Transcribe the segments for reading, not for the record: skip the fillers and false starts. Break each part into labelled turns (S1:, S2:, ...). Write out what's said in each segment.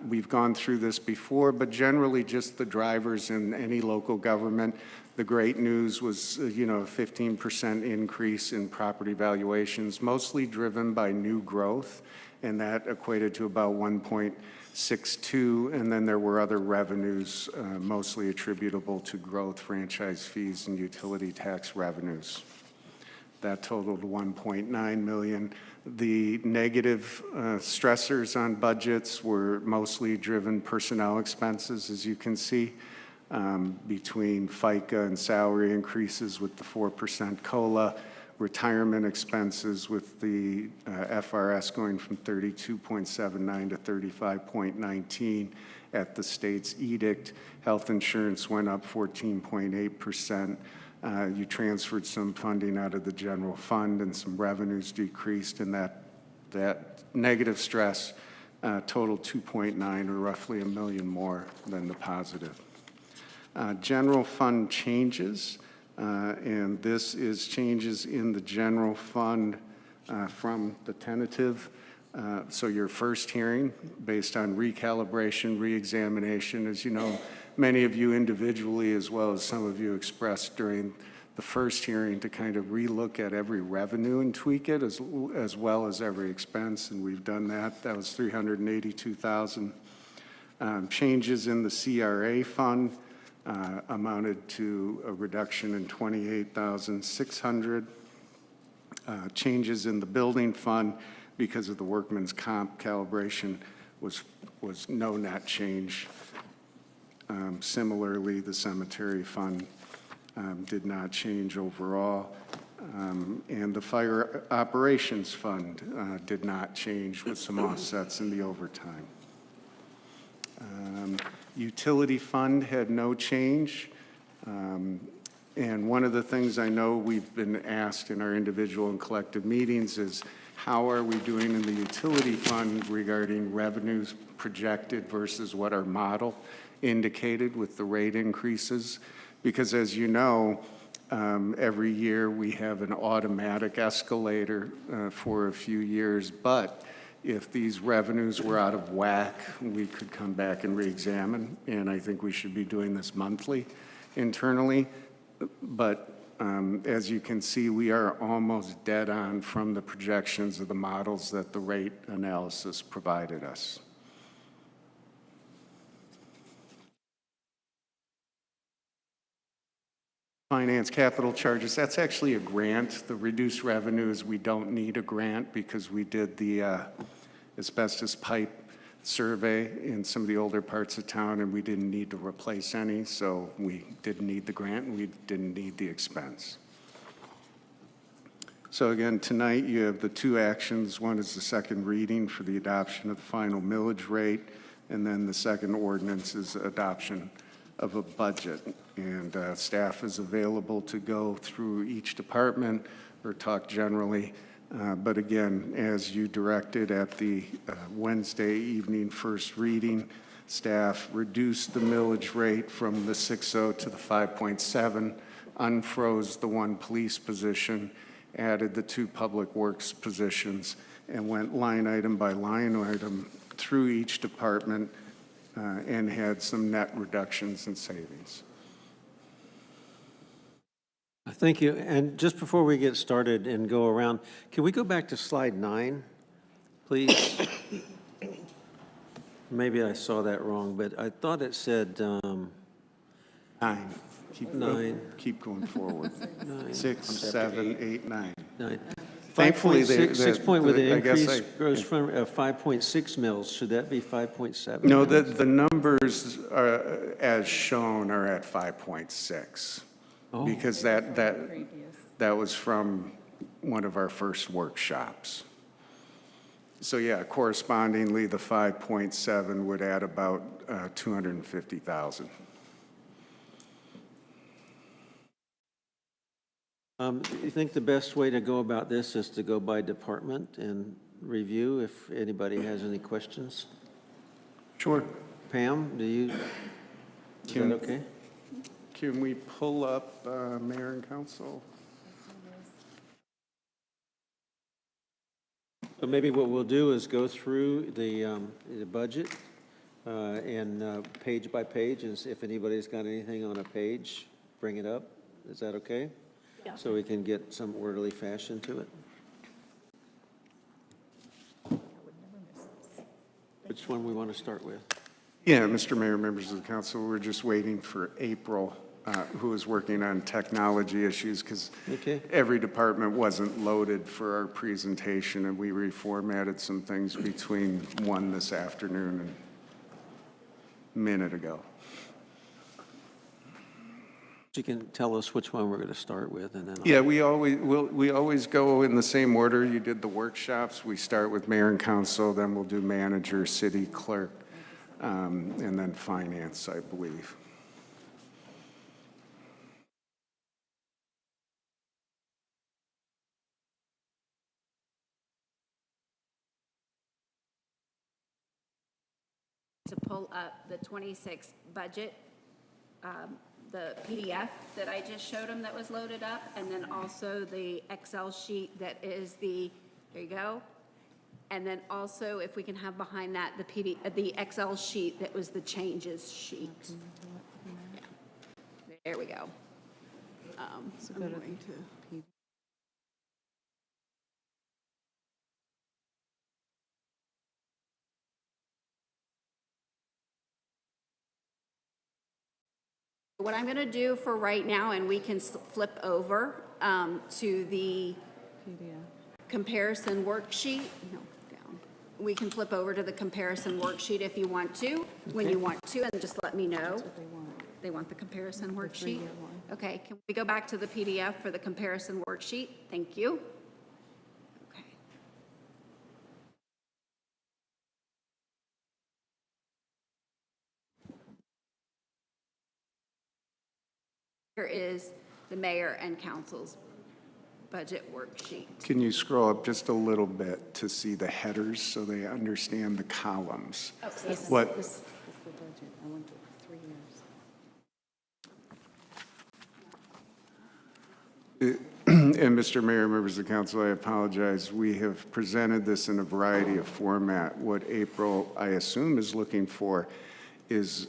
S1: We've gone through this before, but generally just the drivers in any local government. The great news was, a 15% increase in property valuations, mostly driven by new growth, and that equated to about 1.62, and then there were other revenues mostly attributable to growth, franchise fees, and utility tax revenues. That totaled 1.9 million. The negative stressors on budgets were mostly driven personnel expenses, as you can see, between FICA and salary increases with the 4% COLA, retirement expenses with the FRS going from 32.79 to 35.19 at the state's edict. Health insurance went up 14.8%. You transferred some funding out of the general fund and some revenues decreased, and that negative stress totaled 2.9, or roughly $1 million more than the positive. General fund changes, and this is changes in the general fund from the tentative. So your first hearing based on recalibration, reexamination, as you know, many of you individually, as well as some of you expressed during the first hearing, to kind of relook at every revenue and tweak it as well as every expense, and we've done that. That was $382,000. Changes in the CRA fund amounted to a reduction in $28,600. Changes in the building fund because of the workman's comp calibration was no net change. Similarly, the cemetery fund did not change overall, and the fire operations fund did not change, with some offsets in the overtime. Utility fund had no change, and one of the things I know we've been asked in our individual and collective meetings is, how are we doing in the utility fund regarding revenues projected versus what our model indicated with the rate increases? Because as you know, every year we have an automatic escalator for a few years, but if these revenues were out of whack, we could come back and re-examine, and I think we should be doing this monthly internally. But as you can see, we are almost dead on from the projections of the models that the rate analysis provided us. Finance capital charges, that's actually a grant. The reduced revenues, we don't need a grant because we did the asbestos pipe survey in some of the older parts of town, and we didn't need to replace any, so we didn't need the grant and we didn't need the expense. So again, tonight you have the two actions. One is the second reading for the adoption of the final millage rate, and then the second ordinance is adoption of a budget. And staff is available to go through each department or talk generally. But again, as you directed at the Wednesday evening first reading, staff reduced the millage rate from the 6.0 to the 5.7, unfroze the one police position, added the two public works positions, and went line item by line item through each department and had some net reductions in savings.
S2: Thank you. And just before we get started and go around, can we go back to slide 9, please? Maybe I saw that wrong, but I thought it said
S1: 9. Keep
S2: 9.
S1: Keep going forward. 6, 7, 8, 9.
S2: 9.
S1: Thankfully,
S2: 6 point with the
S1: I guess
S2: increase gross from 5.6 mils. Should that be 5.7?
S1: No, the numbers are, as shown, are at 5.6.
S2: Oh.
S1: Because that was from one of our first workshops. So yeah, correspondingly, the 5.7 would add about 250,000.
S2: You think the best way to go about this is to go by department and review if anybody has any questions?
S1: Sure.
S2: Pam, is that okay?
S1: Can we pull up Mayor and Council?
S2: So maybe what we'll do is go through the budget and page by page, and if anybody's got anything on a page, bring it up. Is that okay?
S3: Yeah.
S2: So we can get some orderly fashion to it. Which one we want to start with?
S1: Yeah, Mr. Mayor, members of the council, we're just waiting for April, who is working on technology issues, because
S2: Okay.
S1: every department wasn't loaded for our presentation, and we reformatted some things between 1 this afternoon and a minute ago.
S2: You can tell us which one we're going to start with, and then
S1: Yeah, we always go in the same order. You did the workshops. We start with mayor and council, then we'll do manager, city clerk, and then finance, I believe.
S3: To pull up the 26 budget, the PDF that I just showed them that was loaded up, and then also the Excel sheet that is the, there you go. And then also, if we can have behind that, the Excel sheet that was the changes sheet. There we go.
S4: So go to the
S3: What I'm going to do for right now, and we can flip over to the
S4: PDF.
S3: comparison worksheet. No, down. We can flip over to the comparison worksheet if you want to, when you want to, and just let me know.
S4: What they want.
S3: They want the comparison worksheet?
S4: three-year one.
S3: Okay, can we go back to the PDF for the comparison worksheet? Thank you. Okay. Here is the mayor and council's budget worksheet.
S1: Can you scroll up just a little bit to see the headers so they understand the columns?
S3: Oh, yes.
S1: What,
S4: This is the budget. I want the 3 years.
S1: And Mr. Mayor, members of the council, I apologize. We have presented this in a variety of format. What April, I assume, is looking for is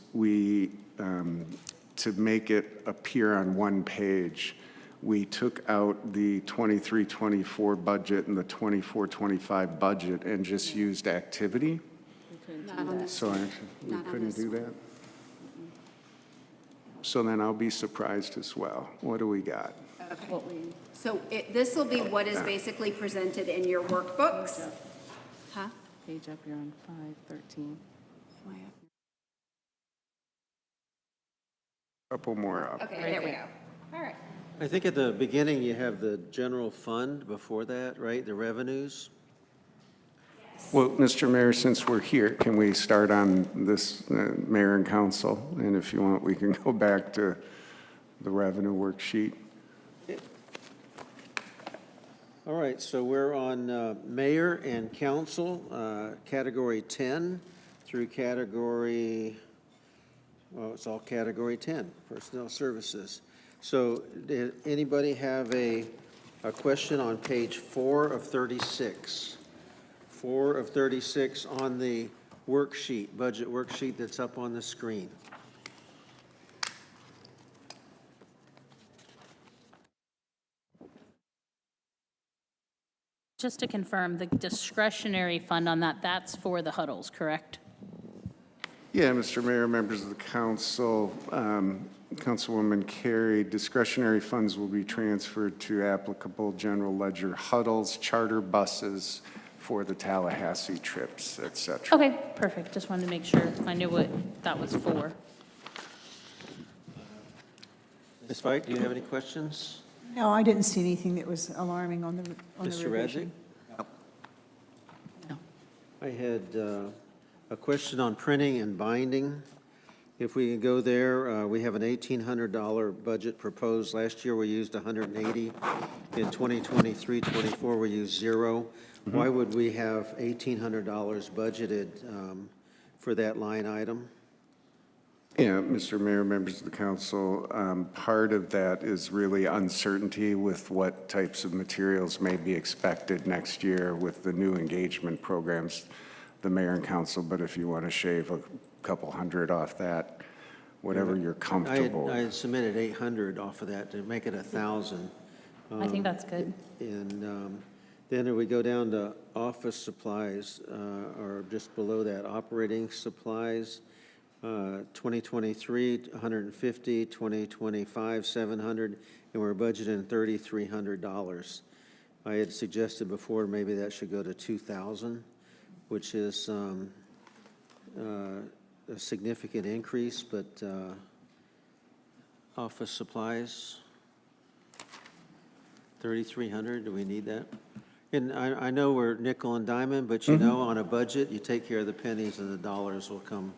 S1: to make it appear on one page. We took out the 23-24 budget and the 24-25 budget and just used activity.
S3: Not on this.
S1: So actually, we
S3: Not on
S1: couldn't
S3: this
S1: do
S3: one.
S1: that. So then I'll be surprised as well. What do we got?
S3: Okay. So this will be what is basically presented in your workbooks. Huh?
S4: Page up, you're on 513.
S1: Couple more up.
S3: Okay, there we go. All right.
S2: I think at the beginning you have the general fund before that, right? The revenues.
S1: Well, Mr. Mayor, since we're here, can we start on this mayor and council? And if you want, we can go back to the revenue worksheet.
S2: All right, so we're on mayor and council, category 10 through category, well, it's all category 10, personnel services. So did anybody have a question on page 4 of 36? 4 of 36 on the worksheet, budget worksheet that's up on the screen.
S5: Just to confirm, the discretionary fund on that, that's for the huddles, correct?
S1: Yeah, Mr. Mayor, members of the council, Councilwoman Carey, discretionary funds will be transferred to applicable general ledger huddles, charter buses for the Tallahassee trips, et cetera.
S5: Okay, perfect. Just wanted to make sure I knew what that was for.
S2: Ms. Fike, do you have any questions?
S6: No, I didn't see anything that was alarming on the
S2: Mr. Radzik?
S6: revision.
S2: I had a question on printing and binding. If we can go there, we have an $1,800 budget proposed. Last year, we used $180. In 2023-24, we used $0. Why would we have $1,800 budgeted for that line item?
S1: Yeah, Mr. Mayor, members of the council, part of that is really uncertainty with what types of materials may be expected next year with the new engagement programs, the mayor and council, but if you want to shave a couple hundred off that, whatever you're comfortable
S2: I
S1: with.
S2: had submitted 800 off of that to make it 1,000.
S5: I think that's good.
S2: And then if we go down to office supplies, or just below that, operating supplies, 2023, 150, 2025, 700, and we're budgeting $3,300. I had suggested before maybe that should go to 2,000, which is a significant increase, but office supplies, 3,300, do we need that? And I know we're nickel and diamond, but you know, on a budget, you take care of the pennies and the dollars will come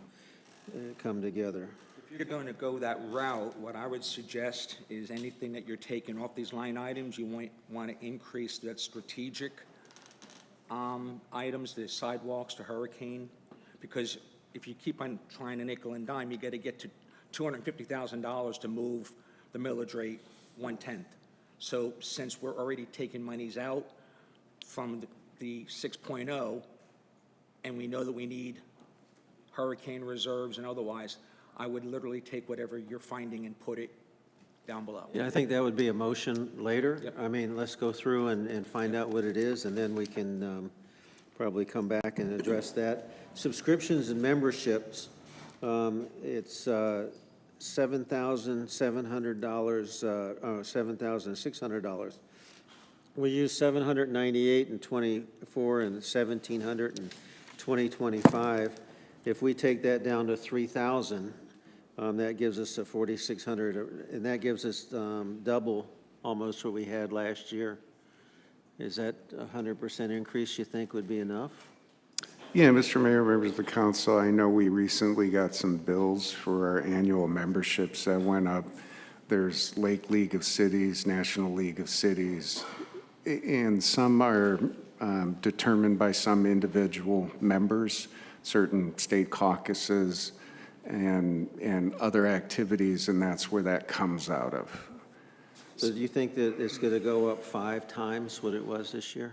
S2: together.
S7: If you're going to go that route, what I would suggest is anything that you're taking off these line items, you might want to increase that strategic items, the sidewalks, the hurricane, because if you keep on trying to nickel and dime, you got to get to $250,000 to move the millage rate 1/10. So since we're already taking monies out from the 6.0, and we know that we need hurricane reserves and otherwise, I would literally take whatever you're finding and put it down below.
S2: Yeah, I think that would be a motion later.
S7: Yep.
S2: I mean, let's go through and find out what it is, and then we can probably come back and address that. Subscriptions and memberships, it's $7,700, $7,600. We use $798 in '24 and $1,700 in 2025. If we take that down to 3,000, that gives us a 4,600, and that gives us double almost what we had last year. Is that a 100% increase you think would be enough?
S1: Yeah, Mr. Mayor, members of the council, I know we recently got some bills for our annual memberships that went up. There's Lake League of Cities, National League of Cities, and some are determined by some individual members, certain state caucuses, and other activities, and that's where that comes out of.
S2: So do you think that it's going to go up 5 times what it was this year?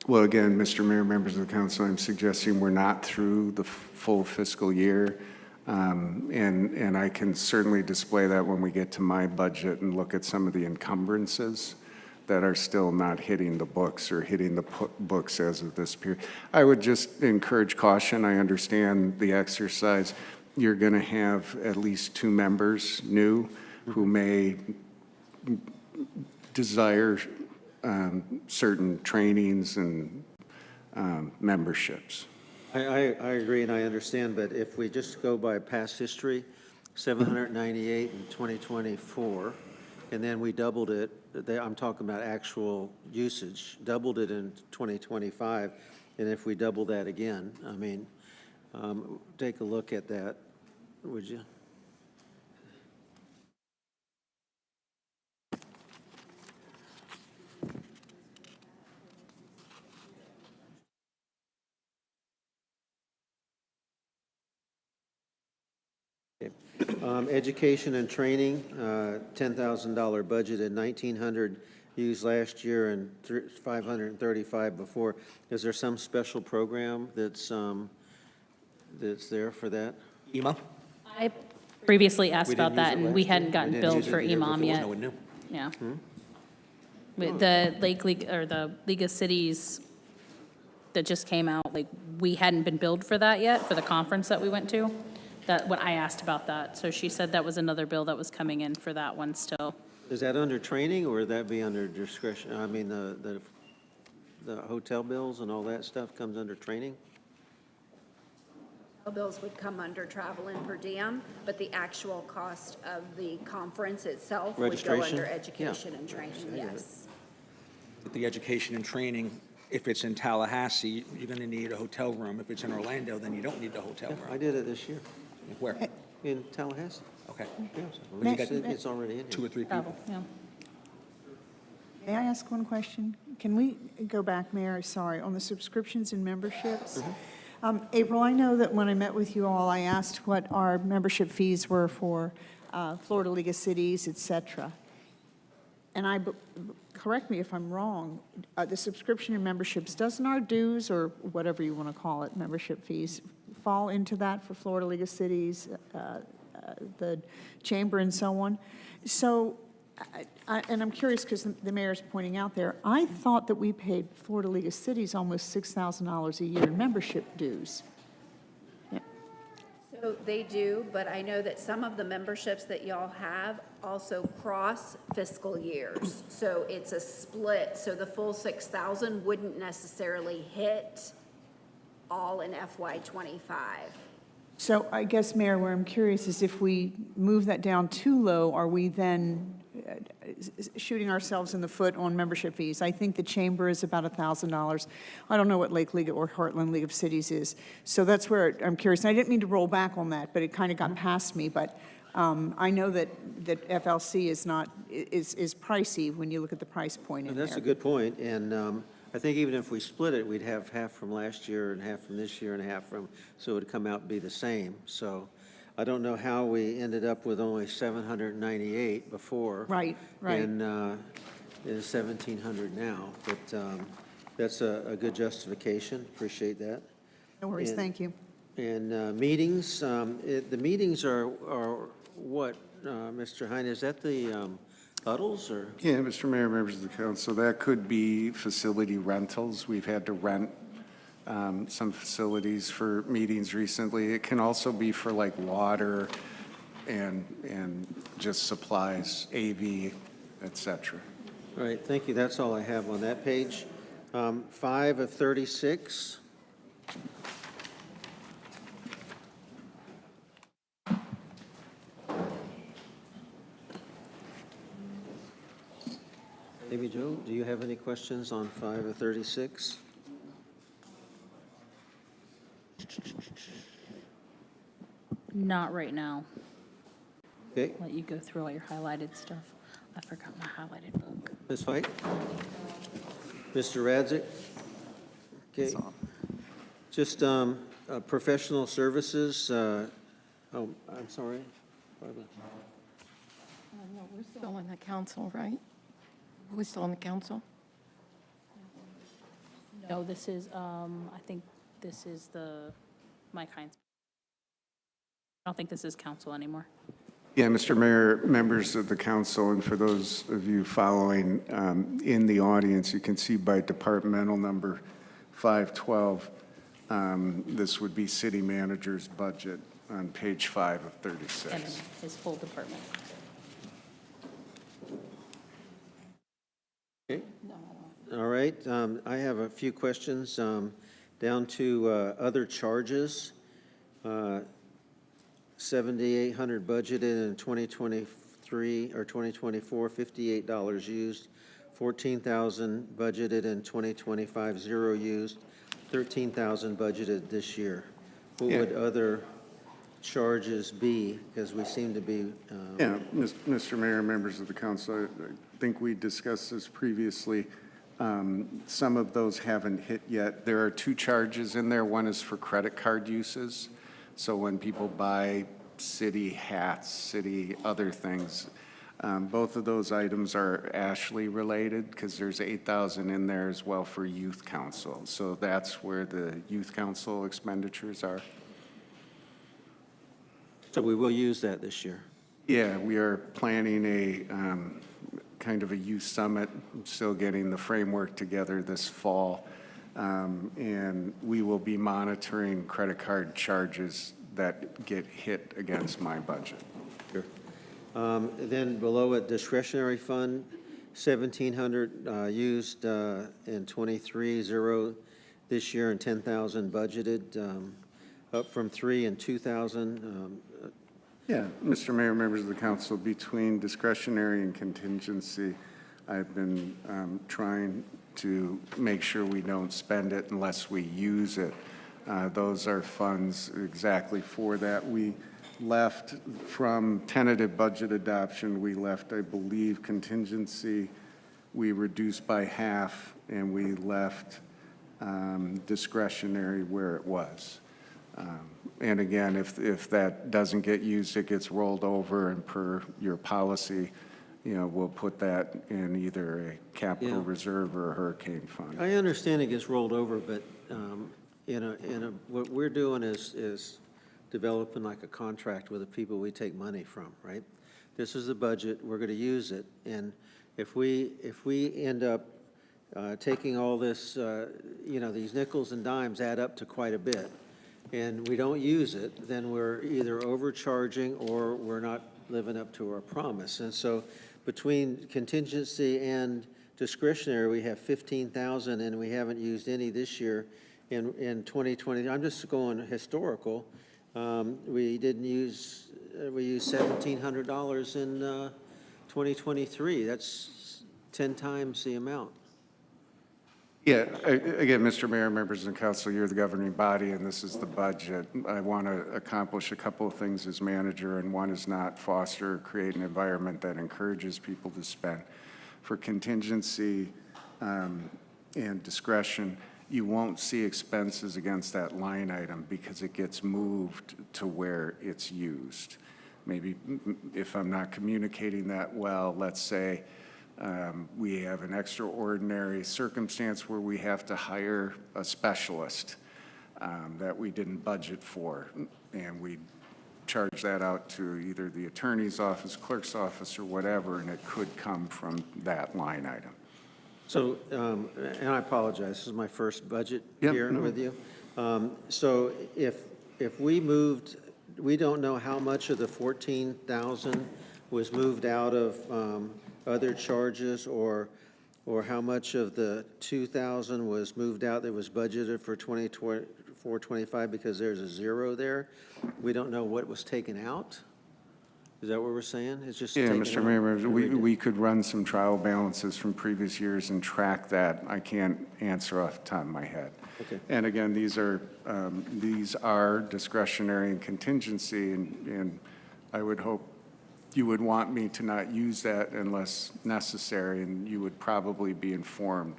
S1: Well, again, Mr. Mayor, members of the council, I'm suggesting we're not through the full fiscal year. And I can certainly display that when we get to my budget and look at some of the encumbrances that are still not hitting the books or hitting the books as of this period. I would just encourage caution. I understand the exercise. You're going to have at least 2 members new who may desire certain trainings and memberships.
S2: I agree and I understand, but if we just go by past history, 798 in 2024, and then we doubled it, I'm talking about actual usage, doubled it in 2025, and if we double that again, I mean, take a look at that, would you? Education and training, $10,000 budget and 1,900 used last year and 535 before. Is there some special program that's there for that?
S7: EMA?
S5: I previously asked
S2: We didn't
S5: about that,
S2: use it
S5: and
S2: last
S5: we
S2: year?
S5: hadn't
S2: We
S5: gotten
S2: didn't
S5: billed
S2: use it
S5: for
S2: the year
S5: EMOM
S2: before?
S5: yet.
S7: No one knew.
S5: Yeah. With the Lake League, or the League of Cities that just came out, like, we hadn't been billed for that yet, for the conference that we went to. That, when I asked about that, so she said that was another bill that was coming in for that one still.
S2: Is that under training or would that be under discretion? I mean, the hotel bills and all that stuff comes under training?
S3: Bills would come under travel and per diem, but the actual cost of the conference itself would go
S2: Registration?
S3: under
S2: Yeah.
S3: education and training, yes.
S7: With the education and training, if it's in Tallahassee, you're going to need a hotel room. If it's in Orlando, then you don't need a hotel
S2: I
S7: room.
S2: did it this year
S7: Where?
S2: in Tallahassee.
S7: Okay.
S2: Yeah, it's already in here.
S7: 2 or 3 people.
S5: Travel, yeah.
S6: May I ask one question? Can we go back, Mayor, sorry, on the subscriptions and memberships? April, I know that when I met with you all, I asked what our membership fees were for Florida League of Cities, et cetera. And correct me if I'm wrong, the subscription and memberships, doesn't our dues, or whatever you want to call it, membership fees fall into that for Florida League of Cities, the Chamber and so on. So, and I'm curious because the mayor's pointing out there, I thought that we paid Florida League of Cities almost $6,000 a year in membership dues.
S3: So they do, but I know that some of the memberships that y'all have also cross fiscal years. So it's a split, so the full 6,000 wouldn't necessarily hit all in FY '25.
S6: So I guess, Mayor, where I'm curious is if we move that down too low, are we then shooting ourselves in the foot on membership fees? I think the Chamber is about $1,000. I don't know what Lake League or Heartland League of Cities is. So that's where I'm curious. And I didn't mean to roll back on that, but it kind of got past me. But I know that FLC is pricey when you look at the price point in
S2: And
S6: there.
S2: that's a good point, and I think even if we split it, we'd have half from last year and half from this year and half from, so it would come out and be the same. So I don't know how we ended up with only 798 before.
S6: Right, right.
S2: And it's 1,700 now, but that's a good justification, appreciate that.
S6: No worries,
S2: And-
S6: thank you.
S2: And meetings, the meetings are what, Mr. Heine, is that the huddles or?
S1: Yeah, Mr. Mayor, members of the council, that could be facility rentals. We've had to rent some facilities for meetings recently. It can also be for like water and just supplies, AV, et cetera.
S2: All right, thank you. That's all I have on that page. 5 of 36. Maybe Joe, do you have any questions on 5 of 36?
S5: Not right now.
S2: Okay,
S5: Let you go through all your highlighted stuff. I forgot my highlighted book.
S2: Ms. Fite? Mr. Radzik? Okay. Just professional services, oh, I'm sorry. Barbara.
S8: No, we're still on the council, right? We're still on the council?
S5: No, this is, I think this is the Mike Hines. I don't think this is council anymore.
S1: Yeah, Mr. Mayor, members of the council, and for those of you following in the audience, you can see by departmental number 512, this would be city manager's budget on page 5 of
S5: And
S1: 36.
S5: his full department.
S2: Okay. All right, I have a few questions. Down to other charges. 7,800 budgeted in 2023 or 2024, $58 used. 14,000 budgeted in 2025, 0 used. 13,000 budgeted this year. What would other charges be? Because we seem to be.
S1: Yeah, Mr. Mayor, members of the council, I think we discussed this previously. Some of those haven't hit yet. There are 2 charges in there. One is for credit card uses. So when people buy city hats, city other things, both of those items are Ashley related because there's 8,000 in there as well for youth council. So that's where the youth council expenditures are.
S2: So we will use that this year.
S1: Yeah, we are planning a kind of a youth summit, still getting the framework together this fall. And we will be monitoring credit card charges that get hit against my budget.
S2: Sure. Then below it, discretionary fund, 1,700 used in 23, 0 this year, and 10,000 budgeted, up from 3 and 2,000.
S1: Yeah, Mr. Mayor, members of the council, between discretionary and contingency, I've been trying to make sure we don't spend it unless we use it. Those are funds exactly for that. We left from tentative budget adoption, we left, I believe, contingency, we reduced by half, and we left discretionary where it was. And again, if that doesn't get used, it gets rolled over, and per your policy, you know, we'll put that in either a capital
S2: Yeah.
S1: reserve or a hurricane fund.
S2: I understand it gets rolled over, but what we're doing is developing like a contract with the people we take money from, right? This is the budget, we're gonna use it, and if we end up taking all this, these nickels and dimes add up to quite a bit, and we don't use it, then we're either overcharging or we're not living up to our promise. And so between contingency and discretionary, we have 15,000, and we haven't used any this year in 2020. I'm just going historical. We used $1,700 in 2023. That's 10 times the amount.
S1: Yeah, again, Mr. Mayor, members of the council, you're the governing body, and this is the budget. I want to accomplish a couple of things as manager, and one is not foster or create an environment that encourages people to spend. For contingency and discretion, you won't see expenses against that line item because it gets moved to where it's used. Maybe if I'm not communicating that well, let's say we have an extraordinary circumstance where we have to hire a specialist that we didn't budget for, and we charge that out to either the attorney's office, clerk's office, or whatever, and it could come from that line item.
S2: So, and I apologize, this is my first budget
S1: Yep,
S2: here
S1: no.
S2: with you. So if we moved, we don't know how much of the 14,000 was moved out of other charges, or how much of the 2,000 was moved out that was budgeted for 2024-25, because there's a zero there. We don't know what was taken out. Is that what we're saying? It's just
S1: Yeah,
S2: taken
S1: Mr.
S2: out?
S1: Mayor, we could run some trial balances from previous years and track that. I can't answer off the top of my head.
S2: Okay.
S1: And again, these are discretionary and contingency, and I would hope you would want me to not use that unless necessary, and you would probably be informed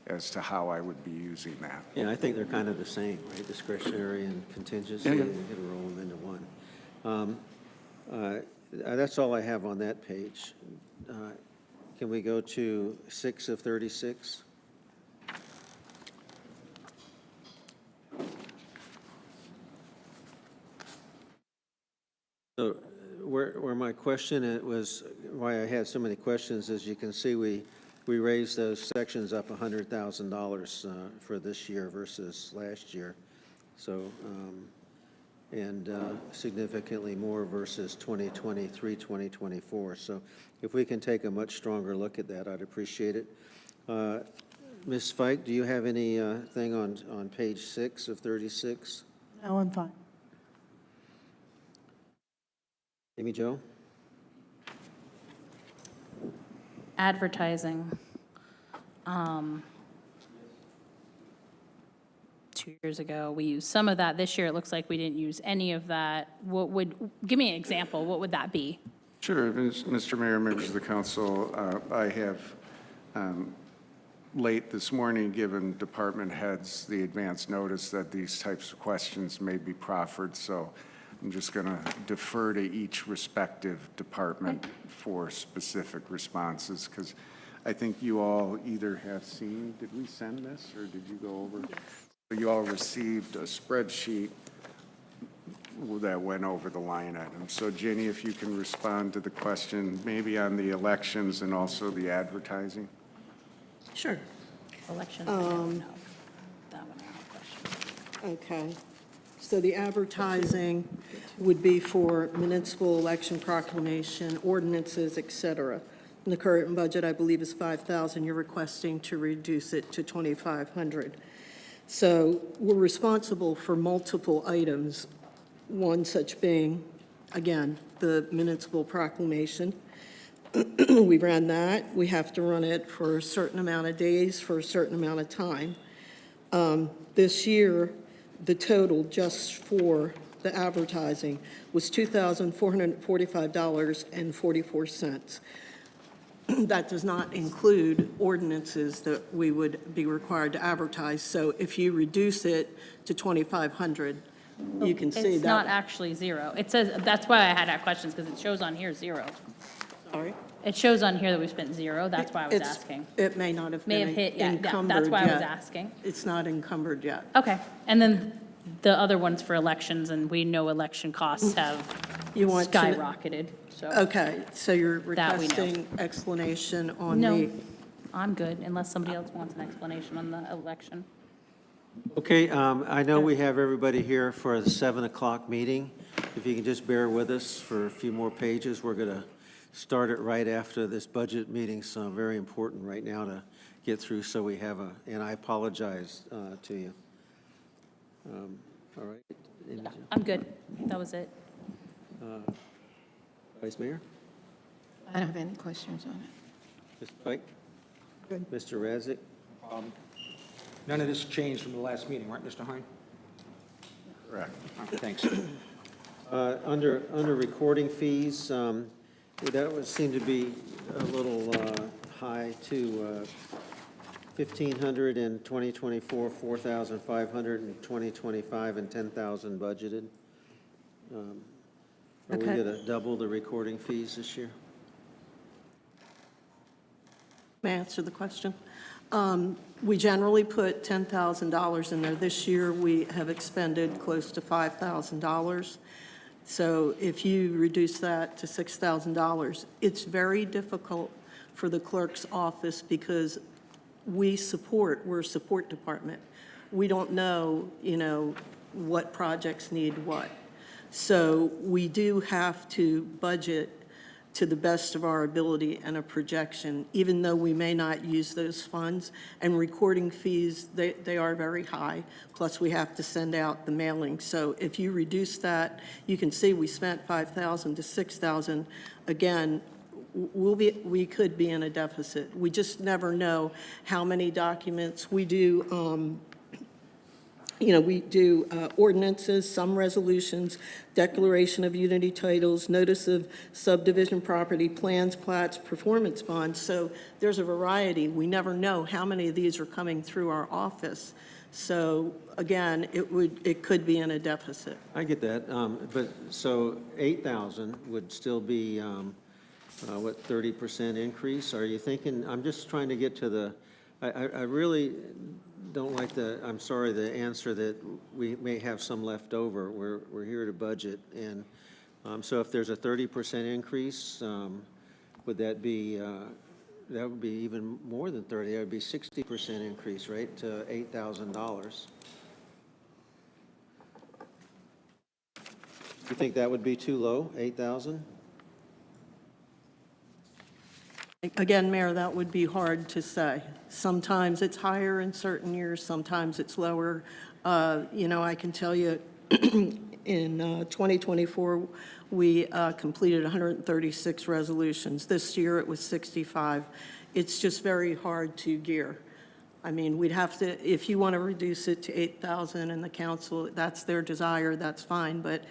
S1: as to how I would be using that.
S2: Yeah, I think they're kind of the same, right? Discretionary and contingency,
S1: Yeah, yeah.
S2: and you could roll them into one. That's all I have on that page. Can we go to 6 of 36? So where my question, it was, why I had so many questions, as you can see, we raised those sections up $100,000 for this year versus last year. So, and significantly more versus 2023, 2024. So if we can take a much stronger look at that, I'd appreciate it. Ms. Fike, do you have anything on page 6 of 36?
S6: No, I'm fine.
S2: Amy Jo?
S5: Advertising. 2 years ago, we used some of that. This year, it looks like we didn't use any of that. Give me an example, what would that be?
S1: Sure, Mr. Mayor, members of the council, I have late this morning given department heads the advance notice that these types of questions may be proffered, so I'm just going to defer to each respective department for specific responses, because I think you all either have seen, did we send this, or did you go over? You all received a spreadsheet that went over the line items. So Jenny, if you can respond to the question, maybe on the elections and also the advertising.
S9: Sure.
S5: Election, no. That one, I have a question.
S9: Okay. So the advertising would be for municipal election proclamation, ordinances, et cetera. And the current budget, I believe, is $5,000. You're requesting to reduce it to $2,500. So we're responsible for multiple items, one such being, again, the municipal proclamation. We ran that. We have to run it for a certain amount of days for a certain amount of time. This year, the total just for the advertising was $2,445.44. That does not include ordinances that we would be required to advertise. So if you reduce it to $2,500, you can see
S5: It's not
S9: that.
S5: actually zero. It says, that's why I had questions, because it shows on here zero.
S9: sorry?
S5: It shows on here that we spent 0, that's why I was
S9: It's-
S5: asking.
S9: It may not have
S5: May
S9: been
S5: have hit, yeah,
S9: encumbered
S5: that's why I was
S9: yet.
S5: asking.
S9: It's not encumbered yet.
S5: Okay, and then the other one's for elections, and we know election costs have
S9: You want to-
S5: skyrocketed, so.
S9: Okay, so you're
S5: That we know.
S9: requesting explanation on
S5: No,
S9: the,
S5: I'm good, unless somebody else wants an explanation on the election.
S2: Okay, I know we have everybody here for the 7 o'clock meeting. If you can just bear with us for a few more pages, we're going to start it right after this budget meeting, so very important right now to get through, so we have and I apologize to you. All right.
S5: I'm good, that was it.
S2: Vice Mayor?
S8: I don't have any questions on it.
S2: Mr. Pike?
S6: Good.
S2: Mr. Radzick?
S7: None of this changed from the last meeting, right, Mr. Hine?
S1: Correct.
S7: Thanks.
S2: Under recording fees, that would seem to be a little high too. 1,500 in 2024, 4,500 in 2025, and 10,000 budgeted. Are we
S9: Okay.
S2: going to double the recording fees this year?
S9: may I answer the question? We generally put $10,000 in there. This year, we have expended close to $5,000. So if you reduce that to $6,000, it's very difficult for the clerk's office because we're a support department. We don't know, what projects need what. So we do have to budget to the best of our ability and a projection, even though we may not use those funds. And recording fees, they are very high, plus we have to send out the mailing. So if you reduce that, you can see we spent $5,000 to $6,000. Again, we could be in a deficit. We just never know how many documents we do. We do ordinances, some resolutions, declaration of unity titles, notice of subdivision property, plans, plats, performance bonds. So there's a variety. We never know how many of these are coming through our office. So again, it could be in a deficit.
S2: I get that, but so 8,000 would still be, 30% increase? Are you thinking, I'm just trying to get to the, I really don't like I'm sorry, the answer that we may have some left over. We're here to budget, and so if there's a 30% increase, would that be, that would be even more than 30, that would be 60% increase, right, to $8,000. You think that would be too low, 8,000?
S9: Again, Mayor, that would be hard to say. Sometimes it's higher in certain years, sometimes it's lower. I can tell you in 2024, we completed 136 resolutions. This year, it was 65. It's just very hard to gear. I mean, we'd have to, if you want to reduce it to 8,000 and the council, that's their desire, that's fine. But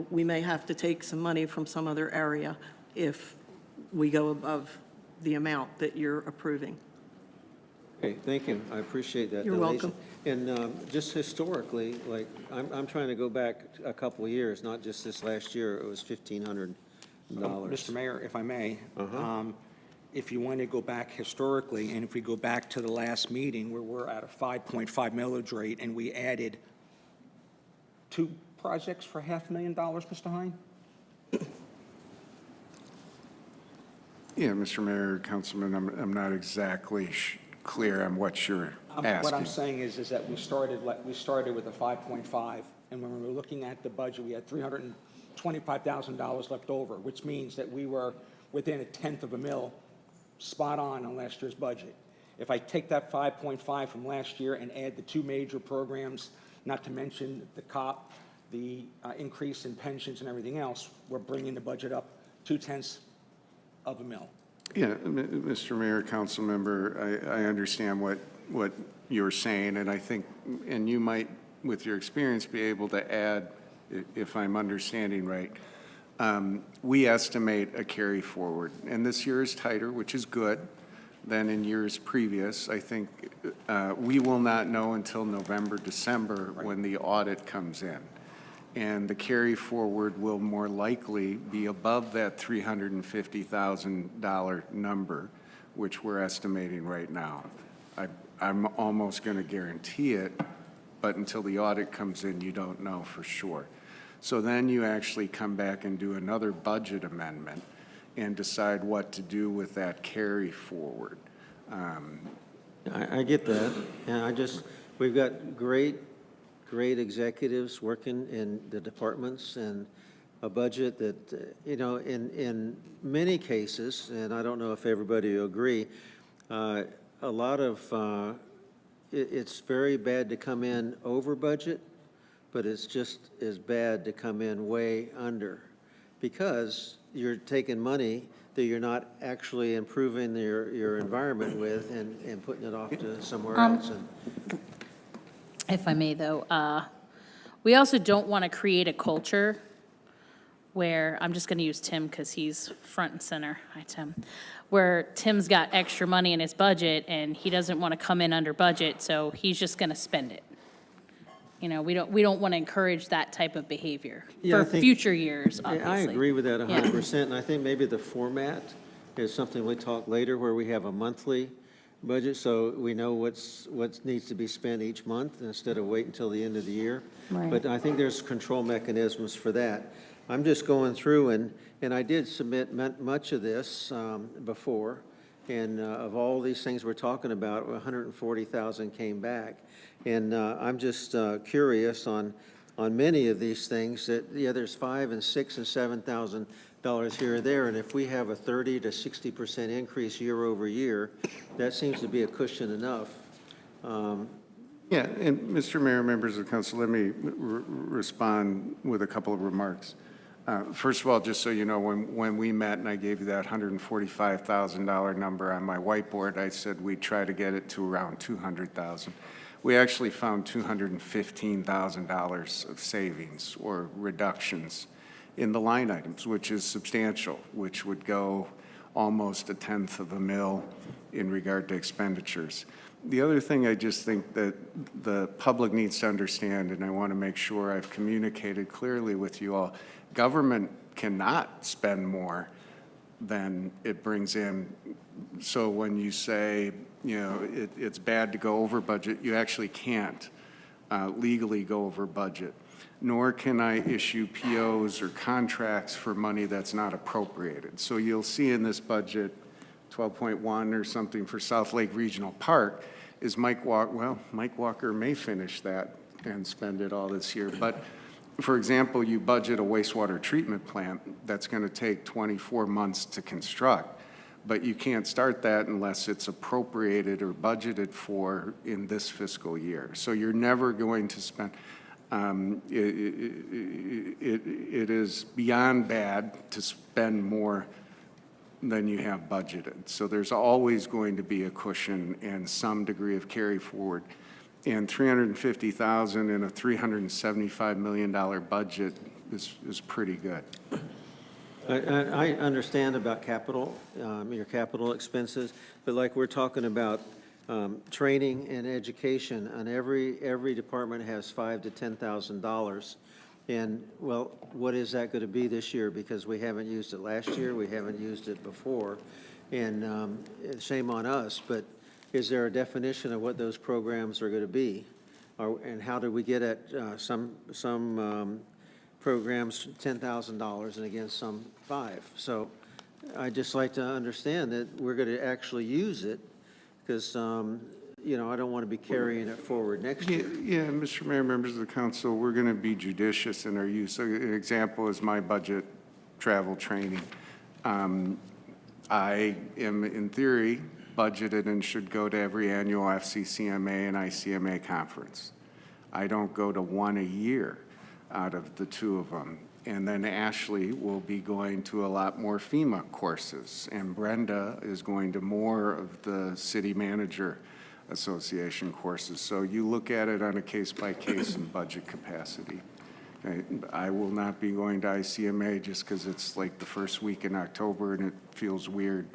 S9: we may have to take some money from some other area if we go above the amount that you're approving.
S2: Okay, thank you. I appreciate that.
S9: You're
S2: donation.
S9: welcome.
S2: And just historically, like, I'm trying to go back a couple of years, not just this last year, it was $1,500.
S7: Mr. Mayor, if I may, if you want to go back historically, and if we go back to the last meeting where we're at a 5.5 millage rate and we added 2 projects for $500,000, Mr. Hine?
S1: Yeah, Mr. Mayor, Councilman, I'm not exactly clear on what you're asking.
S7: What I'm saying is that we started with a 5.5, and when we were looking at the budget, we had $325,000 left over, which means that we were within a tenth of a mil, spot on last year's budget. If I take that 5.5 from last year and add the 2 major programs, not to mention the COP, the increase in pensions and everything else, we're bringing the budget up 0.2 of a mil.
S1: Yeah, Mr. Mayor, council member, I understand what you're saying, and I think, and you might, with your experience, be able to add, if I'm understanding right, we estimate a carry forward, and this year is tighter, which is good, than in years previous. I think we will not know until November, December, when the audit comes in. And the carry forward will more likely be above that $350,000 number, which we're estimating right now. I'm almost going to guarantee it, but until the audit comes in, you don't know for sure. So then you actually come back and do another budget amendment and decide what to do with that carry forward.
S2: I get that, and we've got great executives working in the departments and a budget that, in many cases, and I don't know if everybody will agree, a lot of, it's very bad to come in over budget, but it's just as bad to come in way under, because you're taking money that you're not actually improving your environment with and putting it off to somewhere else. And
S5: If I may, though, we also don't want to create a culture where, I'm just going to use Tim because he's front and center. Hi, Tim. Where Tim's got extra money in his budget and he doesn't want to come in under budget, so he's just going to spend it. We don't want to encourage that type of behavior
S2: Yeah, I
S5: for
S2: think-
S5: future years, obviously.
S2: I agree with that
S5: Yeah.
S2: 100%, and I think maybe the format is something we talk later, where we have a monthly budget, so we know what needs to be spent each month instead of wait until the end of the year.
S4: Right.
S2: But I think there's control mechanisms for that. I'm just going through, and I did submit much of this before, and of all these things we're talking about, 140,000 came back. And I'm just curious on many of these things that, yeah, there's $5,000 and $6,000 and $7,000 here or there, and if we have a 30 to 60% increase year over year, that seems to be a cushion enough.
S1: Yeah, and Mr. Mayor, members of the council, let me respond with a couple of remarks. First of all, just so you know, when we met and I gave you that $145,000 number on my whiteboard, I said we'd try to get it to around $200,000. We actually found $215,000 of savings or reductions in the line items, which is substantial, which would go almost a tenth of a mil in regard to expenditures. The other thing I just think that the public needs to understand, and I want to make sure I've communicated clearly with you all, government cannot spend more than it brings in. So when you say, it's bad to go over budget, you actually can't legally go over budget. Nor can I issue POs or contracts for money that's not appropriated. So you'll see in this budget, 12.1 or something for South Lake Regional Park, is Mike Walker may finish that and spend it all this year. But for example, you budget a wastewater treatment plant that's going to take 24 months to construct, but you can't start that unless it's appropriated or budgeted for in this fiscal year. So you're never going to spend, it is beyond bad to spend more than you have budgeted. So there's always going to be a cushion and some degree of carry forward. And $350,000 in a $375 million budget is pretty good.
S2: I understand about capital, your capital expenses, but like we're talking about training and education, and every department has $5,000 to $10,000. And, well, what is that going to be this year? Because we haven't used it last year, we haven't used it before, and shame on us, but is there a definition of what those programs are going to be? And how do we get at some programs $10,000 and again some $5,000? So I'd just like to understand that we're going to actually use it, because I don't want to be carrying it forward next year.
S1: Yeah, Mr. Mayor, members of the council, we're going to be judicious in our use. So an example is my budget travel training. I am, in theory, budgeted and should go to every annual FCCMA and ICMA conference. I don't go to one a year out of the two of them. And then Ashley will be going to a lot more FEMA courses, and Brenda is going to more of the City Manager Association courses. So you look at it on a case-by-case and budget capacity. Okay? I will not be going to ICMA just because it's like the first week in October and it feels weird.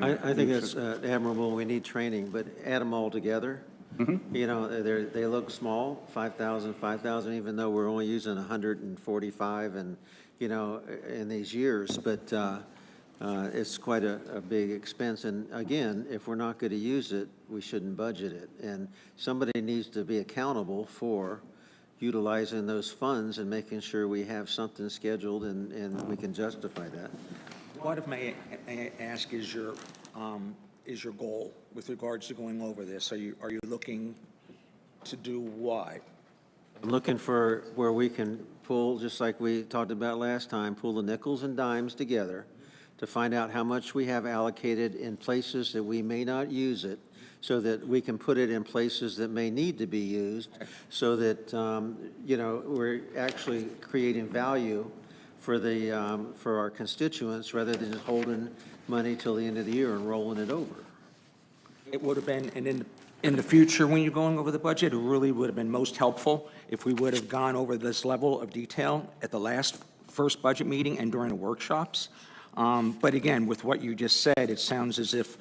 S2: I think that's admirable. We need training, but add them all together. You know, they look small, 5,000, even though we're only using 145 and, you know, in these years, but it's quite a big expense. And again, if we're not going to use it, we shouldn't budget it. And somebody needs to be accountable for utilizing those funds and making sure we have something scheduled and we can justify that.
S7: What, if may I ask, is your goal with regards to going over this? Are you looking to do what?
S2: I'm looking for where we can pull, just like we talked about last time, pull the nickels and dimes together to find out how much we have allocated in places that we may not use it, so that we can put it in places that may need to be used, so that, you know, we're actually creating value for for our constituents, rather than just holding money till the end of the year and rolling it over.
S7: It would have been, and in the future, when you're going over the budget, it really would have been most helpful if we would have gone over this level of detail at the first budget meeting and during the workshops. But again, with what you just said, it sounds as if,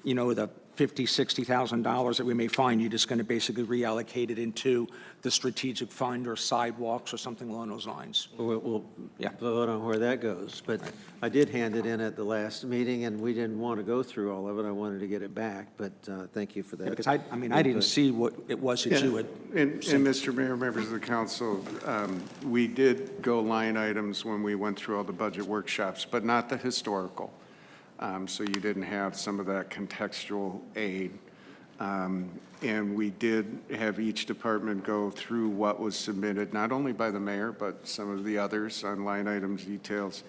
S7: you know, the $50,000, $60,000 that we may find, you're just going to basically reallocate it into the strategic fund or sidewalks or something along those lines.
S2: We'll
S7: Yeah.
S2: vote on where that goes. But I did hand it in at the last meeting, and we didn't want to go through all of it. I wanted to get it back, but thank you for that.
S7: Because I didn't see what it was that you had.
S1: And Mr. Mayor, members of the council, we did go line items when we went through all the budget workshops, but not the historical. So you didn't have some of that contextual aid. And we did have each department go through what was submitted, not only by the mayor, but some of the others on line items details.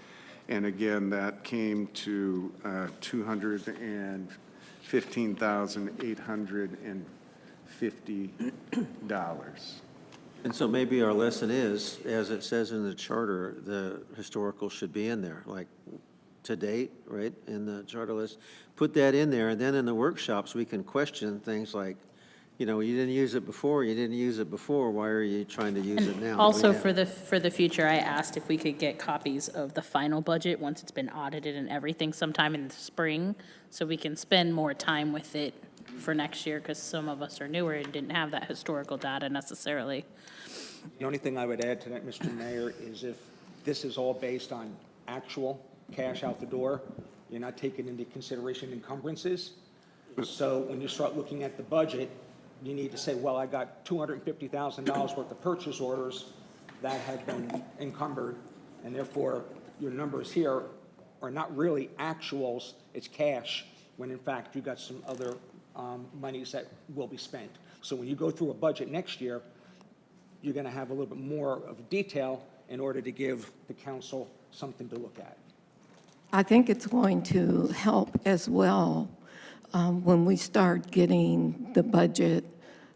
S1: And again, that came to $215,850.
S2: And so maybe our lesson is, as it says in the charter, the historical should be in there, like to date, right, in the charter list. Put that in there, and then in the workshops, we can question things like, you know, you didn't use it before, why are you trying to use it now?
S5: Also, for the future, I asked if we could get copies of the final budget once it's been audited and everything sometime in the spring, so we can spend more time with it for next year, because some of us are newer and didn't have that historical data necessarily.
S7: The only thing I would add to that, Mr. Mayor, is if this is all based on actual cash out the door, you're not taking into consideration encumbrances. So when you start looking at the budget, you need to say, well, I got $250,000 worth of purchase orders that have been encumbered, and therefore your numbers here are not really actuals, it's cash, when in fact you got some other monies that will be spent. So when you go through a budget next year, you're going to have a little bit more of detail in order to give the council something to look at.
S8: I think it's going to help as well when we start getting the budget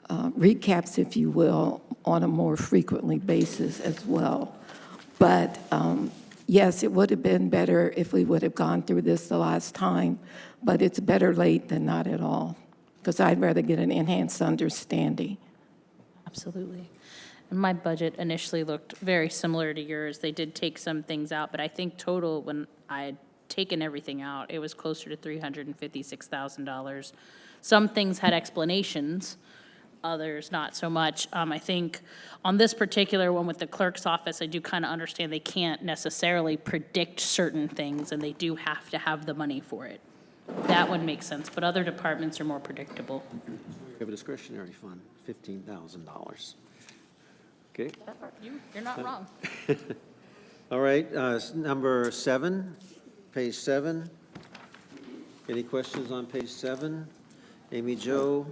S8: recaps, if you will, on a more frequently basis as well. But yes, it would have been better if we would have gone through this the last time, but it's better late than not at all, because I'd rather get an enhanced understanding.
S5: Absolutely. And my budget initially looked very similar to yours. They did take some things out, but I think total, when I had taken everything out, it was closer to $356,000. Some things had explanations, others not so much. I think on this particular one with the clerk's office, I do kind of understand they can't necessarily predict certain things, and they do have to have the money for it. That one makes sense, but other departments are more predictable.
S2: We have a discretionary fund, $15,000. Okay.
S5: You're not wrong.
S2: All right, number 7, page 7. Any questions on page 7? Amy Jo?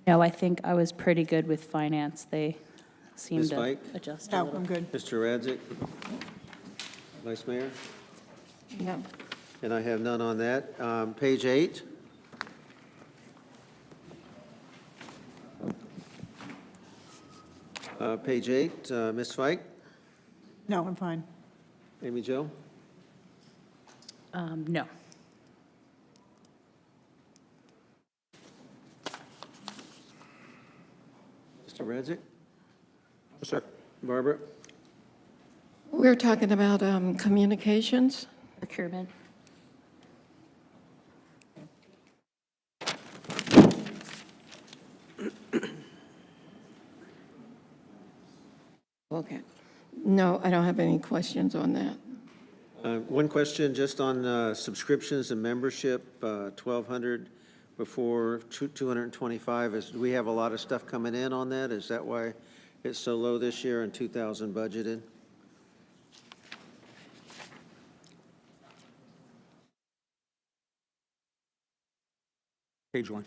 S5: No, I think I was pretty good with finance. They seemed
S2: Ms.
S5: to
S2: Fike?
S5: adjust a
S6: No,
S5: little.
S6: I'm good.
S2: Mr. Radzik? Vice Mayor?
S8: Yeah.
S2: And I have none on that. Page 8. Page 8, Ms. Fike?
S6: No, I'm fine.
S2: Amy Jo?
S5: No.
S2: Mr. Radzik?
S7: Yes, sir.
S2: Barbara?
S8: We're talking about communications.
S5: Procurement.
S8: Okay. No, I don't have any questions on that.
S2: One question just on subscriptions and membership, 1,200 before 225. Do we have a lot of stuff coming in on that? Is that why it's so low this year and 2,000 budgeted?
S7: Page 1.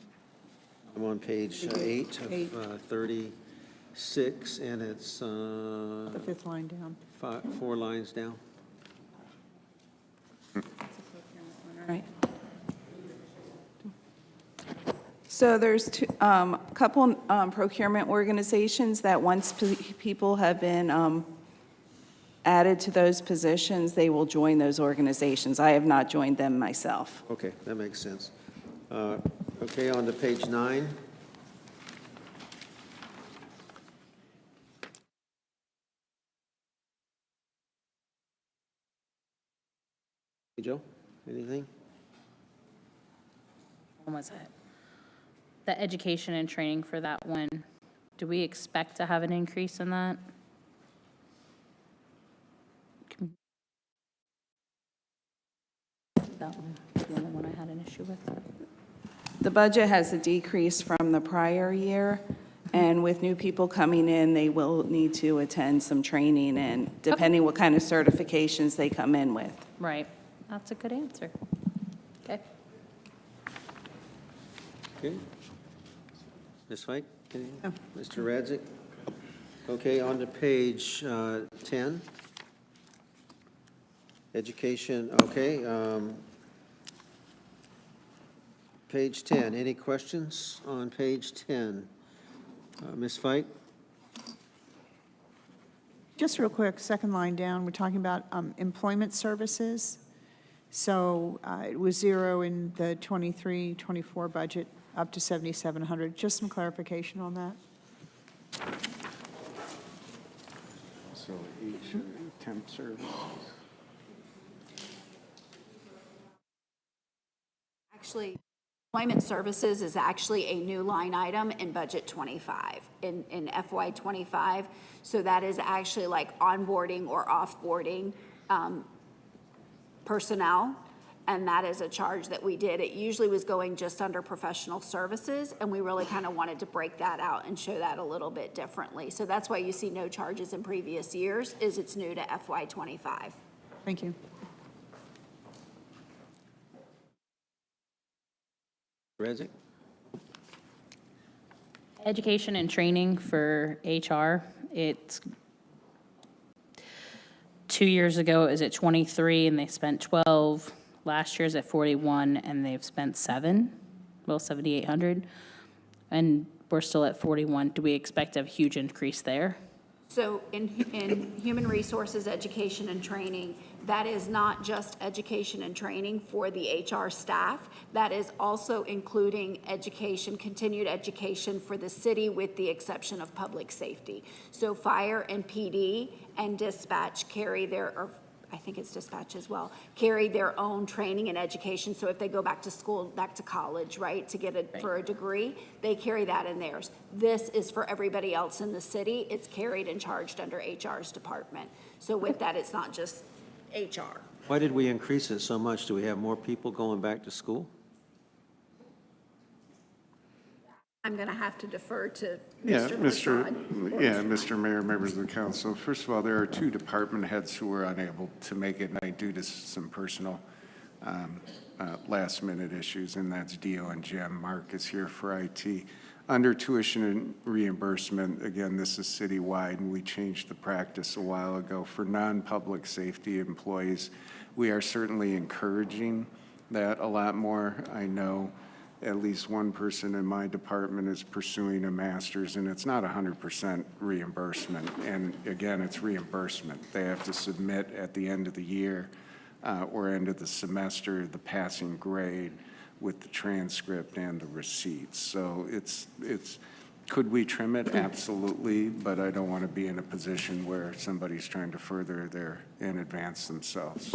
S2: I'm on page 8 of 36, and it's
S6: The fifth line down.
S2: 4 lines down.
S10: Right. So there's a couple procurement organizations that once people have been added to those positions, they will join those organizations. I have not joined them myself.
S2: Okay, that makes sense. Okay, on to page 9. Hey, Joe, anything?
S5: When was it? The education and training for that one, do we expect to have an increase in that? That one, the only one I had an issue with.
S10: The budget has a decrease from the prior year, and with new people coming in, they will need to attend some training, and depending what kind of certifications they come in with.
S5: Right, that's a good answer. Okay.
S2: Okay. Ms. Fike? anything? Mr. Radzik? Okay, on to page 10. Education, okay. Page 10, any questions on page 10? Ms. Fike?
S6: Just real quick, second line down, we're talking about employment services. So it was 0 in the 23-24 budget, up to 7,700. Just some clarification on that.
S1: So each temp service.
S3: Actually, employment services is actually a new line item in budget 25, in FY 25. So that is actually like onboarding or offboarding personnel. And that is a charge that we did. It usually was going just under professional services, and we really kind of wanted to break that out and show that a little bit differently. So that's why you see no charges in previous years, is it's new to FY 25.
S6: Thank you.
S2: Radzik?
S5: Education and training for HR, it's 2 years ago, it was at 23, and they spent 12. Last year's at 41, and they've spent 7,800. And we're still at 41. Do we expect a huge increase there?
S3: So in human resources, education and training, that is not just education and training for the HR staff. That is also including education, continued education for the city with the exception of public safety. So fire and PD and dispatch carry their, or I think it's dispatch as well, carry their own training and education. So if they go back to school, back to college, right, to get it for a degree, they carry that in theirs. This is for everybody else in the city. It's carried and charged under HR's department. So with that, it's not just HR.
S2: Why did we increase it so much? Do we have more people going back to school?
S3: I'm going to have to defer to
S1: Yeah,
S3: Mr. Prasad.
S1: Mr. Mayor, members of the council. First of all, there are 2 department heads who were unable to make it tonight due to some personal last-minute issues, and that's Dio and Jim. Mark is here for IT. Under tuition and reimbursement, again, this is citywide, and we changed the practice a while ago. For non-public safety employees, we are certainly encouraging that a lot more. I know at least one person in my department is pursuing a master's, and it's not 100% reimbursement. And again, it's reimbursement. They have to submit at the end of the year or end of the semester the passing grade with the transcript and the receipts. So could we trim it? Absolutely, but I don't want to be in a position where somebody's trying to further and advance themselves.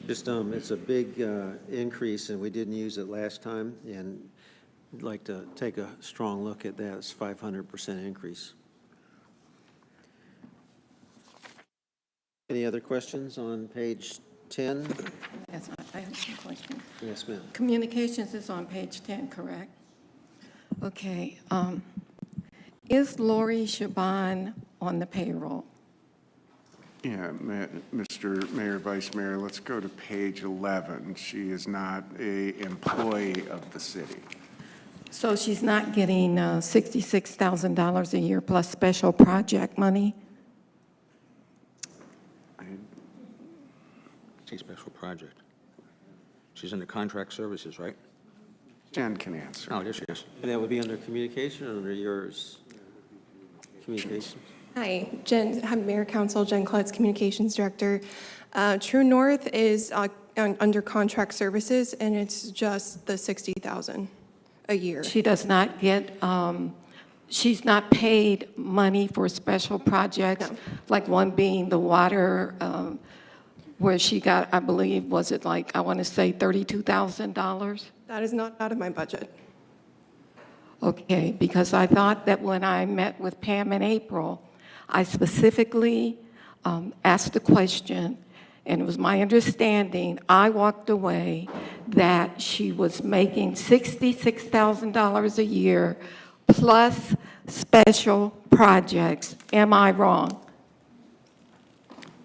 S2: Just, it's a big increase, and we didn't use it last time, and I'd like to take a strong look at that. It's 500% increase. Any other questions on page 10?
S8: Yes, I have some questions.
S2: Yes, ma'am.
S8: Communications is on page 10, correct? Okay. Is Lori Shaban on the payroll?
S1: Yeah, Mr. Mayor, Vice Mayor, let's go to page 11. She is not a employee of the city.
S8: So she's not getting $66,000 a year plus special project money?
S7: It's a special project. She's in the contract services, right?
S1: Jen can answer.
S7: Oh, there she is.
S2: And that would be under communication or under yours? Communications?
S11: Hi, I'm Mayor Council, Jen Klutz, Communications Director. True North is under contract services, and it's just the $60,000 a year.
S8: She does not get, she's not paid money for special projects,
S11: No.
S8: like one being the water, where she got, I believe, was it like, I want to say $32,000?
S11: That is not out of my budget.
S8: Okay, because I thought that when I met with Pam in April, I specifically asked the question, and it was my understanding, I walked away, that she was making $66,000 a year plus special projects. Am I wrong?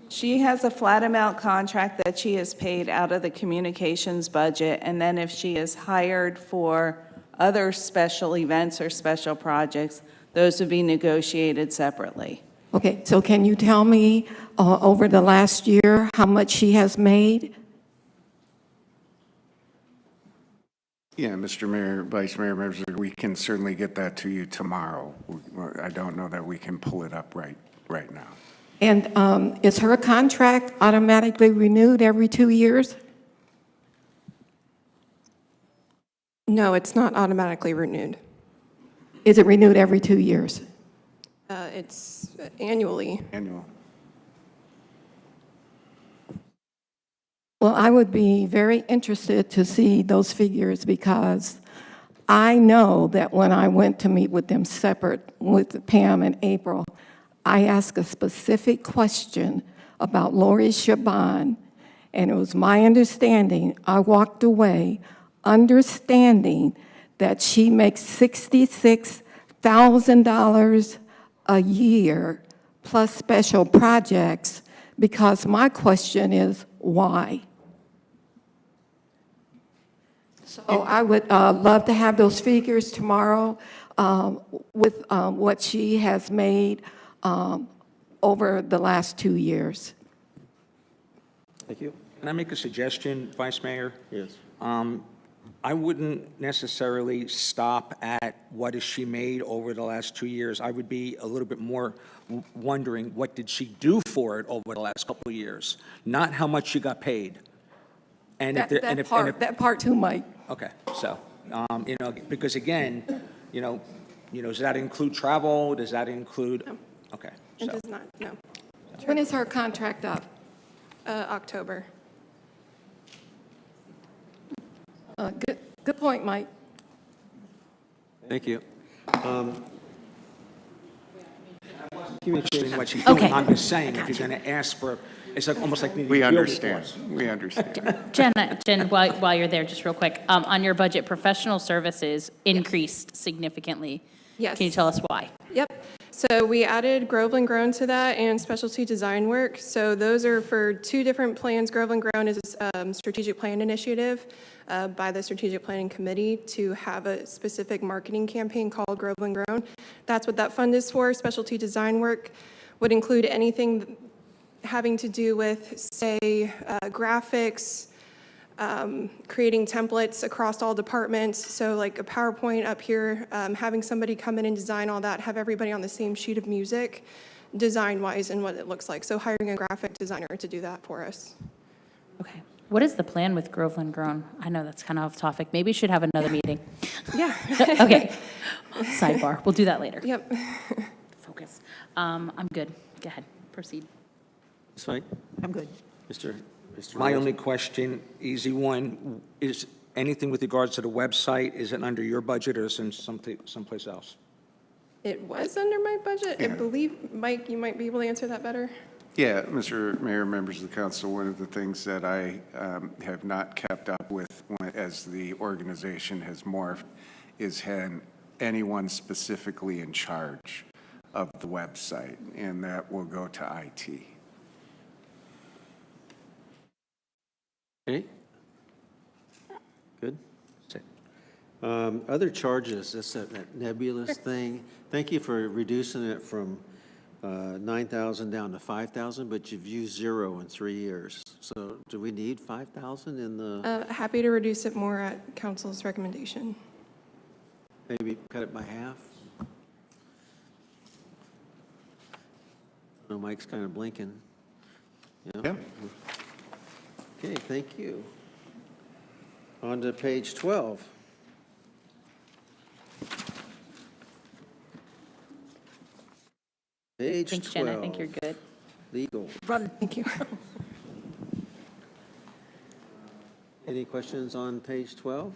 S10: She has a flat amount contract that she is paid out of the communications budget, and then if she is hired for other special events or special projects, those would be negotiated separately.
S8: Okay, so can you tell me over the last year how much she has made?
S1: Yeah, Mr. Mayor, Vice Mayor, members, we can certainly get that to you tomorrow. I don't know that we can pull it up right now.
S8: And is her contract automatically renewed every 2 years?
S11: No, it's not automatically renewed.
S8: Is it renewed every 2 years?
S11: It's annually.
S1: Annual.
S8: Well, I would be very interested to see those figures because I know that when I went to meet with them separate with Pam in April, I asked a specific question about Lori Shaban, and it was my understanding, I walked away understanding that she makes $66,000 a year plus special projects, because my question is, why? So I would love to have those figures tomorrow with what she has made over the last 2 years.
S2: Thank you.
S7: Can I make a suggestion, Vice Mayor?
S2: Yes.
S7: I wouldn't necessarily stop at what has she made over the last 2 years. I would be a little bit more wondering, what did she do for it over the last couple of years? Not how much she got paid. And
S8: That part too, Mike.
S7: Okay, so, because again, does that include travel? Does that include?
S11: No.
S7: Okay.
S11: It
S7: So,
S11: does not, no.
S8: When is her contract up?
S11: October.
S8: Good point, Mike.
S2: Thank you.
S7: what she's doing,
S5: Okay.
S7: I'm just saying, if you're going to ask for, it's like, almost like needing
S1: We
S7: a building
S1: understand.
S7: course.
S1: We understand.
S5: Jen, while you're there, just real quick, on your budget, professional services increased significantly.
S11: Yes.
S5: Can you tell us why?
S11: Yep. So we added Groveland Grown to that and specialty design work. So those are for two different plans. Groveland Grown is a strategic plan initiative by the Strategic Planning Committee to have a specific marketing campaign called Groveland Grown. That's what that fund is for. Specialty design work would include anything having to do with, say, graphics, creating templates across all departments. So like a PowerPoint up here, having somebody come in and design all that, have everybody on the same sheet of music, design-wise and what it looks like. So hiring a graphic designer to do that for us.
S5: Okay. What is the plan with Groveland Grown? I know that's kind of off topic. Maybe we should have another meeting.
S11: Yeah.
S5: Okay. Sidebar. We'll do that later.
S11: Yep.
S5: Focus. I'm good. Go ahead. Proceed.
S2: Ms. Fike?
S6: I'm good.
S2: Mr.
S7: My
S2: Rose?
S7: only question, easy one, is anything with regards to the website, is it under your budget or is it someplace else?
S11: It was under my budget. I believe, Mike, you might be able to answer that better.
S1: Yeah, Mr. Mayor, members of the council, one of the things that I have not kept up with as the organization has morphed is had anyone specifically in charge of the website, and that will go to IT.
S2: Okay? Good.
S7: That's it.
S2: Other charges, that's that nebulous thing. Thank you for reducing it from 9,000 down to 5,000, but you've used 0 in 3 years. So do we need 5,000 in the,
S11: Happy to reduce it more at council's recommendation.
S2: maybe cut it by half? No, Mike's kind of blinking.
S1: Yeah.
S2: Okay, thank you. On to page 12. Page 12.
S5: Thanks, Jen, I think you're good.
S2: Legal.
S10: Run, thank you.
S2: Any questions on page 12?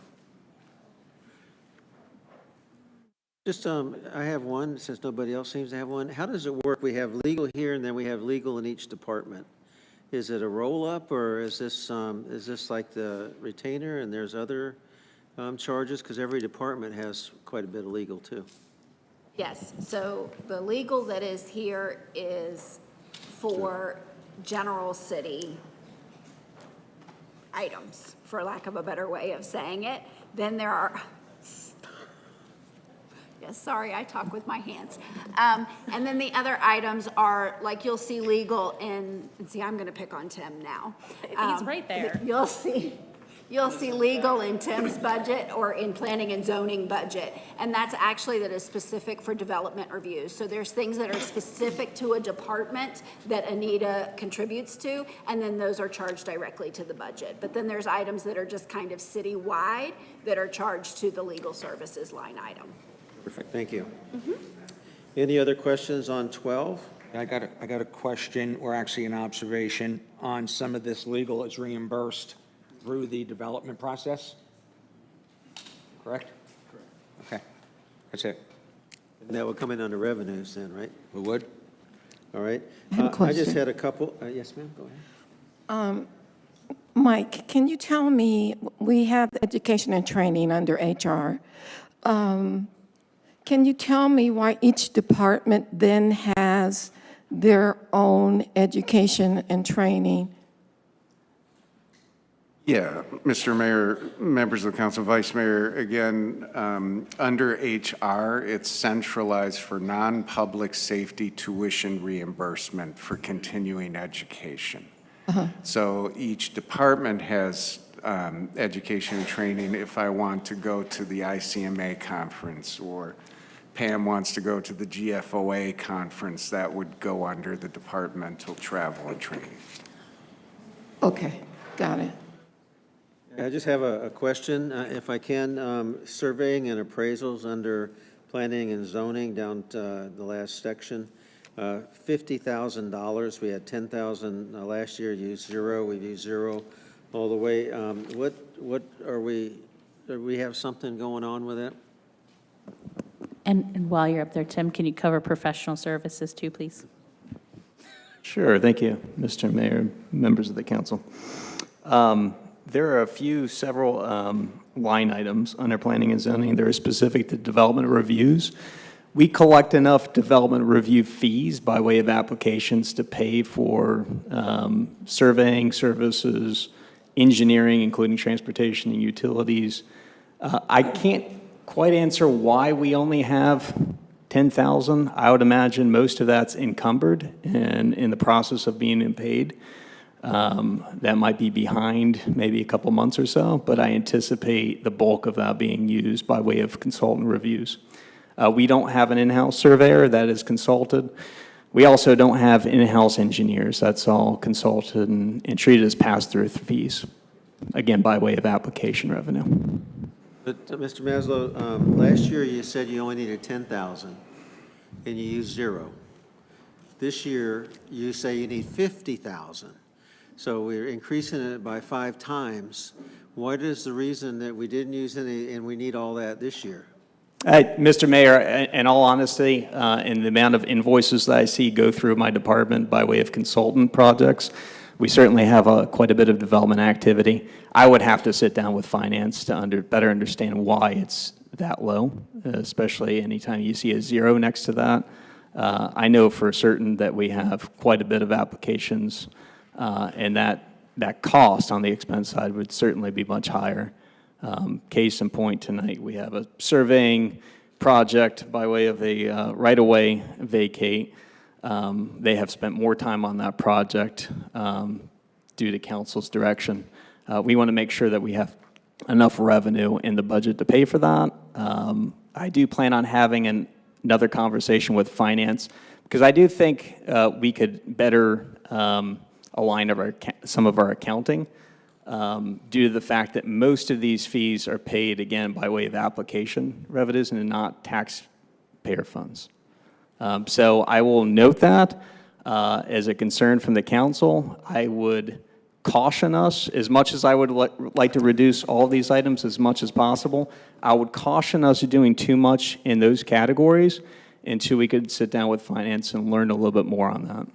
S2: Just, I have one, since nobody else seems to have one. How does it work? We have legal here, and then we have legal in each department. Is it a roll-up, or is this like the retainer, and there's other charges? Because every department has quite a bit of legal, too.
S3: Yes, so the legal that is here is for general city items, for lack of a better way of saying it. Then there are, yes, sorry, I talk with my hands. And then the other items are, like, you'll see legal in, and see, I'm gonna pick on Tim now.
S5: He's right there.
S3: You'll see legal in Tim's budget or in planning and zoning budget. And that's actually that is specific for development reviews. So there's things that are specific to a department that Anita contributes to, and then those are charged directly to the budget. But then there's items that are just kind of citywide that are charged to the legal services line item.
S2: Perfect, thank you. Any other questions on 12?
S7: I got a question, or actually an observation, on some of this legal is reimbursed through the development process? Correct? Correct. Okay, that's it.
S2: And that would come in under revenues then, right?
S7: We would?
S2: All right.
S8: I have a
S2: I just
S8: question.
S2: had a couple, yes, ma'am, go ahead.
S8: Mike, can you tell me, we have education and training under HR. Can you tell me why each department then has their own education and training?
S1: Yeah, Mr. Mayor, members of the council, Vice Mayor, again, under HR, it's centralized for non-public safety tuition reimbursement for continuing education. So each department has education and training. If I want to go to the ICMA conference, or Pam wants to go to the GFOA conference, that would go under the departmental travel and training.
S8: Okay, got it.
S2: I just have a question, if I can. Surveying and appraisals under planning and zoning down to the last section. $50,000, we had 10,000 last year, used 0, we've used 0 all the way. What are we, do we have something going on with it?
S5: And while you're up there, Tim, can you cover professional services too, please?
S12: Sure, thank you, Mr. Mayor, members of the council. There are several line items under planning and zoning that are specific to development reviews. We collect enough development review fees by way of applications to pay for surveying services, engineering, including transportation and utilities. I can't quite answer why we only have 10,000. I would imagine most of that's encumbered and in the process of being paid. That might be behind maybe a couple months or so, but I anticipate the bulk of that being used by way of consultant reviews. We don't have an in-house surveyor that is consulted. We also don't have in-house engineers. That's all consulted and treated as pass-through fees, again, by way of application revenue.
S2: But, Mr. Maslow, last year you said you only needed 10,000, and you used 0. This year, you say you need 50,000. So we're increasing it by 5 times What is the reason that we didn't use any, and we need all that this year?
S12: Mr. Mayor, in all honesty, in the amount of invoices that I see go through my department by way of consultant projects, we certainly have quite a bit of development activity. I would have to sit down with finance to better understand why it's that low, especially anytime you see a zero next to that. I know for certain that we have quite a bit of applications, and that cost on the expense side would certainly be much higher. Case in point, tonight, we have a surveying project by way of a right-of-way vacate. They have spent more time on that project due to council's direction. We want to make sure that we have enough revenue in the budget to pay for that. I do plan on having another conversation with finance, because I do think we could better align some of our accounting due to the fact that most of these fees are paid, again, by way of application revenues and not taxpayer funds. So I will note that as a concern from the council. I would caution us, as much as I would like to reduce all these items as much as possible, I would caution us doing too much in those categories until we could sit down with finance and learn a little bit more on that.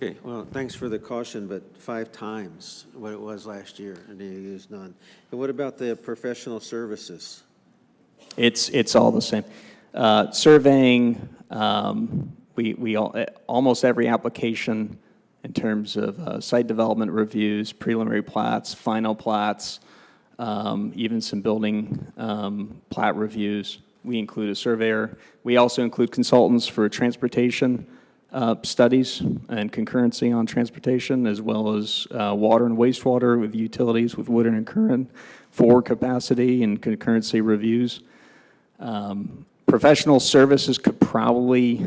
S2: Okay, well, thanks for the caution, but 5 times what it was last year, and you used none. And what about the professional services?
S12: It's all the same. Surveying, almost every application in terms of site development reviews, preliminary plats, final plats, even some building plat reviews, we include a surveyor. We also include consultants for transportation studies and concurrency on transportation, as well as water and wastewater with utilities, with Woodard and Curran, for capacity and concurrency reviews. Professional services could probably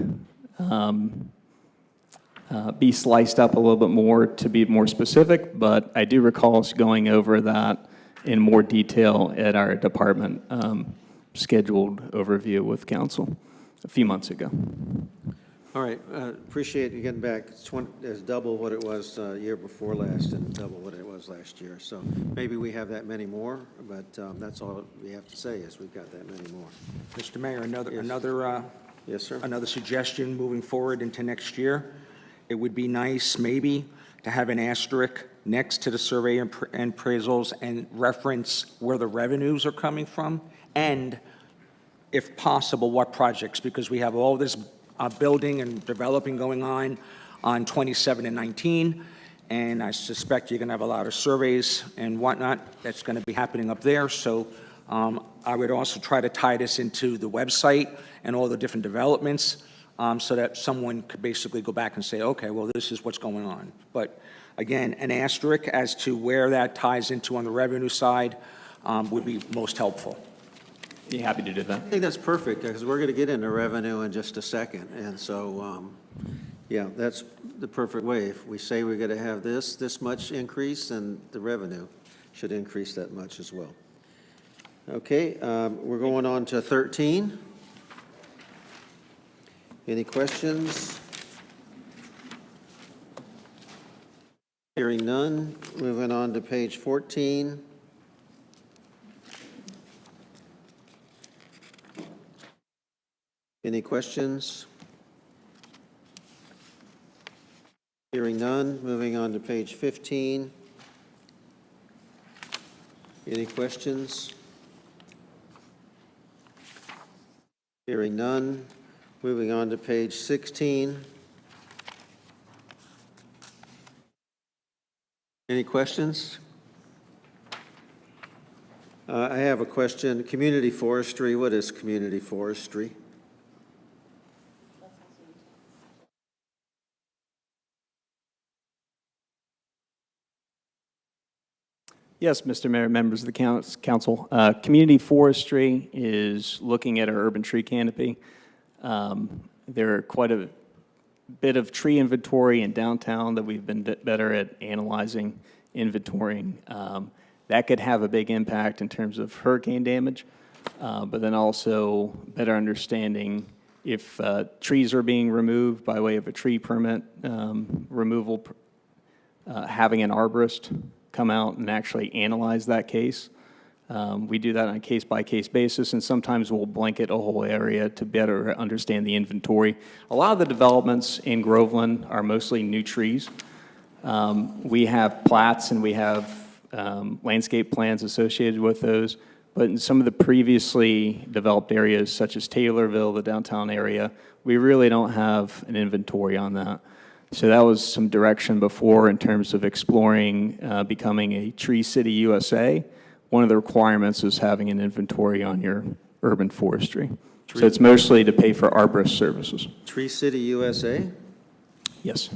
S12: be sliced up a little bit more to be more specific, but I do recall us going over that in more detail at our department scheduled overview with council a few months ago.
S2: All right, appreciate you getting back. It's double what it was year before last and double what it was last year. So maybe we have that many more, but that's all we have to say is we've got that many more.
S7: Mr. Mayor,
S2: Yes, sir.
S7: another suggestion moving forward into next year. It would be nice maybe to have an asterisk next to the survey and appraisals and reference where the revenues are coming from, and if possible, what projects, because we have all this building and developing going on 27 and 19, and I suspect you're going to have a lot of surveys and whatnot that's going to be happening up there. So I would also try to tie this into the website and all the different developments, so that someone could basically go back and say, okay, well, this is what's going on. But again, an asterisk as to where that ties into on the revenue side would be most helpful.
S12: Be happy to do that.
S2: I think that's perfect, because we're going to get into revenue in just a second. And so, yeah, that's the perfect way. If we say we're going to have this much increase, then the revenue should increase that much as well. Okay, we're going on to 13. Any questions? Hearing none. Moving on to page 14. Any questions? Hearing none. Moving on to page 15. Any questions? Hearing none. Moving on to page 16. Any questions? I have a question. Community forestry, what is community forestry?
S12: Yes, Mr. Mayor, members of the council. Community forestry is looking at our urban tree canopy. There are quite a bit of tree inventory in downtown that we've been better at analyzing, inventorying. That could have a big impact in terms of hurricane damage, but then also better understanding if trees are being removed by way of a tree permit removal, having an arborist come out and actually analyze that case. We do that on a case-by-case basis, and sometimes we'll blanket a whole area to better understand the inventory. A lot of the developments in Groveland are mostly new trees. We have plats and we have landscape plans associated with those, but in some of the previously developed areas, such as Taylorville, the downtown area, we really don't have an inventory on that. So that was some direction before in terms of exploring becoming a Tree City USA. One of the requirements is having an inventory on your urban forestry. So it's mostly to pay for arborist services.
S2: Tree City USA?
S12: Yes.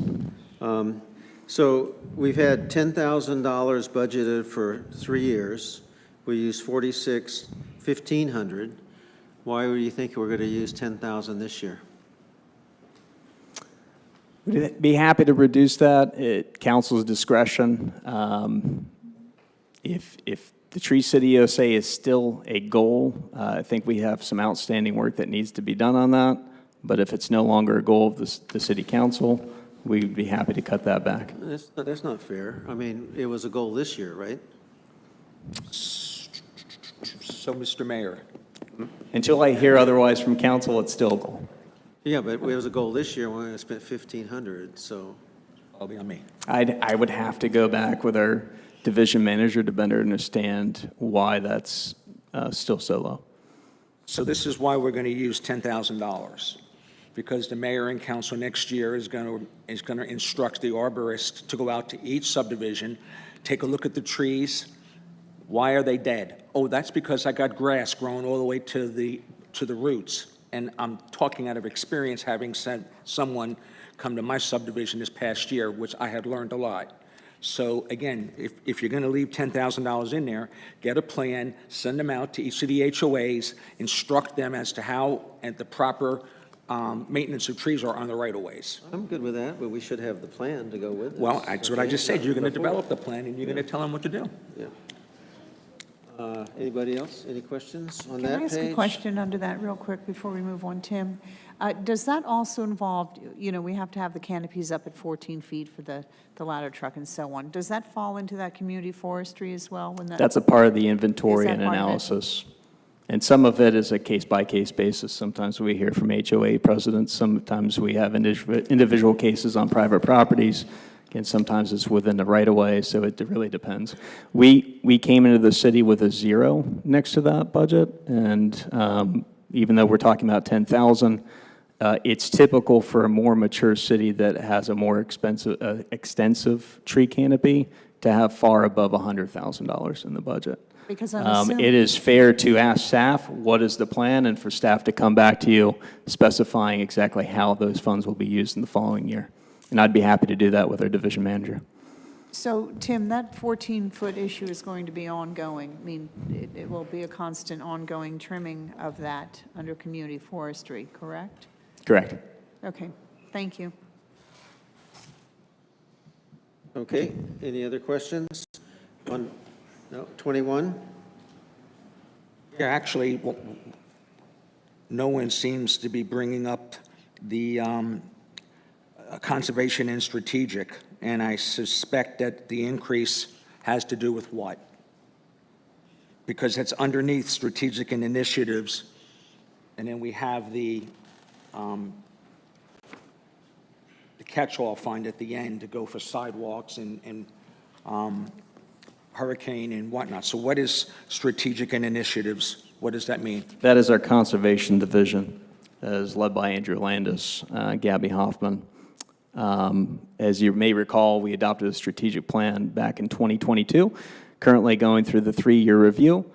S2: So we've had $10,000 budgeted for 3 years. We used 1,500. Why do you think we're going to use 10,000 this year?
S12: We'd be happy to reduce that at council's discretion. If the Tree City USA is still a goal, I think we have some outstanding work that needs to be done on that. But if it's no longer a goal of the city council, we'd be happy to cut that back.
S2: That's not fair. I mean, it was a goal this year, right?
S7: So, Mr. Mayor,
S12: Until I hear otherwise from council, it's still a goal.
S2: Yeah, but it was a goal this year when we spent 1,500, so.
S7: that'll be on me.
S12: I would have to go back with our division manager to better understand why that's still so low.
S7: So this is why we're going to use $10,000, because the mayor and council next year is going to instruct the arborist to go out to each subdivision, take a look at the trees. Why are they dead? Oh, that's because I got grass growing all the way to the roots. And I'm talking out of experience, having sent someone come to my subdivision this past year, which I had learned a lot. So again, if you're going to leave $10,000 in there, get a plan, send them out to each of the HOAs, instruct them as to how and the proper maintenance of trees are on the right-of-ways.
S2: I'm good with that, but we should have the plan to go with it.
S7: Well, that's what I just said. You're going to develop the plan, and you're going to tell them what to do.
S2: Yeah. Anybody else? Any questions on that
S6: Can I
S2: page?
S6: ask a question under that real quick before we move on, Tim? Does that also involve, we have to have the canopies up at 14 feet for the ladder truck and so on. Does that fall into that community forestry as well?
S12: That's a part of the inventory
S6: Is that
S12: and
S6: part of it?
S12: analysis. And some of it is a case-by-case basis. Sometimes we hear from HOA presidents, sometimes we have individual cases on private properties, and sometimes it's within the right-of-way, so it really depends. We came into the city with a 0 next to that budget, and even though we're talking about 10,000, it's typical for a more mature city that has a more extensive tree canopy to have far above $100,000 in the budget.
S6: Because I'm assuming.
S12: It is fair to ask staff, what is the plan, and for staff to come back to you specifying exactly how those funds will be used in the following year. And I'd be happy to do that with our division manager.
S6: So, Tim, that 14-foot issue is going to be ongoing. I mean, it will be a constant ongoing trimming of that under community forestry, correct?
S12: Correct.
S6: Okay, thank you.
S2: Okay, any other questions? On, no, 21?
S7: Yeah, actually, no one seems to be bringing up the conservation and strategic, and I suspect that the increase has to do with what? Because it's underneath strategic and initiatives, and then we have the catch-all fund at the end to go for sidewalks and hurricane and whatnot. So what is strategic and initiatives? What does that mean?
S12: That is our conservation division, as led by Andrew Landis, Gabby Hoffman. As you may recall, we adopted a strategic plan back in 2022, currently going through the 3-year review.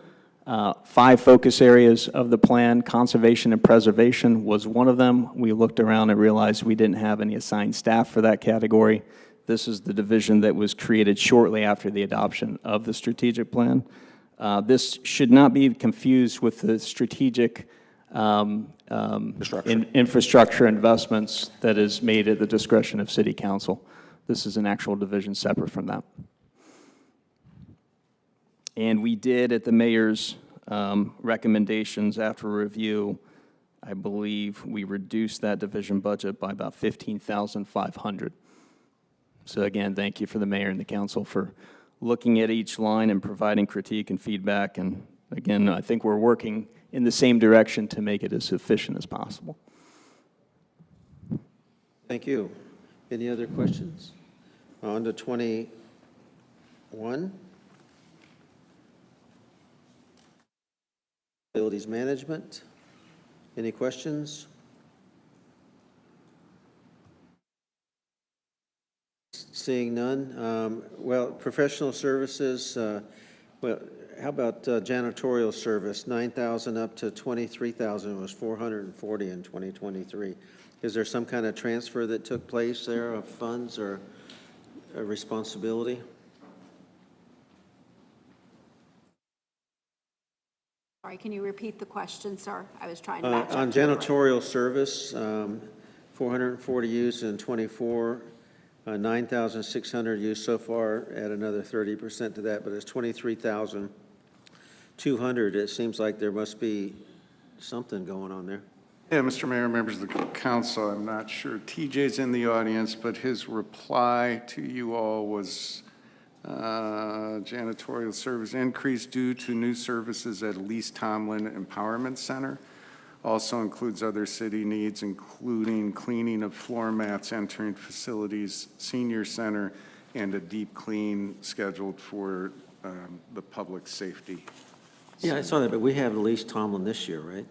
S12: 5 focus areas of the plan, conservation and preservation was one of them. We looked around and realized we didn't have any assigned staff for that category. This is the division that was created shortly after the adoption of the strategic plan. This should not be confused with the strategic infrastructure investments that is made at the discretion of City Council. This is an actual division separate from that. And we did, at the mayor's recommendations after review, I believe we reduced that division budget by about $15,500. So again, thank you for the mayor and the council for looking at each line and providing critique and feedback. And again, I think we're working in the same direction to make it as efficient as possible.
S2: Thank you. Any other questions? On to 21. Facilities management. Any questions? Seeing none. Well, professional services, well, how about janitorial service? 9,000 up to 23,000 was 440 in 2023. Is there some kind of transfer that took place there of funds or a responsibility?
S3: Sorry, can you repeat the question, sir? I was trying to match up
S2: On
S3: to it right.
S2: janitorial service, 440 used in '24, 9,600 used so far, add another 30% to that, but it's 23,200. It seems like there must be something going on there.
S1: Yeah, Mr. Mayor, members of the council, I'm not sure TJ's in the audience, but his reply to you all was janitorial service increase due to new services at Lease Tomlin Empowerment Center. Also includes other city needs, including cleaning of floor mats, entering facilities, senior center, and a deep clean scheduled for the public safety.
S2: Yeah, I saw that, but we have Elise Tomlin this year, right?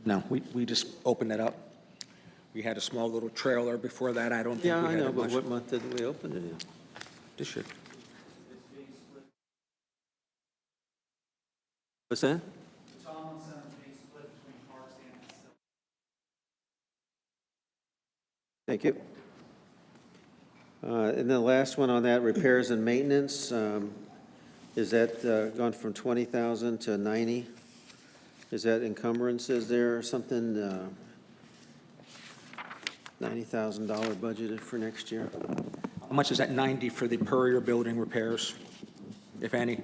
S7: No, we just opened it up. We had a small little trailer before that. I don't think
S2: Yeah,
S7: we
S2: I
S7: had
S2: know,
S7: it
S2: but
S7: much.
S2: what month did we open it in?
S7: This year.
S2: What's that? Thank you. And then the last one on that, repairs and maintenance, is that gone from 20,000 to 90? Is that encumbrances there or something? $90,000 budgeted for next year?
S7: How much is that 90 for the Purrier building repairs, if any?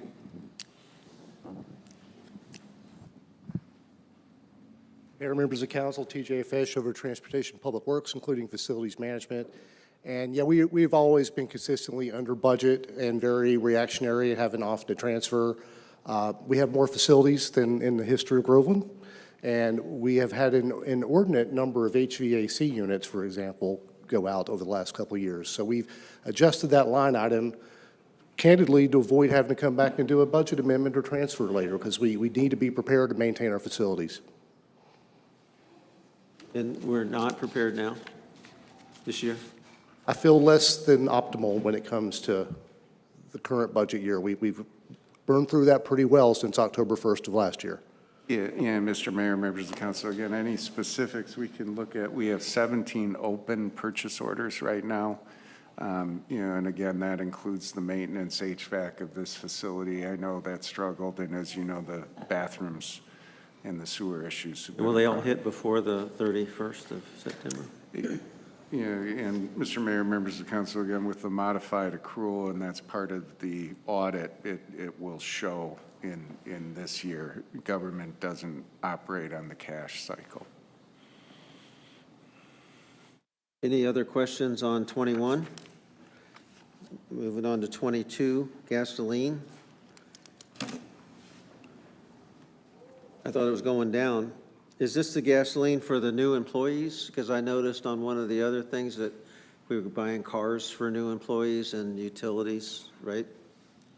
S13: Mayor, members of council, TJ Fish over Transportation Public Works, including facilities management. And yeah, we've always been consistently under budget and very reactionary, having off to transfer. We have more facilities than in the history of Groveland. And we have had an inordinate number of HVAC units, for example, go out over the last couple of years. So we've adjusted that line item candidly to avoid having to come back and do a budget amendment or transfer later, because we need to be prepared to maintain our facilities.
S2: And we're not prepared now, this year?
S13: I feel less than optimal when it comes to the current budget year. We've burned through that pretty well since October 1st of last year.
S1: Yeah, Mr. Mayor, members of the council, again, any specifics we can look at, we have 17 open purchase orders right now. And again, that includes the maintenance HVAC of this facility. I know that struggled, and as you know, the bathrooms and the sewer issues.
S2: Will they all hit before the 31st of September?
S1: Yeah, and Mr. Mayor, members of the council, again, with the modified accrual, and that's part of the audit, it will show in this year. Government doesn't operate on the cash cycle.
S2: Any other questions on 21? Moving on to 22, gasoline. I thought it was going down. Is this the gasoline for the new employees? Because I noticed on one of the other things that we were buying cars for new employees and utilities, right,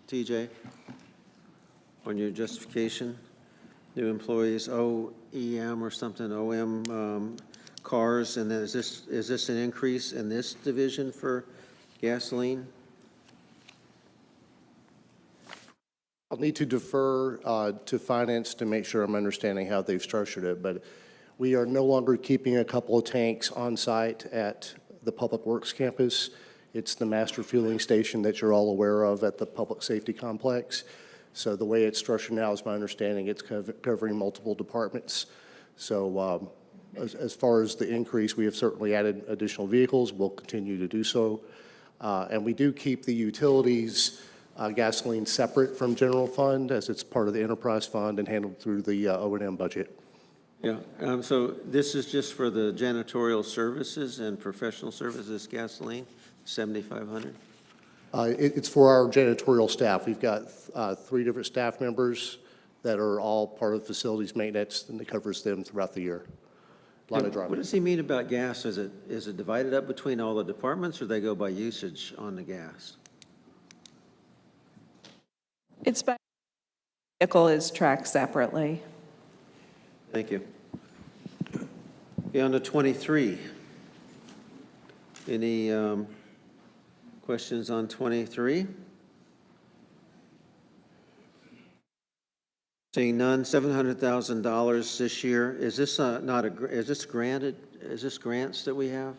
S2: TJ? On your justification, new employees, OEM or something, OM cars, and then is this an increase in this division for gasoline?
S13: I'll need to defer to finance to make sure I'm understanding how they've structured it, but we are no longer keeping a couple of tanks on site at the Public Works campus. It's the master fueling station that you're all aware of at the Public Safety Complex. So the way it's structured now is my understanding it's covering multiple departments. So as far as the increase, we have certainly added additional vehicles. We'll continue to do so. And we do keep the utilities gasoline separate from general fund, as it's part of the enterprise fund and handled through the O&M budget.
S2: Yeah, so this is just for the janitorial services and professional services gasoline, 7,500?
S13: It's for our janitorial staff. We've got 3 different staff members that are all part of facilities maintenance, and it covers them throughout the year. A lot of
S2: What
S13: driving.
S2: does he mean about gas? Is it divided up between all the departments, or they go by usage on the gas?
S10: It's by vehicle is tracked separately.
S2: Thank you. Okay, on to 23. Any questions on 23? Seeing none, $700,000 this year. Is this is this granted, is this grants that we have?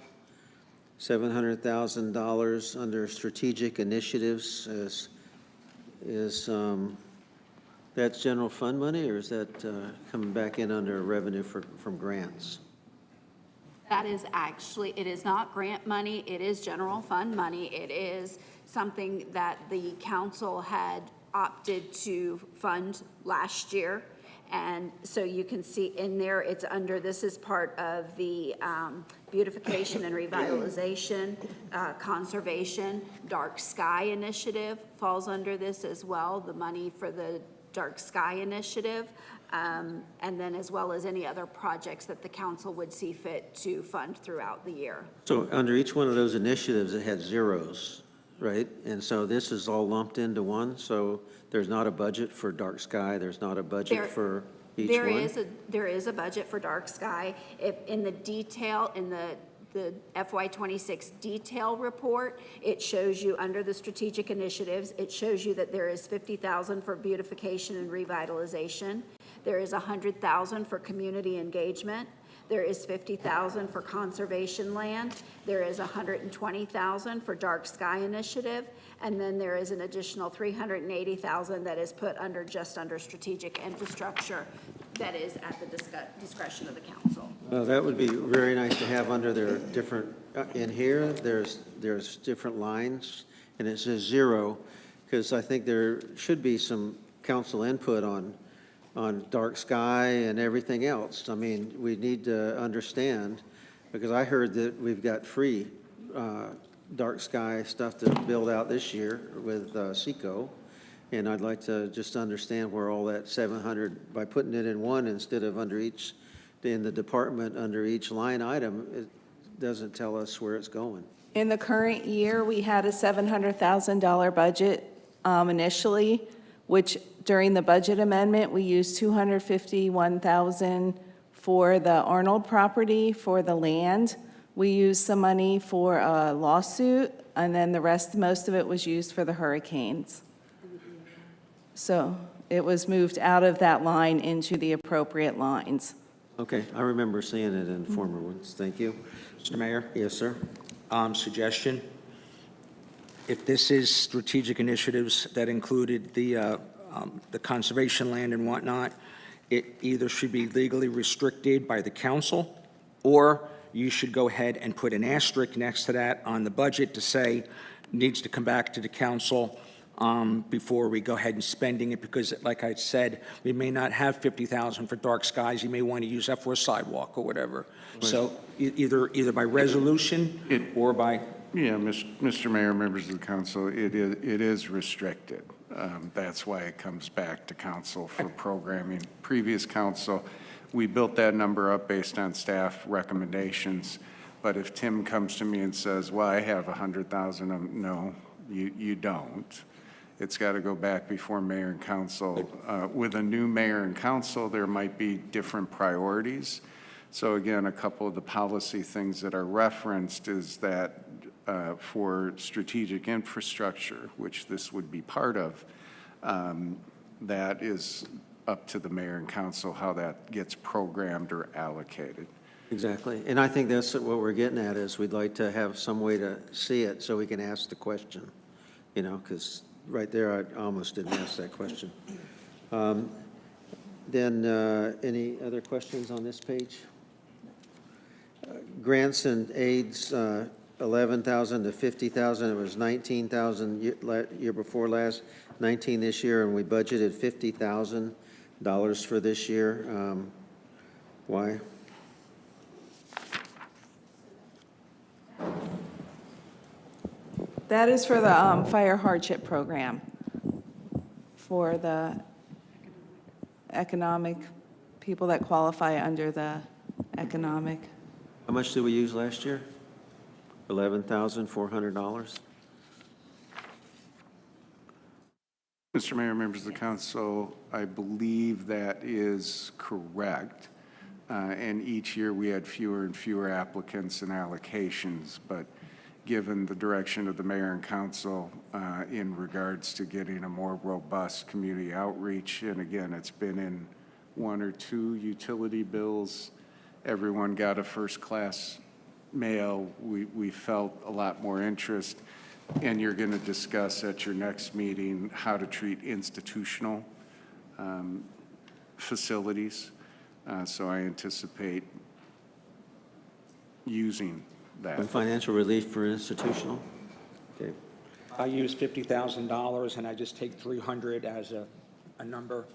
S2: $700,000 under strategic initiatives is that's general fund money, or is that coming back in under revenue from grants?
S3: That is actually, it is not grant money, it is general fund money. It is something that the council had opted to fund last year. And so you can see in there, it's under, this is part of the beautification and revitalization, conservation, dark sky initiative falls under this as well, the money for the dark sky initiative, and then as well as any other projects that the council would see fit to fund throughout the year.
S2: So under each one of those initiatives, it had zeros, right? And so this is all lumped into one, so there's not a budget for dark sky, there's not a budget for each one?
S3: There is a budget for dark sky. If in the detail, in the FY26 detail report, it shows you under the strategic initiatives, it shows you that there is $50,000 for beautification and revitalization. There is $100,000 for community engagement. There is $50,000 for conservation land. There is $120,000 for dark sky initiative. And then there is an additional $380,000 that is put under, just under strategic infrastructure that is at the discretion of the council.
S2: Well, that would be very nice to have under their different, in here, there's different lines, and it says zero, because I think there should be some council input on dark sky and everything else. I mean, we need to understand, because I heard that we've got free dark sky stuff to build out this year with SECO, and I'd like to just understand where all that 700, by putting it in one instead of under each, in the department, under each line item, it doesn't tell us where it's going.
S10: In the current year, we had a $700,000 budget initially, which during the budget amendment, we used $251,000 for the Arnold property for the land. We used some money for a lawsuit, and then the rest, most of it was used for the hurricanes. So it was moved out of that line into the appropriate lines.
S2: Okay, I remember seeing it in former ones. Thank you.
S7: Mr. Mayor,
S2: Yes, sir.
S7: suggestion, if this is strategic initiatives that included the conservation land and whatnot, it either should be legally restricted by the council, or you should go ahead and put an asterisk next to that on the budget to say, needs to come back to the council before we go ahead and spending it, because like I said, we may not have 50,000 for dark skies. You may want to use that for a sidewalk or whatever. So either by resolution or by...
S1: Yeah, Mr. Mayor, members of the council, it is restricted. That's why it comes back to council for programming. Previous council, we built that number up based on staff recommendations. But if Tim comes to me and says, well, I have 100,000, no, you don't. It's got to go back before mayor and council. With a new mayor and council, there might be different priorities. So again, a couple of the policy things that are referenced is that for strategic infrastructure, which this would be part of, that is up to the mayor and council how that gets programmed or allocated.
S2: Exactly. And I think that's what we're getting at, is we'd like to have some way to see it so we can ask the question, you know, because right there, I almost didn't ask that question. Then any other questions on this page? Grants and aids, 11,000 to 50,000. It was 19,000 year before last, 19 this year, and we budgeted $50,000 for this year. Why?
S10: That is for the fire hardship program, for the economic, people that qualify under the economic.
S2: How much did we use last year? $11,400?
S1: Mr. Mayor, members of the council, I believe that is correct. And each year we had fewer and fewer applicants and allocations, but given the direction of the mayor and council in regards to getting a more robust community outreach, and again, it's been in 1 or 2 utility bills, everyone got a first-class mail, we felt a lot more interest. And you're going to discuss at your next meeting how to treat institutional facilities. So I anticipate using that.
S2: And financial relief for institutional? Okay.
S7: I use $50,000 and I just take 300 as a number.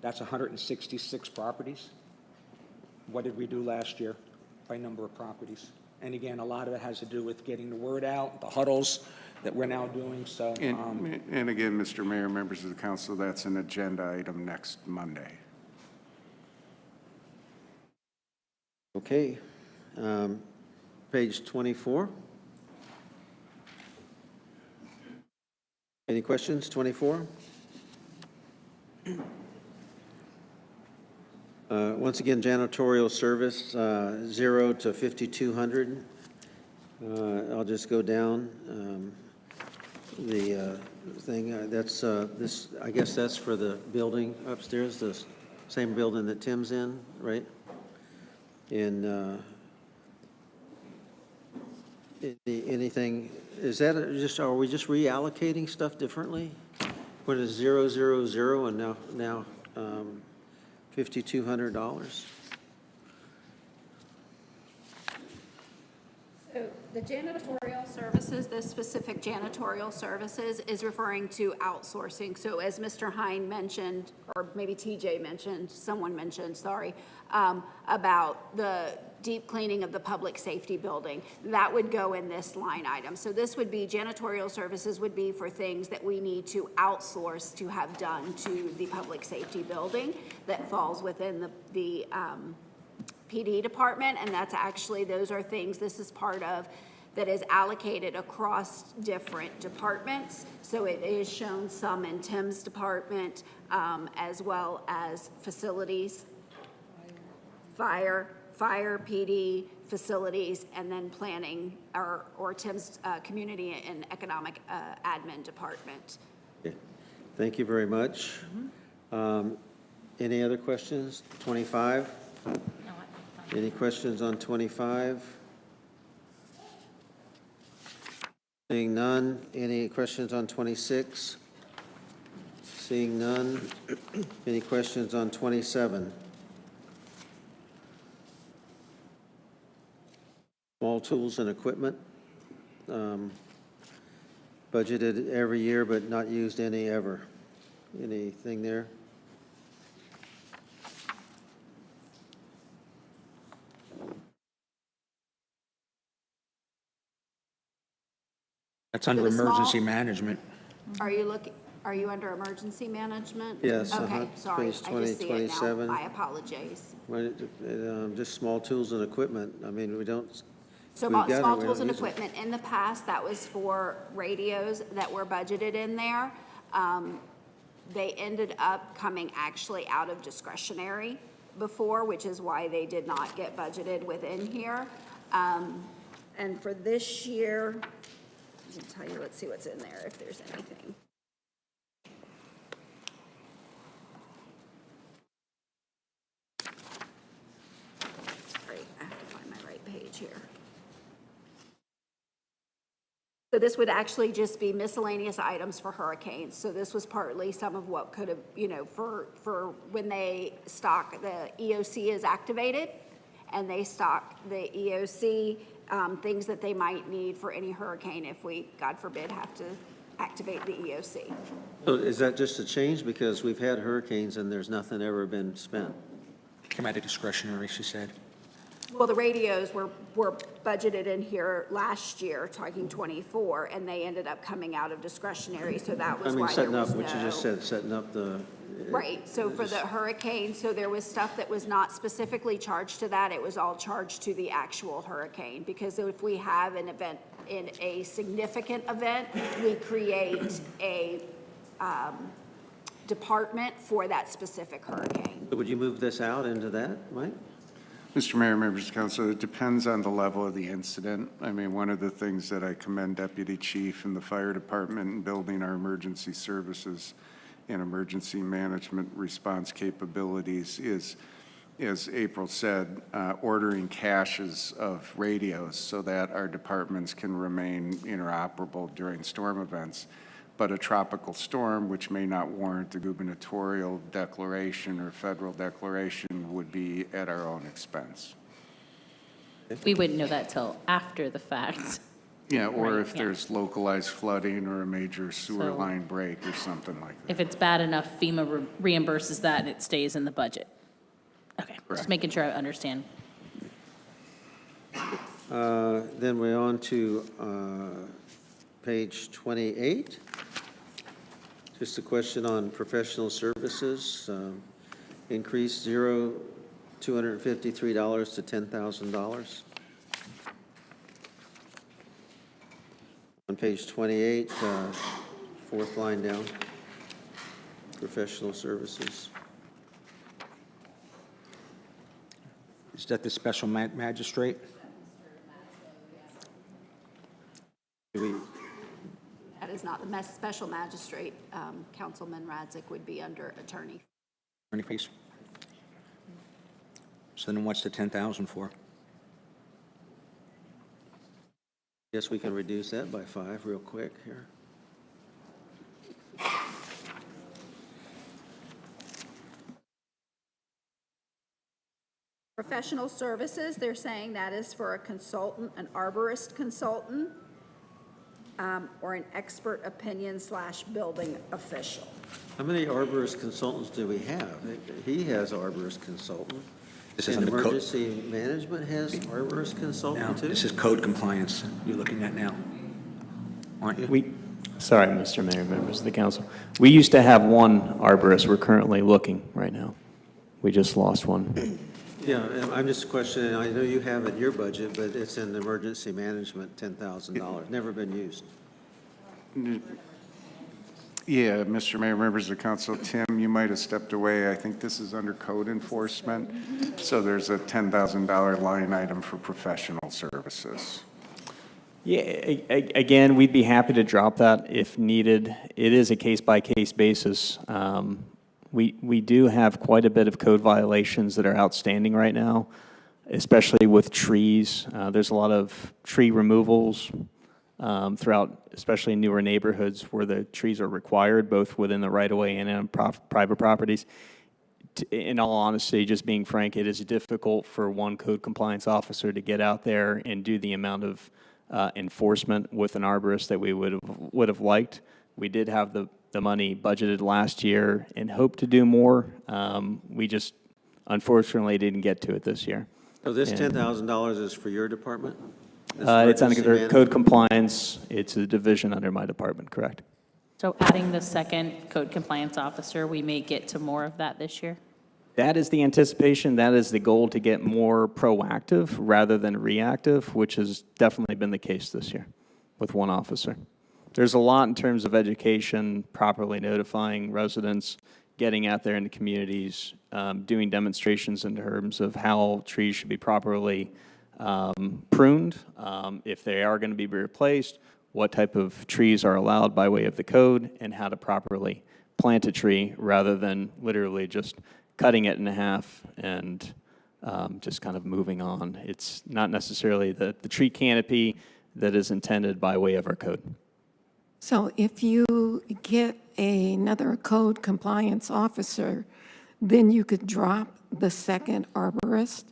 S7: That's 166 properties. What did we do last year by number of properties? And again, a lot of it has to do with getting the word out, the huddles that we're now doing, so.
S1: And again, Mr. Mayor, members of the council, that's an agenda item next Monday.
S2: Okay. Page 24. Any questions, 24? Once again, janitorial service, 0 to 5,200. I'll just go down the thing. That's this. I guess that's for the building upstairs, the same building that Tim's in, right? In anything? Is that just? Are we just reallocating stuff differently? What is 0, 0, 0, and now $5,200?
S3: So the janitorial services, this specific janitorial services is referring to outsourcing. So as Mr. Hine mentioned, or maybe TJ mentioned, someone mentioned, sorry, about the deep cleaning of the public safety building, that would go in this line item. So this would be, janitorial services would be for things that we need to outsource to have done to the public safety building that falls within the PD department, and that's actually, those are things, this is part of, that is allocated across different departments. So it is shown some in Tim's department, as well as facilities, fire, PD, facilities, and then planning, or Tim's community and economic admin department.
S2: Okay. Thank you very much. Any other questions? 25? Any questions on 25? Seeing none. Any questions on 26? Seeing none. Any questions on 27? Small tools and equipment. Budgeted every year, but not used any ever. Anything there?
S7: That's under
S3: For the
S7: emergency
S3: small-
S7: management.
S3: Are you under emergency management?
S2: Yes,
S3: Okay, sorry, I
S2: page
S3: just
S2: 20,
S3: see it now.
S2: 27.
S3: I apologize.
S2: Just small tools and equipment. I mean, we don't.
S3: So
S2: we've got it,
S3: small
S2: we
S3: tools
S2: don't
S3: and
S2: use it.
S3: equipment, in the past, that was for radios that were budgeted in there. They ended up coming actually out of discretionary before, which is why they did not get budgeted within here. And for this year, I'll tell you, let's see what's in there, if there's anything. Great, I have to find my right page here. So this would actually just be miscellaneous items for hurricanes. So this was partly some of what could have, for when they stock, the EOC is activated, and they stock the EOC, things that they might need for any hurricane if we, God forbid, have to activate the EOC.
S2: So is that just a change? Because we've had hurricanes and there's nothing ever been spent.
S7: Came out of discretionary, she said.
S3: Well, the radios were budgeted in here last year, talking 24, and they ended up coming out of discretionary, so that
S2: I
S3: was
S2: mean,
S3: why there
S2: setting
S3: was
S2: up, what you just
S3: no.
S2: said, setting up the,
S3: Right, so for the hurricane, so there was stuff that was not specifically charged to that, it was all charged to the actual hurricane, because if we have an event, in a significant event, we create a department for that specific hurricane.
S2: would you move this out into that, Mike?
S1: Mr. Mayor, members of council, it depends on the level of the incident. I mean, one of the things that I commend Deputy Chief and the fire department in building our emergency services and emergency management response capabilities is, as April said, ordering caches of radios so that our departments can remain interoperable during storm events. But a tropical storm, which may not warrant a gubernatorial declaration or federal declaration, would be at our own expense.
S5: We wouldn't know that till after the fact.
S1: Yeah, or
S5: Right,
S1: if
S5: yeah.
S1: there's localized flooding or a major sewer
S5: So-
S1: line break or something like that.
S5: If it's bad enough, FEMA reimburses that and it stays in the budget. Okay,
S1: Correct.
S5: just making sure I understand.
S2: Then we're on to page 28. Just a question on professional services, increase $253 to $10,000. On page 28, fourth line down, professional services.
S7: Is that the special magistrate?
S2: Do we,
S3: That is not the special magistrate, Councilman Radzik would be under attorney.
S7: Attorney fees? So then what's the 10,000 for?
S2: guess we can reduce that by 5 real quick here.
S3: Professional services, they're saying that is for a consultant, an arborist consultant, or an expert opinion / building official.
S2: How many arborist consultants do we have? He has arborist consultant.
S7: This is
S2: And
S7: under code.
S2: emergency management has arborist
S7: Now,
S2: consultant too?
S7: this is code compliance you're looking at now, aren't you?
S12: Sorry, Mr. Mayor, members of the council. We used to have one arborist. We're currently looking right now. We just lost one.
S2: Yeah, and I'm just questioning, I know you have it in your budget, but it's in emergency management, $10,000, never been used.
S1: Yeah, Mr. Mayor, members of council, Tim, you might have stepped away. I think this is under code enforcement. So there's a $10,000 line item for professional services.
S12: Yeah, again, we'd be happy to drop that if needed. It is a case-by-case basis. We do have quite a bit of code violations that are outstanding right now, especially with trees. There's a lot of tree removals throughout, especially newer neighborhoods where the trees are required, both within the right-of-way and on private properties. In all honesty, just being frank, it is difficult for one code compliance officer to get out there and do the amount of enforcement with an arborist that we would have liked. We did have the money budgeted last year and hope to do more. We just unfortunately didn't get to it this year.
S2: So this $10,000 is for your department? This
S12: It's
S2: emergency
S12: under
S2: management?
S12: code compliance. It's a division under my department, correct?
S5: So adding the second code compliance officer, we may get to more of that this year?
S12: That is the anticipation. That is the goal, to get more proactive rather than reactive, which has definitely been the case this year with one officer. There's a lot in terms of education, properly notifying residents, getting out there in the communities, doing demonstrations in terms of how trees should be properly pruned, if they are going to be replaced, what type of trees are allowed by way of the code, and how to properly plant a tree rather than literally just cutting it in half and just kind of moving on. It's not necessarily the tree canopy that is intended by way of our code.
S8: So if you get another code compliance officer, then you could drop the second arborist?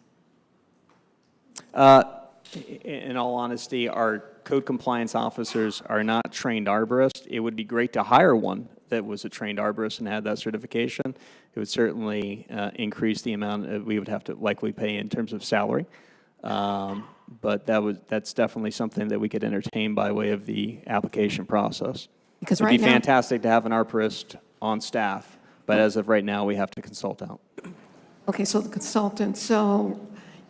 S12: In all honesty, our code compliance officers are not trained arborists. It would be great to hire one that was a trained arborist and had that certification. It would certainly increase the amount we would have to likely pay in terms of salary. But that's definitely something that we could entertain by way of the application process.
S8: Because
S12: It'd
S8: right
S12: be
S8: now-
S12: fantastic to have an arborist on staff, but as of right now, we have to consult out.
S8: Okay, so the consultant, so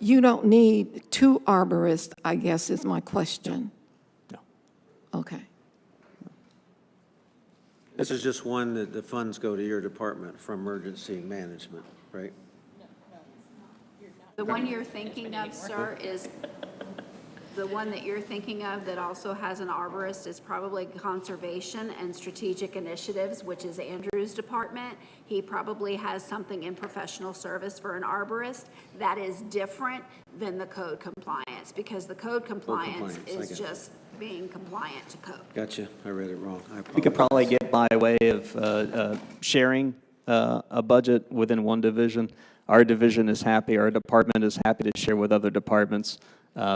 S8: you don't need 2 arborists, I guess is my question.
S12: No.
S8: Okay.
S2: This is just one that the funds go to your department for emergency management, right?
S3: The one you're thinking of, sir, is, the one that you're thinking of that also has an arborist is probably Conservation and Strategic Initiatives, which is Andrew's department. He probably has something in professional service for an arborist. That is different than the code compliance, because the code compliance
S2: compliance, I
S3: is
S2: get it.
S3: just being compliant to code.
S2: Gotcha, I read it wrong. I
S12: We could
S2: apologize.
S12: probably get by way of sharing a budget within one division. Our division is happy, our department is happy to share with other departments.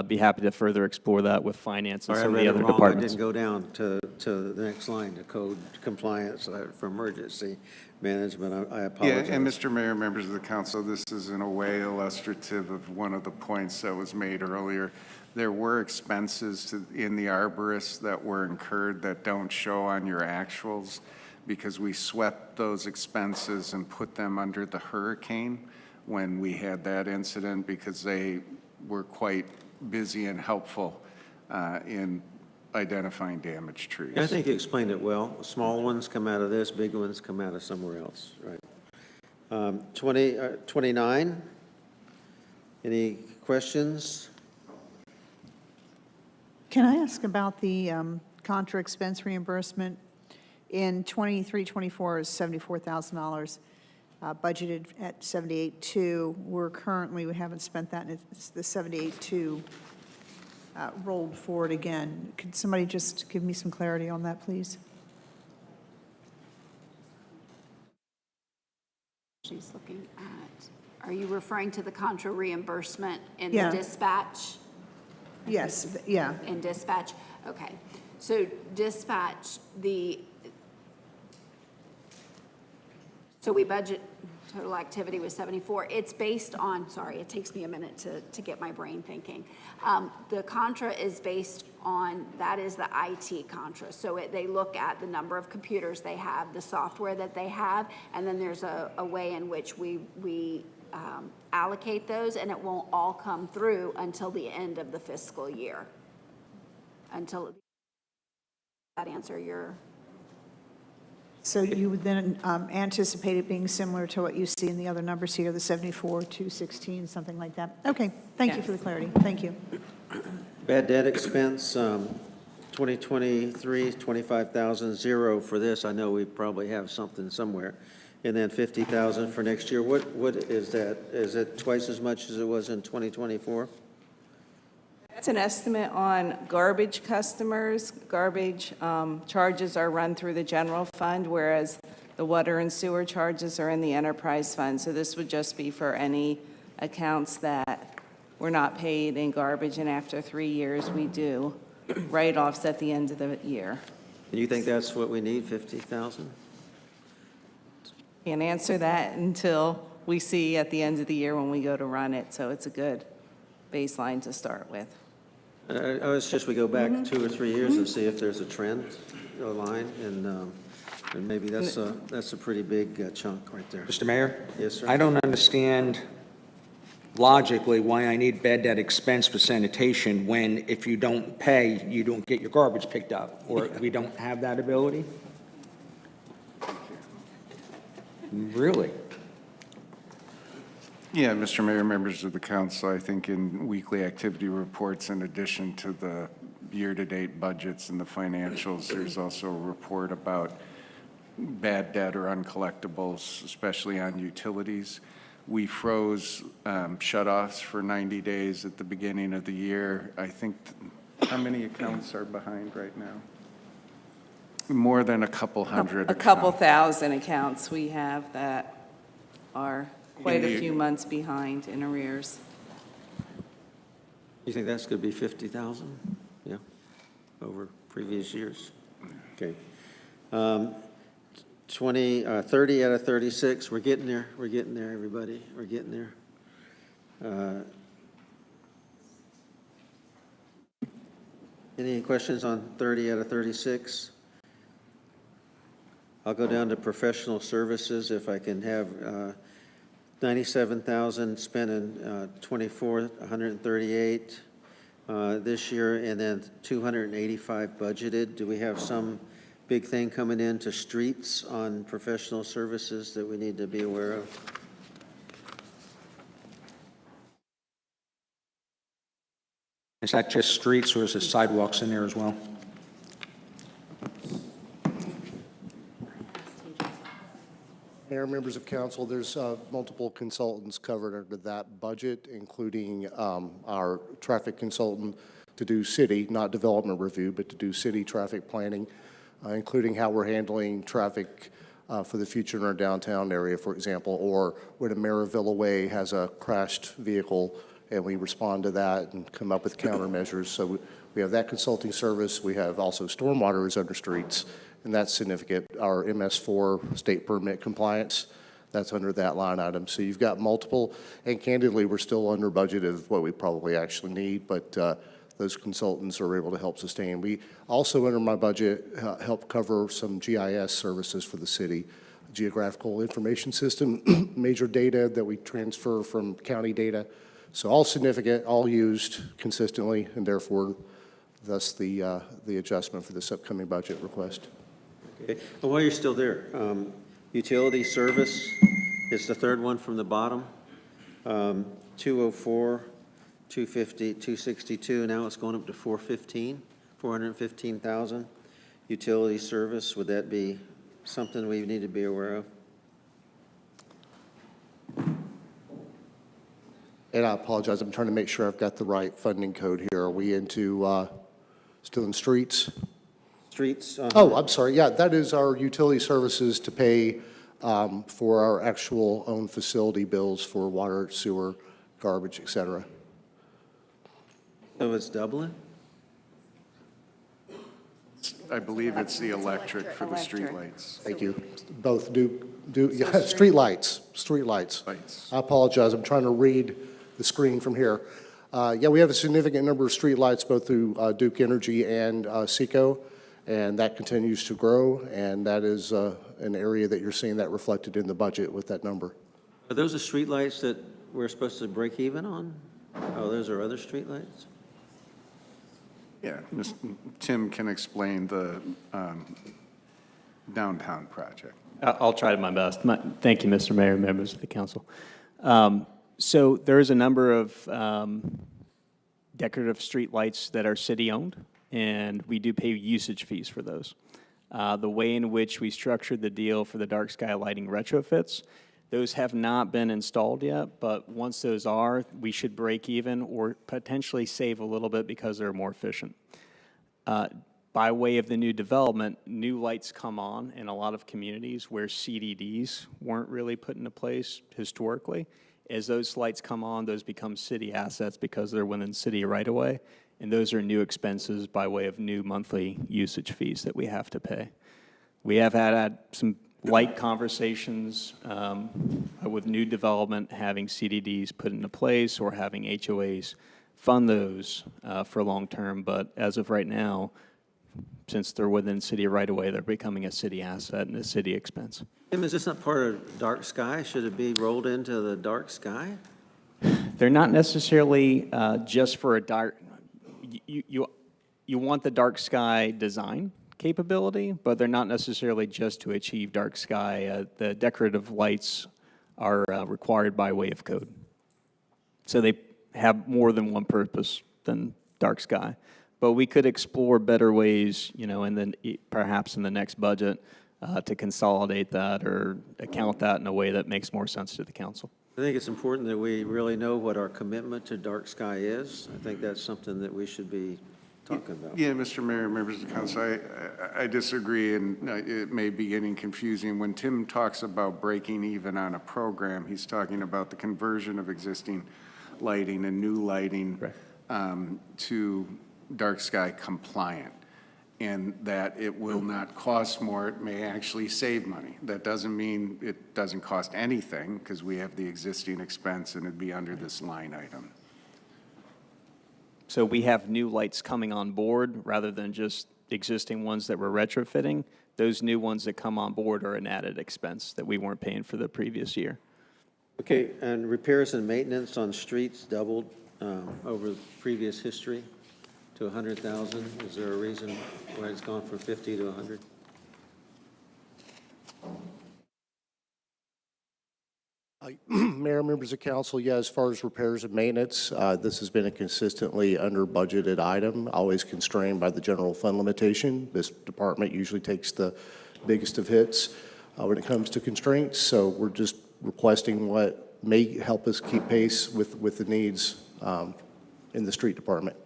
S12: Be happy to further explore that with finance and
S2: Sorry, I
S12: some of
S2: read
S12: the
S2: it
S12: other
S2: wrong. I
S12: departments.
S2: didn't go down to the next line, to code compliance for emergency management. I
S1: Yeah,
S2: apologize.
S1: and Mr. Mayor, members of the council, this is in a way illustrative of one of the points that was made earlier. There were expenses in the arborist that were incurred that don't show on your actuals because we swept those expenses and put them under the hurricane when we had that incident because they were quite busy and helpful in identifying damaged trees.
S2: I think you explained it well. Small ones come out of this, big ones come out of somewhere else, right? 29, any questions?
S6: Can I ask about the contra expense reimbursement? In 23-24 is $74,000, budgeted at 78.2. We haven't spent that, and it's the 78.2 rolled forward again. Could somebody just give me some clarity on that, please?
S3: She's looking at, are you referring to the contra reimbursement in
S6: Yeah.
S3: the dispatch?
S6: Yes, yeah.
S3: In dispatch? Okay. So dispatch, so we budget, total activity was 74. It's based on, sorry, it takes me a minute to get my brain thinking. The contra is based on, that is the IT contra. So they look at the number of computers they have, the software that they have, and then there's a way in which we allocate those, and it won't all come through until the end of the fiscal year. Until, that answer your...
S6: So you would then anticipate it being similar to what you see in the other numbers here, the 74, 216, something like that? Okay, thank you for the clarity. Thank you.
S2: Bad debt expense, 2023, 25,000, zero for this. I know we probably have something somewhere. And then 50,000 for next year. What is that? Is it twice as much as it was in 2024?
S10: That's an estimate on garbage customers. Garbage charges are run through the general fund, whereas the water and sewer charges are in the enterprise fund. So this would just be for any accounts that were not paid in garbage, and after 3 years, we do write-offs at the end of the year.
S2: And you think that's what we need, 50,000?
S10: Can't answer that until we see at the end of the year when we go to run it, so it's a good baseline to start with.
S2: It's just we go back 2 or 3 years and see if there's a trend, a line, and maybe that's a pretty big chunk right there.
S7: Mr. Mayor?
S2: Yes, sir.
S7: I don't understand logically why I need bad debt expense for sanitation when if you don't pay, you don't get your garbage picked up, or we don't have that ability? Really?
S1: Yeah, Mr. Mayor, members of the council, I think in weekly activity reports, in addition to the year-to-date budgets and the financials, there's also a report about bad debt or uncollectibles, especially on utilities. We froze shut-offs for 90 days at the beginning of the year. I think, how many accounts are behind right now? More than a couple hundred.
S10: A couple thousand accounts we have that are quite a few months behind in arrears.
S2: You think that's going to be 50,000? Yeah, over previous years? Okay. 30 out of 36, we're getting there, everybody, we're getting there. Any questions on 30 out of 36? I'll go down to professional services, if I can have 97,000 spent in 24, 138 this year, and then 285 budgeted. Do we have some big thing coming into streets on professional services that we need to be aware of?
S7: Is that just streets, or is there sidewalks in there as well?
S13: Mayor, members of council, there's multiple consultants covered under that budget, including our traffic consultant to do city, not development review, but to do city traffic planning, including how we're handling traffic for the future in our downtown area, for example, or when a Maryville Way has a crashed vehicle and we respond to that and come up with countermeasures. So we have that consulting service. We have also stormwater is under streets, and that's significant. Our MS4 state permit compliance, that's under that line item. So you've got multiple, and candidly, we're still under budget of what we probably actually need, but those consultants are able to help sustain. We also, under my budget, help cover some GIS services for the city, geographical information system, major data that we transfer from county data. So all significant, all used consistently, and therefore, thus the adjustment for this upcoming budget request.
S2: Okay. Well, while you're still there, utility service is the third one from the bottom. 204, 250, 262, now it's going up to 415,000. Utility service, would that be something we need to be aware of?
S13: And I apologize, I'm trying to make sure I've got the right funding code here. Are we into, still in streets?
S2: Streets?
S13: Oh, I'm sorry, yeah, that is our utility services to pay for our actual own facility bills for water, sewer, garbage, et cetera.
S2: So it's doubling?
S1: I believe it's the electric for the streetlights.
S13: Thank you. Both yeah, street lights.
S1: Lights.
S13: I apologize, I'm trying to read the screen from here. Yeah, we have a significant number of street lights both through Duke Energy and SECO, and that continues to grow, and that is an area that you're seeing that reflected in the budget with that number.
S2: Are those the streetlights that we're supposed to break even on? Oh, those are other streetlights?
S1: Yeah, Tim can explain the downtown project.
S12: I'll try my best. Thank you, Mr. Mayor, members of the council. So there is a number of decorative street lights that are city-owned, and we do pay usage fees for those. The way in which we structured the deal for the dark sky lighting retrofits, those have not been installed yet, but once those are, we should break even or potentially save a little bit because they're more efficient. By way of the new development, new lights come on in a lot of communities where CDDs weren't really put into place historically. As those lights come on, those become city assets because they're within city right-of-way, and those are new expenses by way of new monthly usage fees that we have to pay. We have had some light conversations with new development, having CDDs put into place or having HOAs fund those for long-term, but as of right now, since they're within city right-of-way, they're becoming a city asset and a city expense.
S2: Tim, is this not part of dark sky? Should it be rolled into the dark sky?
S12: They're not necessarily just for a dark, you want the dark sky design capability, but they're not necessarily just to achieve dark sky. The decorative lights are required by way of code. So they have more than one purpose than dark sky. But we could explore better ways, you know, and then perhaps in the next budget to consolidate that or account that in a way that makes more sense to the council.
S2: I think it's important that we really know what our commitment to dark sky is. I think that's something that we should be talking about.
S1: Yeah, Mr. Mayor, members of the council, I disagree, and it may be getting confusing. When Tim talks about breaking even on a program, he's talking about the conversion of existing lighting and new lighting to dark sky compliant, and that it will not cost more, it may actually save money. That doesn't mean it doesn't cost anything, because we have the existing expense and it'd be under this line item.
S12: So we have new lights coming on board rather than just existing ones that we're retrofitting. Those new ones that come on board are an added expense that we weren't paying for the previous year.
S2: Okay, and repairs and maintenance on streets doubled over previous history to 100,000. Is there a reason why it's gone from 50 to 100?
S13: Mayor, members of council, yeah, as far as repairs and maintenance, this has been a consistently under-budgeted item, always constrained by the general fund limitation. This department usually takes the biggest of hits when it comes to constraints, so we're just requesting what may help us keep pace with the needs in the street department.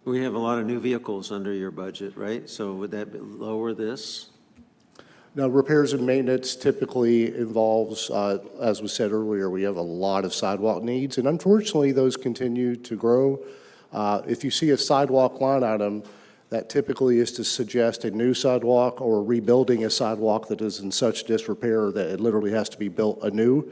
S2: We have a lot of new vehicles under your budget, right? So would that lower this?
S13: Now, repairs and maintenance typically involves, as was said earlier, we have a lot of sidewalk needs, and unfortunately, those continue to grow. If you see a sidewalk line item, that typically is to suggest a new sidewalk or rebuilding a sidewalk that is in such disrepair that it literally has to be built anew.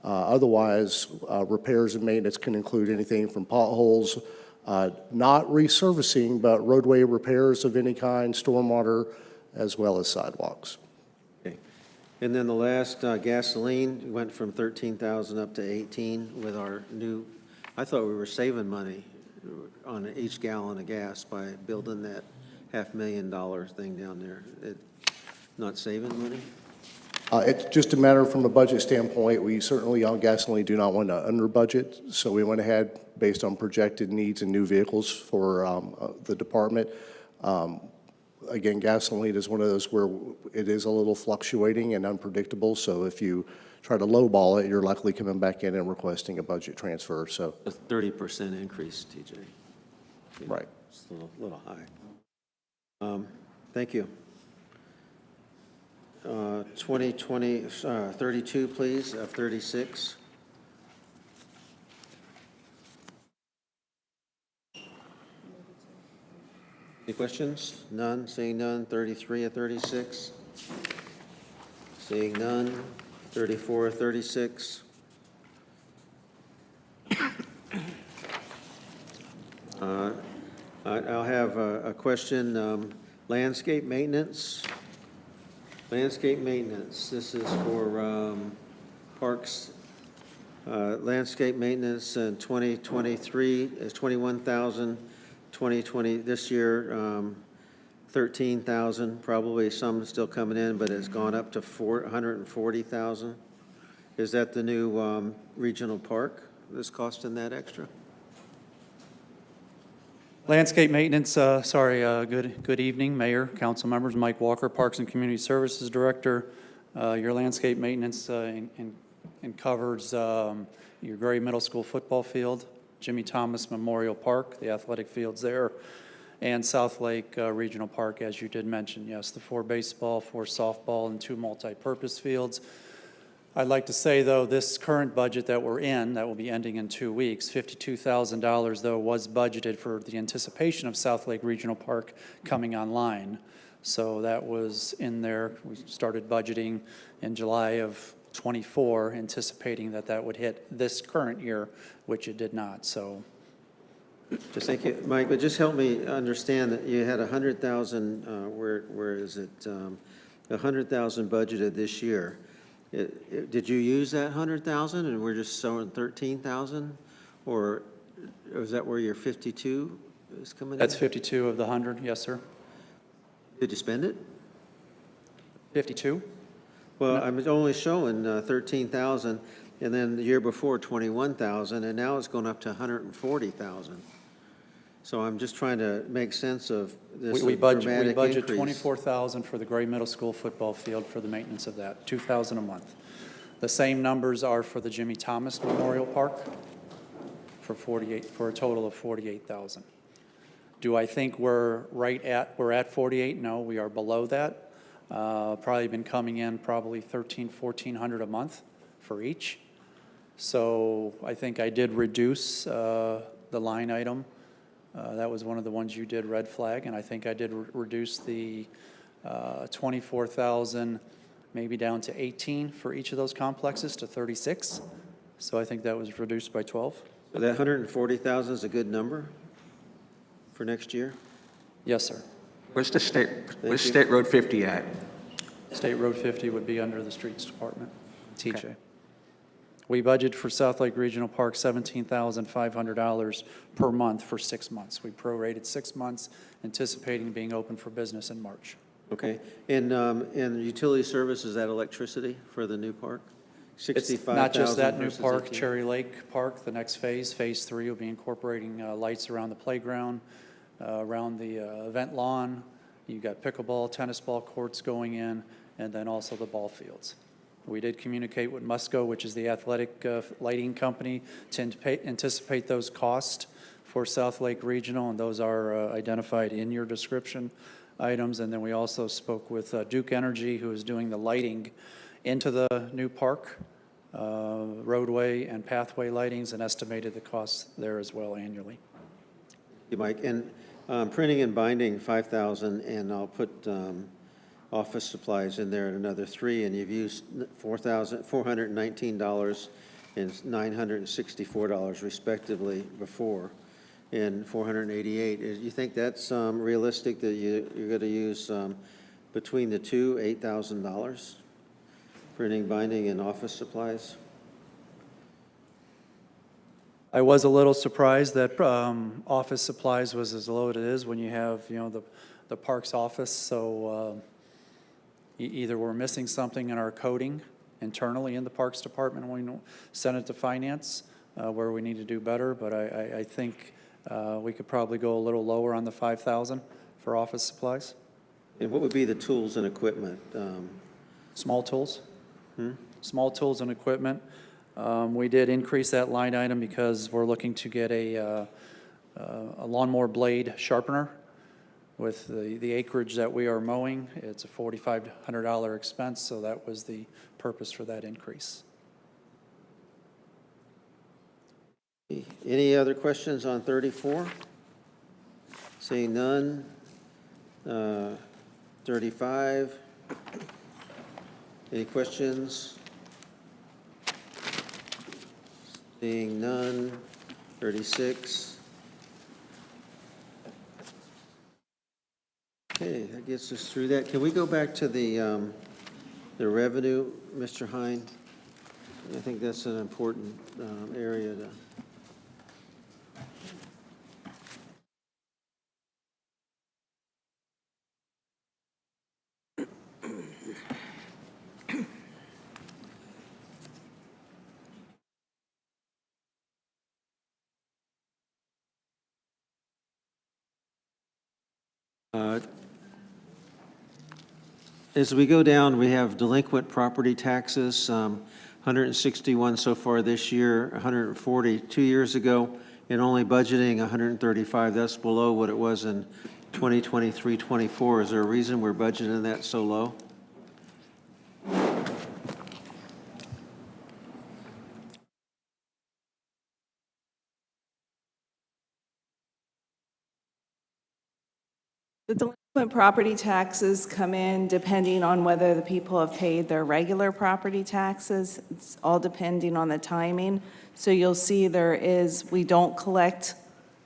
S13: Otherwise, repairs and maintenance can include anything from potholes, not resurfacing, but roadway repairs of any kind, stormwater, as well as sidewalks.
S2: Okay. And then the last, gasoline went from 13,000 up to 18 with our new, I thought we were saving money on each gallon of gas by building that $500,000 thing down there. Not saving money?
S13: It's just a matter from a budget standpoint. We certainly on gasoline do not want to under budget, so we went ahead based on projected needs and new vehicles for the department. Again, gasoline is one of those where it is a little fluctuating and unpredictable, so if you try to lowball it, you're likely coming back in and requesting a budget transfer, so.
S2: A 30% increase, TJ.
S13: Right.
S2: It's a little high. Thank you. 2020, 32, please, of 36. Any questions? None. Seeing none. 33 of 36. Seeing none. 34 of 36. I'll have a question. Landscape maintenance. Landscape maintenance. This is for parks. Landscape maintenance in 2023 is 21,000. 2020 this year, 13,000. Probably some still coming in, but it's gone up to 140,000. Is that the new regional park that's costing that extra?
S14: Landscape maintenance, good evening, Mayor, council members, Mike Walker, Parks and Community Services Director. Your landscape maintenance covers your Gray Middle School football field, Jimmy Thomas Memorial Park, the athletic fields there, and South Lake Regional Park, as you did mention. Yes, the 4 baseball, 4 softball, and 2 multi-purpose fields. I'd like to say, though, this current budget that we're in, that will be ending in 2 weeks, $52,000, though, was budgeted for the anticipation of South Lake Regional Park coming online. So that was in there. We started budgeting in July of 24, anticipating that that would hit this current year, which it did not. So,
S2: Just thank you, Mike. But just help me understand that you had 100,000. Where is it? 100,000 budgeted this year. Did you use that 100,000 and we're just showing 13,000, or is that where your 52 is coming in?
S14: that's 52 of the 100, yes, sir.
S2: Did you spend it?
S14: 52?
S2: Well,
S14: No.
S2: I'm only showing 13,000, and then the year before 21,000, and now it's going up to 140,000. So I'm just trying to make sense of this
S14: We
S2: dramatic
S14: budget
S2: increase.
S14: 24,000 for the Gray Middle School football field for the maintenance of that, 2,000 a month. The same numbers are for the Jimmy Thomas Memorial Park for a total of 48,000. Do I think we're at 48? No, we are below that. Probably been coming in probably 1,400 a month for each. So I think I did reduce the line item. That was one of the ones you did, red flag, and I think I did reduce the 24,000 maybe down to 18 for each of those complexes to 36. So I think that was reduced by 12.
S2: So that 140,000 is a good number for next year?
S14: Yes, sir.
S7: Where's the state, where's
S2: you.
S7: State Road 50 at?
S14: State Road 50 would be under the Streets Department, TJ. We budgeted for South Lake Regional Park $17,500 per month for 6 months. We prorated 6 months, anticipating being open for business in March.
S2: Okay. And utility service, is that electricity for the new park?
S14: It's
S2: 65,000
S14: not just that new
S2: versus
S14: park,
S2: 18?
S14: Cherry Lake Park, the next phase, Phase 3, will be incorporating lights around the playground, around the event lawn. You've got pickleball, tennis ball courts going in, and then also the ball fields. We did communicate with Musco, which is the athletic lighting company, to anticipate those costs for South Lake Regional, and those are identified in your description items. And then we also spoke with Duke Energy, who is doing the lighting into the new park, roadway and pathway lightings, and estimated the costs there as well annually.
S2: You, Mike. And printing and binding, 5,000, and I'll put office supplies in there at another 3, and you've used $419 and $964 respectively before, and $488. You think that's realistic that you're going to use between the two, $8,000? Printing, binding, and office supplies?
S14: I was a little surprised that office supplies was as low as it is when you have, the parks office. So either we're missing something in our coding internally in the Parks Department when we send it to finance, where we need to do better. But I think we could probably go a little lower on the 5,000 for office supplies.
S2: And what would be the tools and equipment?
S14: Small tools. Small tools and equipment. We did increase that line item because we're looking to get a lawnmower blade sharpener. With the acreage that we are mowing, it's a $4,500 expense, so that was the purpose for that increase.
S2: Any other questions on 34? Seeing none. 35. Any questions? Seeing none. 36. Okay, that gets us through that. Can we go back to the revenue, Mr. Hine? I think that's an important area to. As we go down, we have delinquent property taxes, 161 so far this year, 140 2 years ago, and only budgeting 135. That's below what it was in 2023-24. Is there a reason we're budgeting that so low?
S10: The delinquent property taxes come in depending on whether the people have paid their regular property taxes. It's all depending on the timing. So you'll see we don't collect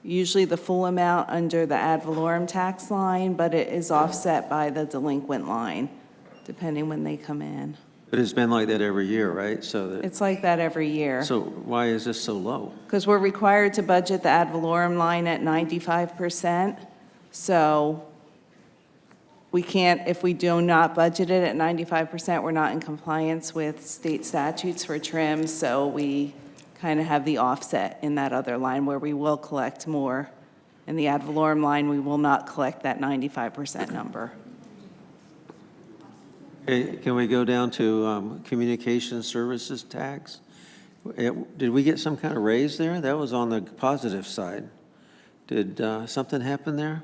S10: usually the full amount under the ad valorem tax line, but it is offset by the delinquent line, depending when they come in.
S2: But it's been like that every year, right?
S10: It's like that every year.
S2: So why is this so low?
S10: Because we're required to budget the ad valorem line at 95%. So we can't, if we do not budget it at 95%, we're not in compliance with state statutes for trim. So we kind of have the offset in that other line where we will collect more. In the ad valorem line, we will not collect that 95% number.
S2: Okay, can we go down to communication services tax? Did we get some kind of raise there? That was on the positive side. Did something happen there?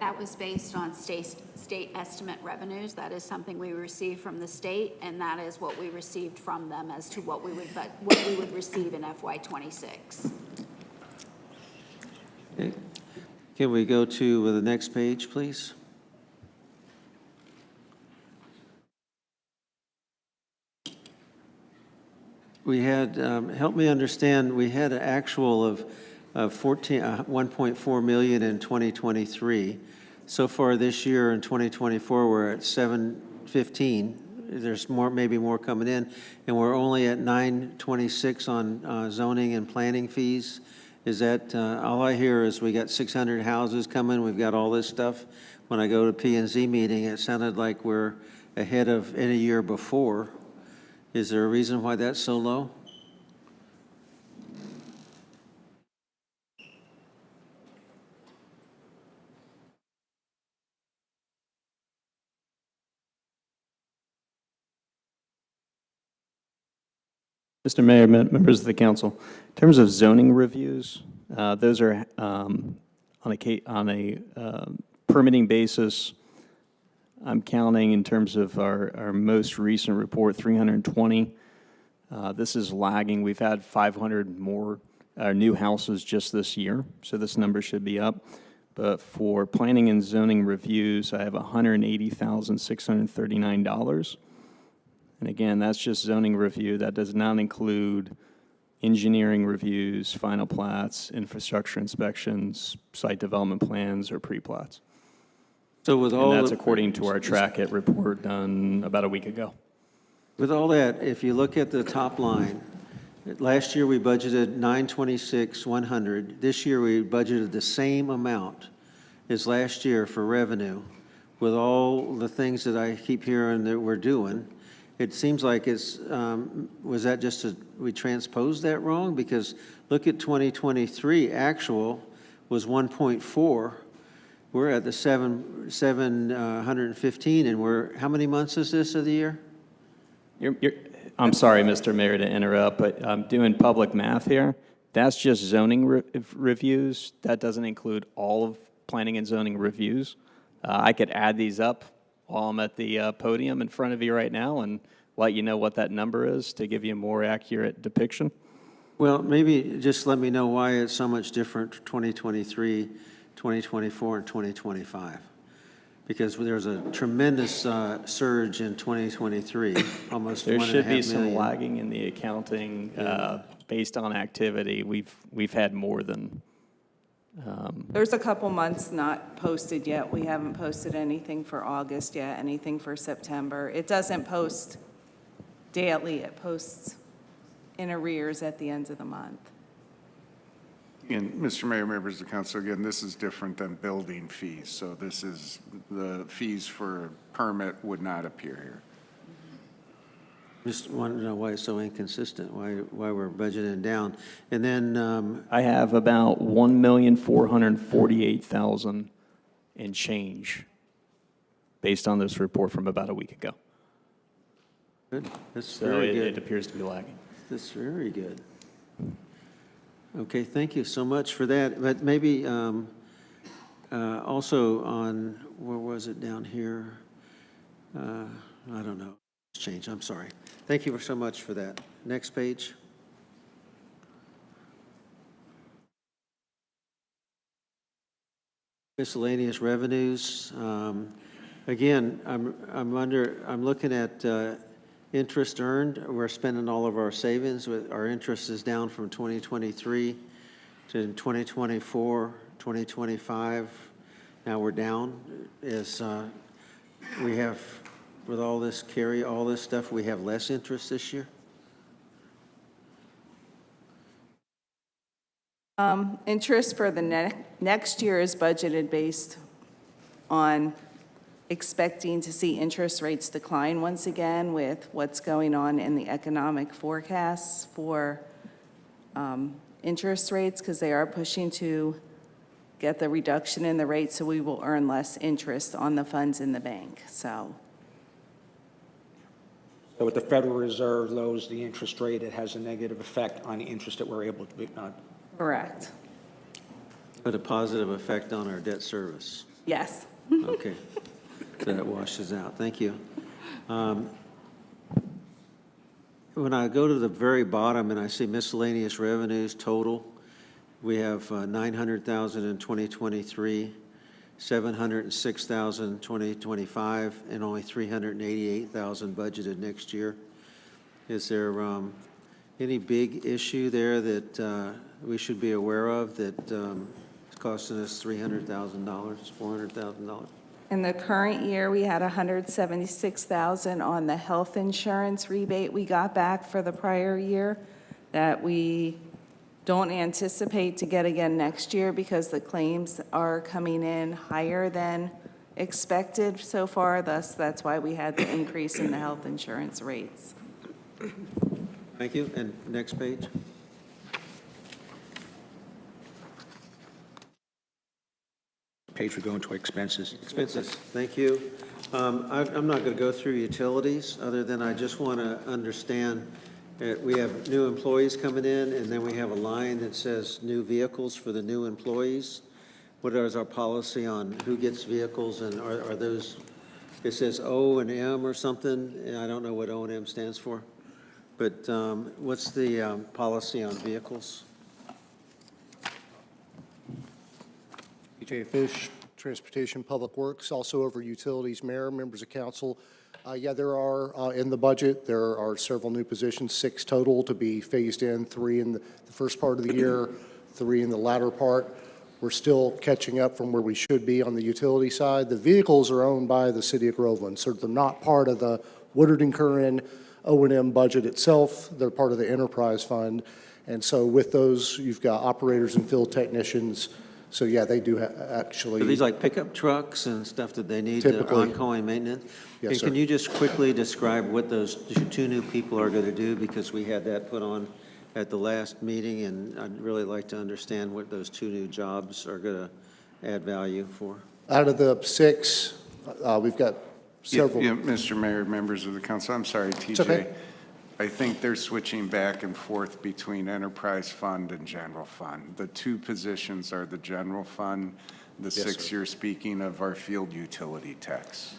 S3: That was based on state estimate revenues. That is something we received from the state, and that is what we received from them as to what we would receive in FY26.
S2: Okay. Can we go to the next page, please? We had, help me understand, we had an actual of 1.4 million in 2023. So far this year in 2024, we're at 715. There's more, maybe more coming in, and we're only at 926 on zoning and planning fees. Is that, all I hear is we got 600 houses coming, we've got all this stuff. When I go to P&Z meeting, it sounded like we're ahead of any year before. Is there a reason why that's so low?
S12: Mr. Mayor, members of the council, in terms of zoning reviews, those are on a permitting basis. I'm counting in terms of our most recent report, 320. This is lagging. We've had 500 more new houses just this year, so this number should be up. But for planning and zoning reviews, I have $180,639. And again, that's just zoning review. That does not include engineering reviews, final plats, infrastructure inspections, site development plans, or pre-plats.
S2: So with all
S12: And that's
S2: the-
S12: according to our track it report done about a week ago.
S2: With all that, if you look at the top line, last year we budgeted 926,100. This year we budgeted the same amount as last year for revenue. With all the things that I keep hearing that we're doing, it seems like it's, was that just we transposed that wrong? Because look at 2023, actual was 1.4. We're at the 715, and we're, how many months is this of the year?
S12: I'm sorry, Mr. Mayor, to interrupt, but I'm doing public math here. That's just zoning reviews. That doesn't include all of planning and zoning reviews. I could add these up while I'm at the podium in front of you right now and let you know what that number is to give you a more accurate depiction.
S2: Well, maybe just let me know why it's so much different 2023, 2024, and 2025. Because there's a tremendous surge in 2023, almost
S12: There
S2: 1.5
S12: should be
S2: million.
S12: some lagging in the accounting based on activity. We've had more than.
S10: There's a couple months not posted yet. We haven't posted anything for August yet, anything for September. It doesn't post daily, it posts in arrears at the end of the month.
S1: And Mr. Mayor, members of the council, again, this is different than building fees. So this is, the fees for permit would not appear here.
S2: Just want to know why it's so inconsistent, why we're budgeting down. And then,
S12: I have about 1,448,000 and change based on this report from about a week ago.
S2: good, that's
S12: So
S2: very
S12: it
S2: good.
S12: appears to be lagging.
S2: That's very good. Okay, thank you so much for that. But maybe also on, where was it down here? I don't know. It's changed, I'm sorry. Thank you so much for that. Next page. Miscellaneous revenues. Again, I'm looking at interest earned. We're spending all of our savings. Our interest is down from 2023 to 2024, 2025. Now we're down as we have, with all this all this stuff, we have less interest this year.
S10: Interest for the next year is budgeted based on expecting to see interest rates decline once again with what's going on in the economic forecasts for interest rates, because they are pushing to get the reduction in the rate, so we will earn less interest on the funds in the bank, so.
S7: So with the Federal Reserve lowers the interest rate, it has a negative effect on the interest that we're able to
S10: Correct.
S2: But a positive effect on our debt service.
S10: Yes.
S2: Okay, so that washes out. Thank you. When I go to the very bottom and I see miscellaneous revenues total, we have 900,000 in 2023, 706,000 in 2025, and only 388,000 budgeted next year. Is there Any big issue there that we should be aware of that is costing us $300,000, $400,000?
S10: In the current year, we had $176,000 on the health insurance rebate we got back for the prior year that we don't anticipate to get again next year because the claims are coming in higher than expected so far. Thus, that's why we had the increase in the health insurance rates.
S2: Thank you. And next page.
S7: Page we go into expenses.
S2: Expenses, thank you. I'm not going to go through utilities, other than I just want to understand that we have new employees coming in, and then we have a line that says new vehicles for the new employees. What is our policy on who gets vehicles, and are those, it says O and M or something, and I don't know what O and M stands for, but what's the policy on vehicles?
S13: BJ Fish, Transportation Public Works, also over utilities, mayor, members of council. Yeah, there are, in the budget, there are several new positions, 6 total to be phased in, 3 in the first part of the year, 3 in the latter part. We're still catching up from where we should be on the utility side. The vehicles are owned by the city of Groveland, so they're not part of the Woodard and Curran O&M budget itself. They're part of the enterprise fund. And so with those, you've got operators and field technicians. So yeah, they do actually.
S2: Are these like pickup trucks and stuff that they need
S13: Typically.
S2: ongoing maintenance?
S13: Yes,
S2: And
S13: sir.
S2: can you just quickly describe what those 2 new people are going to do? Because we had that put on at the last meeting, and I'd really like to understand what those 2 new jobs are going to add value for.
S13: Out of the 6, we've got several.
S1: Yeah, Mr. Mayor, members of the council, I'm sorry, TJ.
S13: okay.
S1: I think they're switching back and forth between enterprise fund and general fund. The 2 positions are the general fund. The
S13: Yes,
S1: 6
S13: sir.
S1: you're speaking of are field utility techs.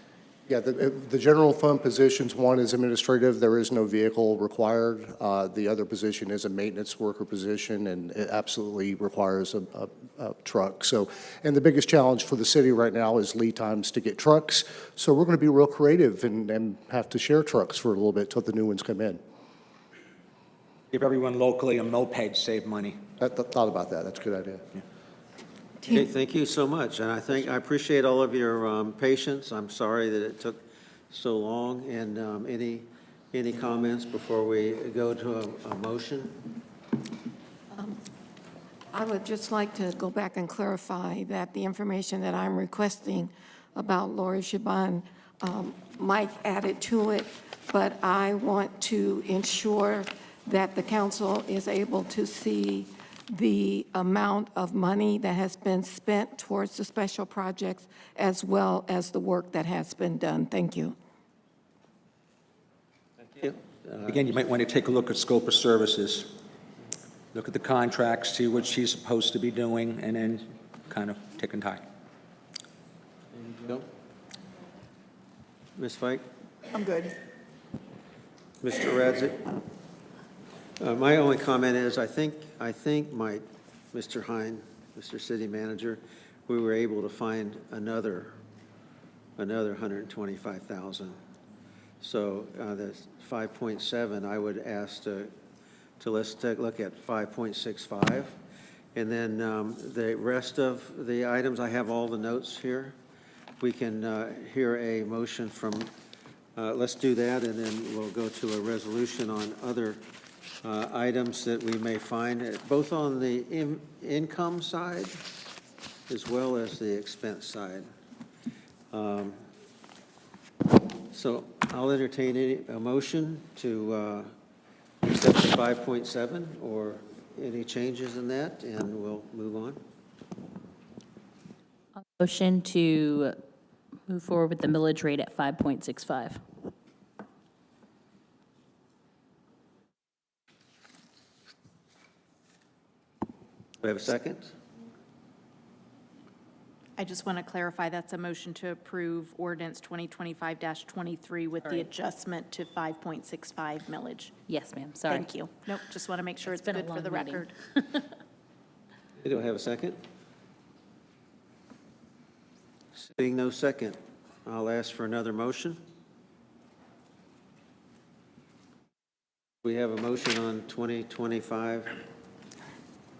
S13: Yeah, the general fund positions, one is administrative, there is no vehicle required. The other position is a maintenance worker position, and it absolutely requires a truck. So, and the biggest challenge for the city right now is lead times to get trucks. So we're going to be real creative and have to share trucks for a little bit till the new ones come in.
S7: Give everyone locally a moped, save money.
S13: I thought about that, that's a good idea.
S2: Okay, thank you so much, and I appreciate all of your patience. I'm sorry that it took so long, and any comments before we go to a motion?
S8: I would just like to go back and clarify that the information that I'm requesting about Lori Shaban, Mike added to it, but I want to ensure that the council is able to see the amount of money that has been spent towards the special projects as well as the work that has been done. Thank you.
S7: Again, you might want to take a look at scope of services. Look at the contracts, see what she's supposed to be doing, and then kind of tick and tie.
S2: Go. Ms. Fike?
S6: I'm good.
S2: Mr. Radzik? My only comment is, I think, Mike, Mr. Hine, Mr. City Manager, we were able to find another 125,000. So the 5.7, I would ask to let's take a look at 5.65. And then the rest of the items, I have all the notes here. We can hear a motion from, let's do that, and then we'll go to a resolution on other items that we may find, both on the income side as well as the expense side. So I'll entertain a motion to accept the 5.7 or any changes in that, and we'll move on.
S5: Motion to move forward with the millage rate at 5.65.
S2: Do we have a second?
S15: I just want to clarify, that's a motion to approve ordinance 2025-23 with the adjustment to 5.65 millage.
S5: Yes, ma'am, sorry.
S15: Thank you. Nope, just want to make sure it's
S5: been a
S15: good for
S5: long
S15: the
S5: meeting.
S15: record.
S2: Do I have a second? Seeing no second, I'll ask for another motion. We have a motion on 2025.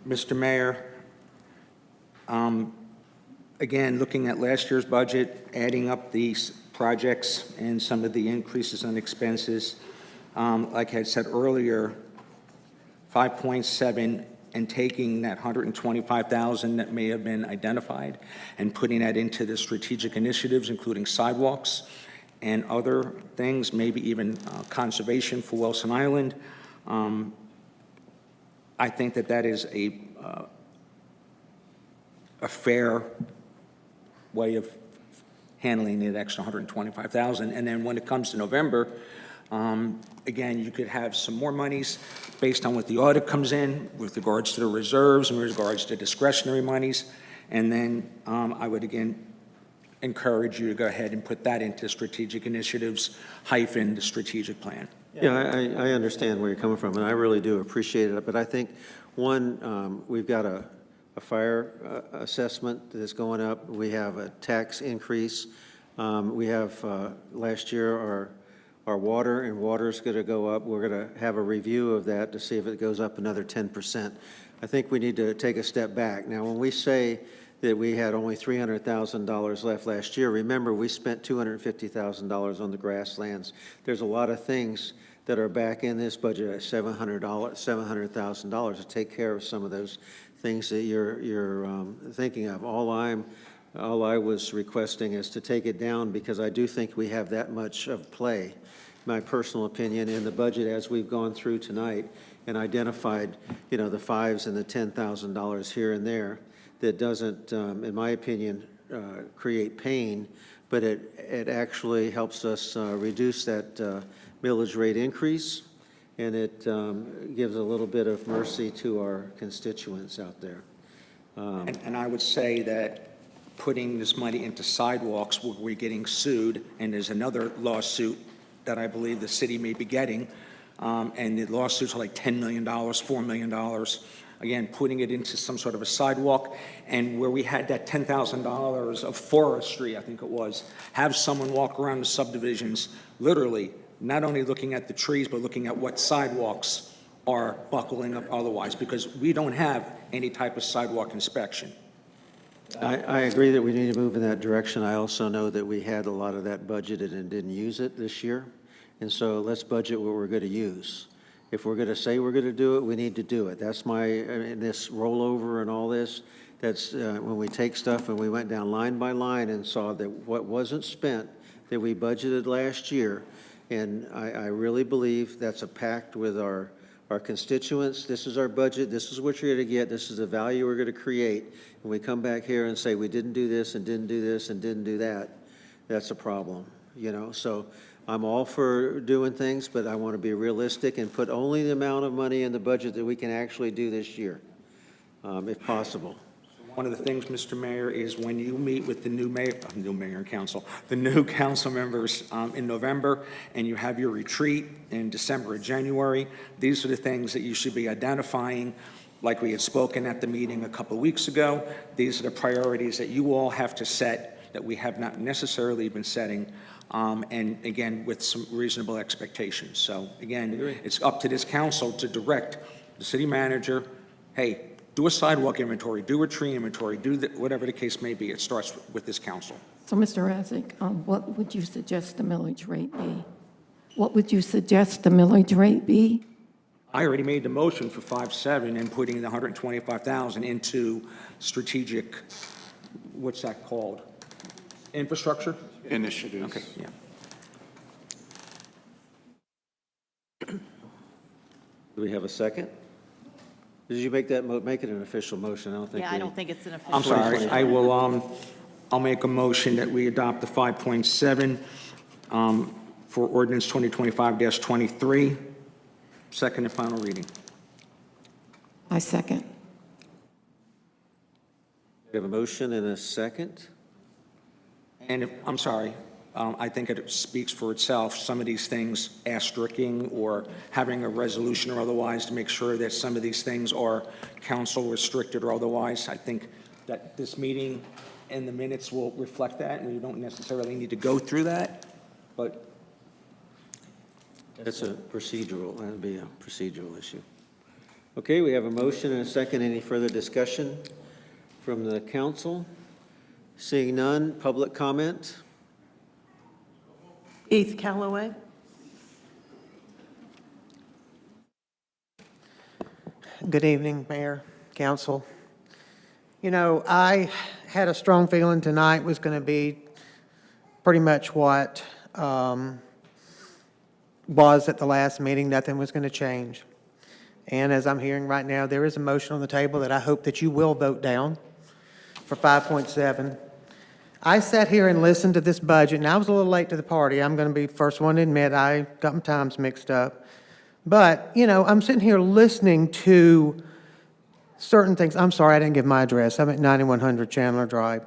S7: Mr. Mayor, again, looking at last year's budget, adding up these projects and some of the increases on expenses, like I said earlier, 5.7, and taking that 125,000 that may have been identified and putting that into the strategic initiatives, including sidewalks and other things, maybe even conservation for Wilson Island. I think that that is a fair way of handling the extra 125,000. And then when it comes to November, again, you could have some more monies based on what the audit comes in with regards to the reserves and with regards to discretionary monies. And then I would again encourage you to go ahead and put that into strategic initiatives hyphen the strategic plan.
S2: Yeah, I understand where you're coming from, and I really do appreciate it. But I think, one, we've got a fire assessment that's going up. We have a tax increase. We have, last year, our water, and water's going to go up. We're going to have a review of that to see if it goes up another 10%. I think we need to take a step back. Now, when we say that we had only $300,000 left last year, remember, we spent $250,000 on the grasslands. There's a lot of things that are back in this budget at $700,000 to take care of some of those things that you're thinking of. All I was requesting is to take it down because I do think we have that much of play, my personal opinion, in the budget as we've gone through tonight and identified, the $5,000 and the $10,000 here and there that doesn't, in my opinion, create pain, but it actually helps us reduce that millage rate increase, and it gives a little bit of mercy to our constituents out there.
S7: And I would say that putting this money into sidewalks where we're getting sued, and there's another lawsuit that I believe the city may be getting, and the lawsuits are like $10 million, $4 million. Again, putting it into some sort of a sidewalk, and where we had that $10,000 of forestry, I think it was, have someone walk around the subdivisions, literally, not only looking at the trees, but looking at what sidewalks are buckling up otherwise, because we don't have any type of sidewalk inspection.
S2: I agree that we need to move in that direction. I also know that we had a lot of that budgeted and didn't use it this year, and so let's budget what we're going to use. If we're going to say we're going to do it, we need to do it. That's this rollover and all this, that's when we take stuff and we went down line by line and saw that what wasn't spent that we budgeted last year, and I really believe that's a pact with our constituents. This is our budget. This is what you're going to get. This is the value we're going to create. And we come back here and say we didn't do this and didn't do this and didn't do that. That's a problem, So I'm all for doing things, but I want to be realistic and put only the amount of money in the budget that we can actually do this year, if possible.
S7: One of the things, Mr. Mayor, is when you meet with the new mayor and council, the new council members in November, and you have your retreat in December or January, these are the things that you should be identifying. Like we had spoken at the meeting a couple of weeks ago, these are the priorities that you all have to set that we have not necessarily been setting. And again, with some reasonable expectations. So again, it's up to this council to direct the city manager, hey, do a sidewalk inventory, do a tree inventory, whatever the case may be. It starts with this council.
S8: So, Mr. Razik, what would you suggest the millage rate be? What would you suggest the millage rate be?
S7: I already made the motion for 5.7 and putting the 125,000 into strategic, what's that called? Infrastructure?
S1: Initiatives.
S7: Okay, yeah.
S2: Do we have a second? Did you make that, make it an official motion? I don't think.
S15: Yeah, I don't think it's an official.
S7: I'm sorry, I will, I'll make a motion that we adopt the 5.7 for ordinance 2025-23, second and final reading.
S8: I second.
S2: We have a motion and a second.
S7: And if, I'm sorry, I think it speaks for itself. Some of these things, asterisking or having a resolution or otherwise to make sure that some of these things are council restricted or otherwise. I think that this meeting and the minutes will reflect that, and we don't necessarily need to go through that. But
S2: That's a procedural, that'd be a procedural issue. Okay, we have a motion and a second. Any further discussion from the council? Seeing none, public comment?
S9: Keith Callaway.
S16: Good evening, Mayor, Council. You know, I had a strong feeling tonight was going to be pretty much what was at the last meeting. Nothing was going to change. And as I'm hearing right now, there is a motion on the table that I hope that you will vote down for 5.7. I sat here and listened to this budget, and I was a little late to the party. I'm going to be the first one to admit I got my times mixed up. But, you know, I'm sitting here listening to certain things. I'm sorry, I didn't give my address. I'm at 9100 Chandler Drive.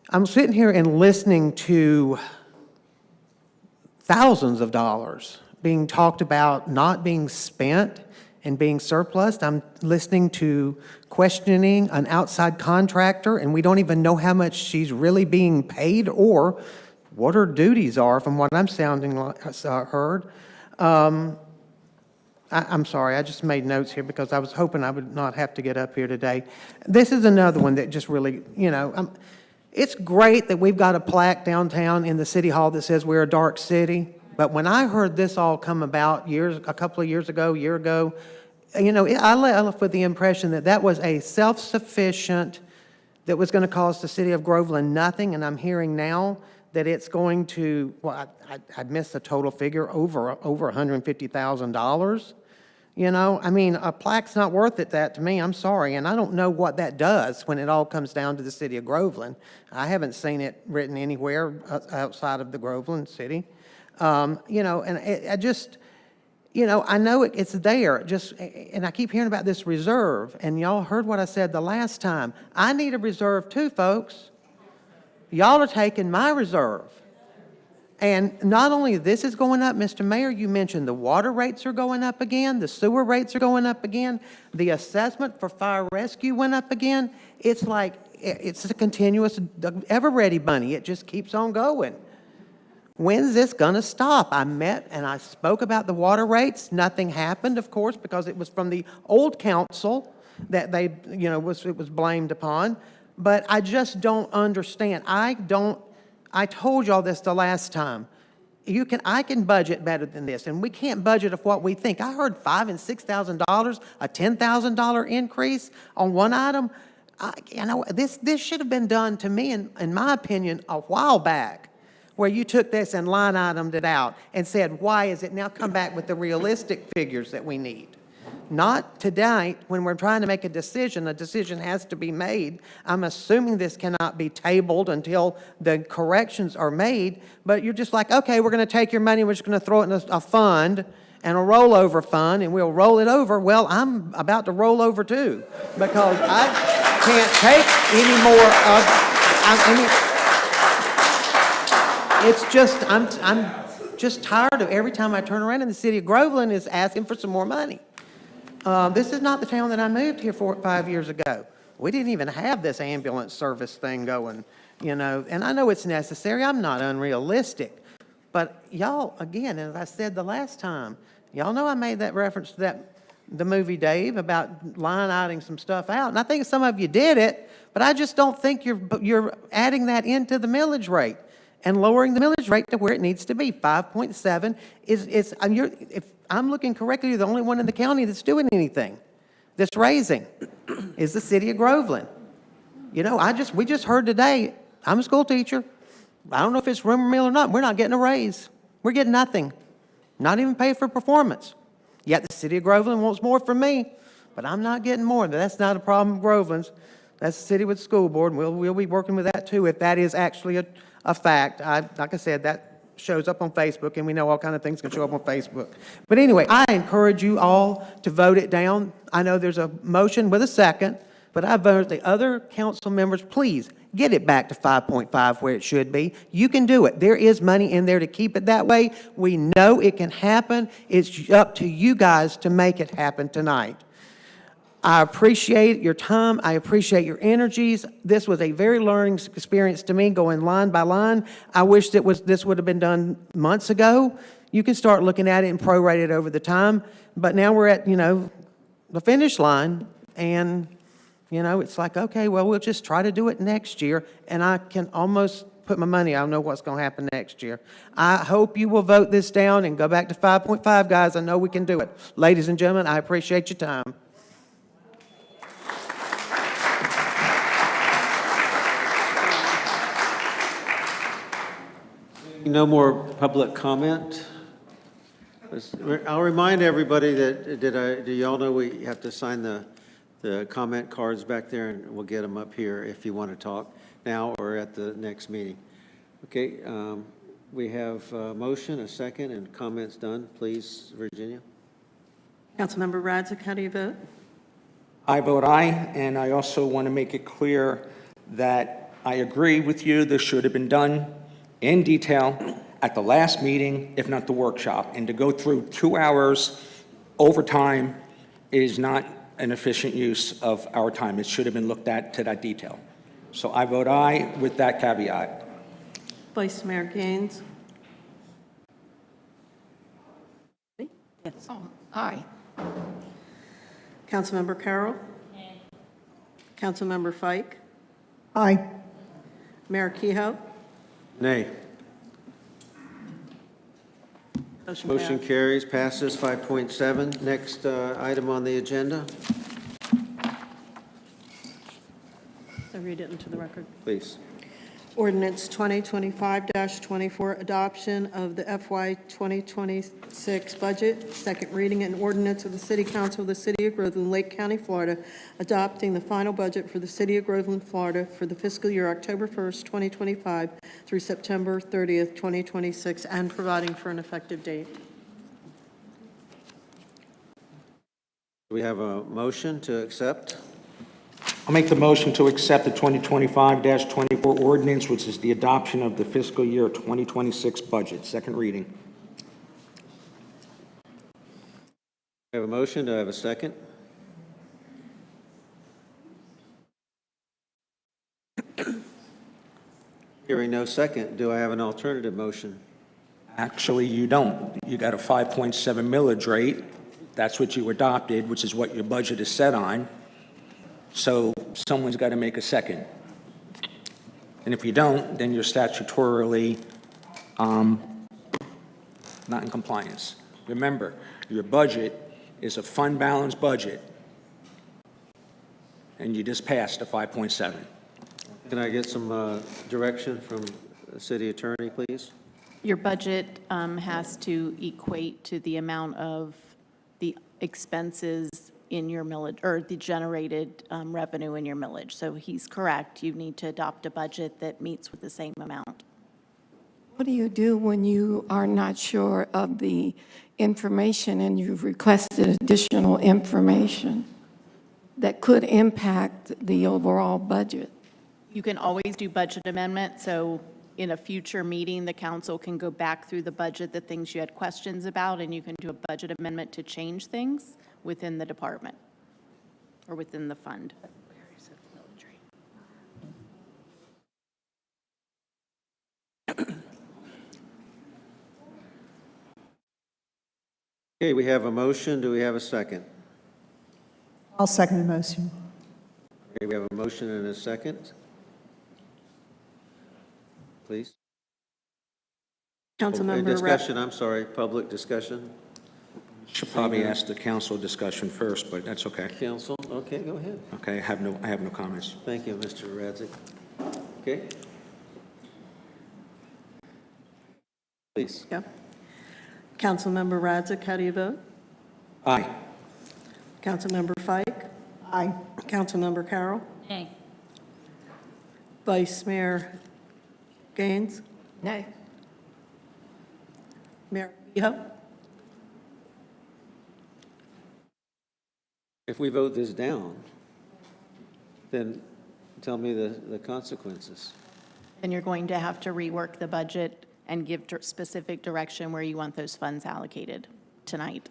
S16: I'm sitting here and listening to thousands of dollars being talked about not being spent and being surplus. I'm listening to questioning an outside contractor, and we don't even know how much she's really being paid or what her duties are from what I'm sounding like heard. I'm sorry, I just made notes here because I was hoping I would not have to get up here today. This is another one that just really, you know, it's great that we've got a plaque downtown in the city hall that says we're a dark city. But when I heard this all come about a couple of years ago, year ago, you know, I left with the impression that that was a self-sufficient, that was going to cost the city of Groveland nothing. And I'm hearing now that it's going to, well, I missed the total figure, over $150,000. You know, I mean, a plaque's not worth it, that to me, I'm sorry. And I don't know what that does when it all comes down to the city of Groveland. I haven't seen it written anywhere outside of the Groveland city. You know, and I just, you know, I know it's there, just, and I keep hearing about this reserve, and y'all heard what I said the last time. I need a reserve too, folks. Y'all are taking my reserve. And not only this is going up, Mr. Mayor, you mentioned the water rates are going up again, the sewer rates are going up again, the assessment for fire rescue went up again. It's like, it's a continuous, ever-ready bunny. It just keeps on going. When's this going to stop? I met and I spoke about the water rates. Nothing happened, of course, because it was from the old council that they, you know, it was blamed upon. But I just don't understand. I told y'all this the last time. I can budget better than this, and we can't budget of what we think. I heard $5,000 and $6,000, a $10,000 increase on one item. You know, this should have been done to me, in my opinion, a while back, where you took this and line itemed it out and said, why is it now come back with the realistic figures that we need? Not tonight, when we're trying to make a decision has to be made. I'm assuming this cannot be tabled until the corrections are made, but you're just like, okay, we're going to take your money, we're just going to throw it in a fund, and a rollover fund, and we'll roll it over. Well, I'm about to roll over too, because I can't take any more of, it's just, I'm just tired of every time I turn around and the city of Groveland is asking for some more money. This is not the town that I moved here 5 years ago. We didn't even have this ambulance service thing going, you know, and I know it's necessary. I'm not unrealistic. But y'all, again, as I said the last time, y'all know I made that reference to the movie Dave about line-iting some stuff out. And I think some of you did it, but I just don't think you're adding that into the millage rate and lowering the millage rate to where it needs to be. 5.7 if I'm looking correctly, you're the only one in the county that's doing anything, that's raising, is the city of Groveland. You know, we just heard today, I'm a school teacher. I don't know if it's rumor mill or not. We're not getting a raise. We're getting nothing, not even paid for performance. Yet the city of Groveland wants more from me, but I'm not getting more. That's not a problem of Groveland's. That's the city with the school board, and we'll be working with that too if that is actually a fact. Like I said, that shows up on Facebook, and we know all kind of things can show up on Facebook. But anyway, I encourage you all to vote it down. I know there's a motion with a second, but I vote the other council members, please get it back to 5.5 where it should be. You can do it. There is money in there to keep it that way. We know it can happen. It's up to you guys to make it happen tonight. I appreciate your time. I appreciate your energies. This was a very learning experience to me, going line by line. I wish this would have been done months ago. you can start looking at it and prorate it over the time. But now we're at, the finish line, and, it's like, okay, well, we'll just try to do it next year, and I can almost put my money, I know what's going to happen next year. I hope you will vote this down and go back to 5.5, guys. I know we can do it. Ladies and gentlemen, I appreciate your time.
S2: No more public comment? I'll remind everybody do y'all know we have to sign the comment cards back there, and we'll get them up here if you want to talk now or at the next meeting. Okay, we have a motion, a second, and comments done. Please, Virginia.
S9: Councilmember Radzik, how do you vote?
S7: I vote aye, and I also want to make it clear that I agree with you, this should have been done in detail at the last meeting, if not the workshop. And to go through 2 hours overtime is not an efficient use of our time. It should have been looked at to that detail. So I vote aye with that caveat.
S9: Vice Mayor Gaines?
S8: Yes. Oh, aye.
S9: Councilmember Carroll? Councilmember Fike?
S6: Aye.
S9: Mayor Kehoe?
S2: Nay. Motion
S9: passed.
S2: carries, passes 5.7. Next item on the agenda,
S9: So read it into the record.
S2: please.
S9: Ordinance 2025-24, adoption of the FY 2026 budget, second reading, and ordinance of the City Council of the City of Groveland, Lake County, Florida, adopting the final budget for the City of Groveland, Florida for the fiscal year October 1st, 2025 through September 30th, 2026, and providing for an effective date.
S2: Do we have a motion to accept?
S7: I'll make the motion to accept the 2025-24 ordinance, which is the adoption of the fiscal year 2026 budget, second reading.
S2: I have a motion. Do I have a second? Hearing no second, do I have an alternative motion?
S7: Actually, you don't. You got a 5.7 millage rate. That's what you adopted, which is what your budget is set on. So someone's got to make a second. And if you don't, then you're statutorily not in compliance. Remember, your budget is a fund balance budget, and you just passed a 5.7.
S2: Can I get some direction from the city attorney, please?
S15: Your budget has to equate to the amount of the expenses in your millage, or the generated revenue in your millage. So he's correct. You need to adopt a budget that meets with the same amount.
S8: What do you do when you are not sure of the information and you've requested additional information that could impact the overall budget?
S15: You can always do budget amendment, so in a future meeting, the council can go back through the budget, the things you had questions about, and you can do a budget amendment to change things within the department or within the fund.
S2: Okay, we have a motion. Do we have a second?
S6: I'll second the motion.
S2: Okay, we have a motion and a second. Please.
S9: Councilmember
S2: Discussion, I'm sorry, public discussion.
S7: Should probably ask the council discussion first, but that's okay.
S2: Council, okay, go ahead.
S7: Okay, I have no comments.
S2: Thank you, Mr. Radzik. Okay. Please.
S9: Yeah. Councilmember Radzik, how do you vote?
S7: Aye.
S9: Councilmember Fike?
S6: Aye.
S9: Councilmember Carroll?
S5: Nay.
S9: Vice Mayor Gaines?
S8: No.
S9: Mayor Kehoe?
S2: If we vote this down, then tell me the consequences.
S15: Then you're going to have to rework the budget and give specific direction where you want those funds allocated tonight.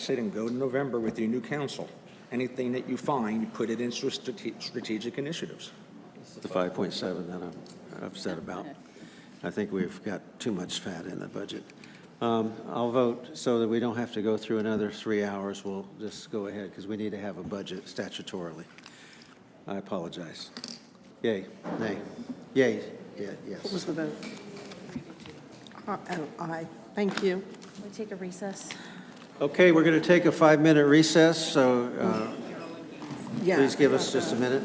S7: it and go to November with your new council. Anything that you find, you put it into strategic initiatives.
S2: The 5.7 that I'm upset about. I think we've got too much fat in the budget. I'll vote so that we don't have to go through another 3 hours. We'll just go ahead because we need to have a budget statutorily. I apologize. Yay, nay, yay, yeah, yes.
S9: What was the vote? Aye. Thank you.
S5: We take a recess.
S2: Okay, we're going to take a 5-minute recess, so
S9: Yeah.
S2: please give us just a minute.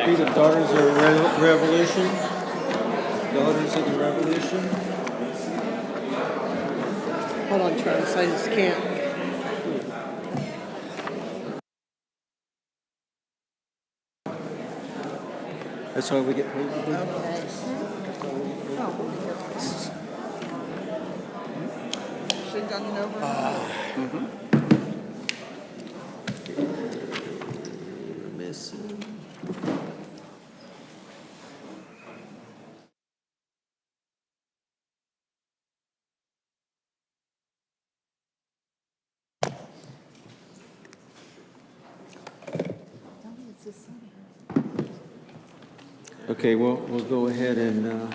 S2: Be the Daughters of the Revolution. Daughters of the Revolution.
S9: Hold on, Travis, I just can't.
S2: That's why we get paid to do.
S6: Should have done it over.
S2: Missing. Okay, well, we'll go ahead and,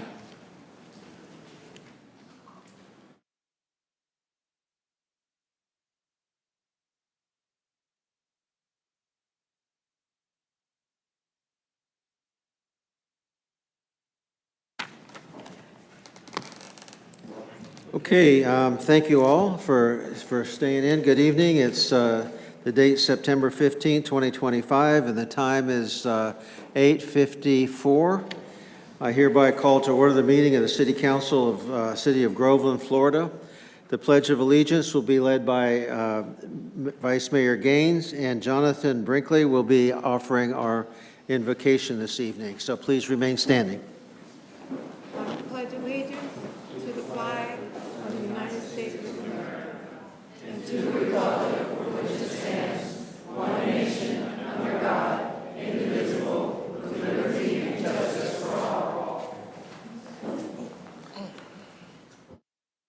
S2: okay, thank you all for staying in. Good evening. It's the date September 15, 2025, and the time is 8:54. I hereby call to order the meeting of the City Council of City of Groveland, Florida. The Pledge of Allegiance will be led by Vice Mayor Gaines, and Jonathan Brinkley will be offering our invocation this evening. So please remain standing.
S8: Pledge allegiance to the flag of the United States of America and to the republic for which it stands, one nation, under God, indivisible, with liberty and justice for all.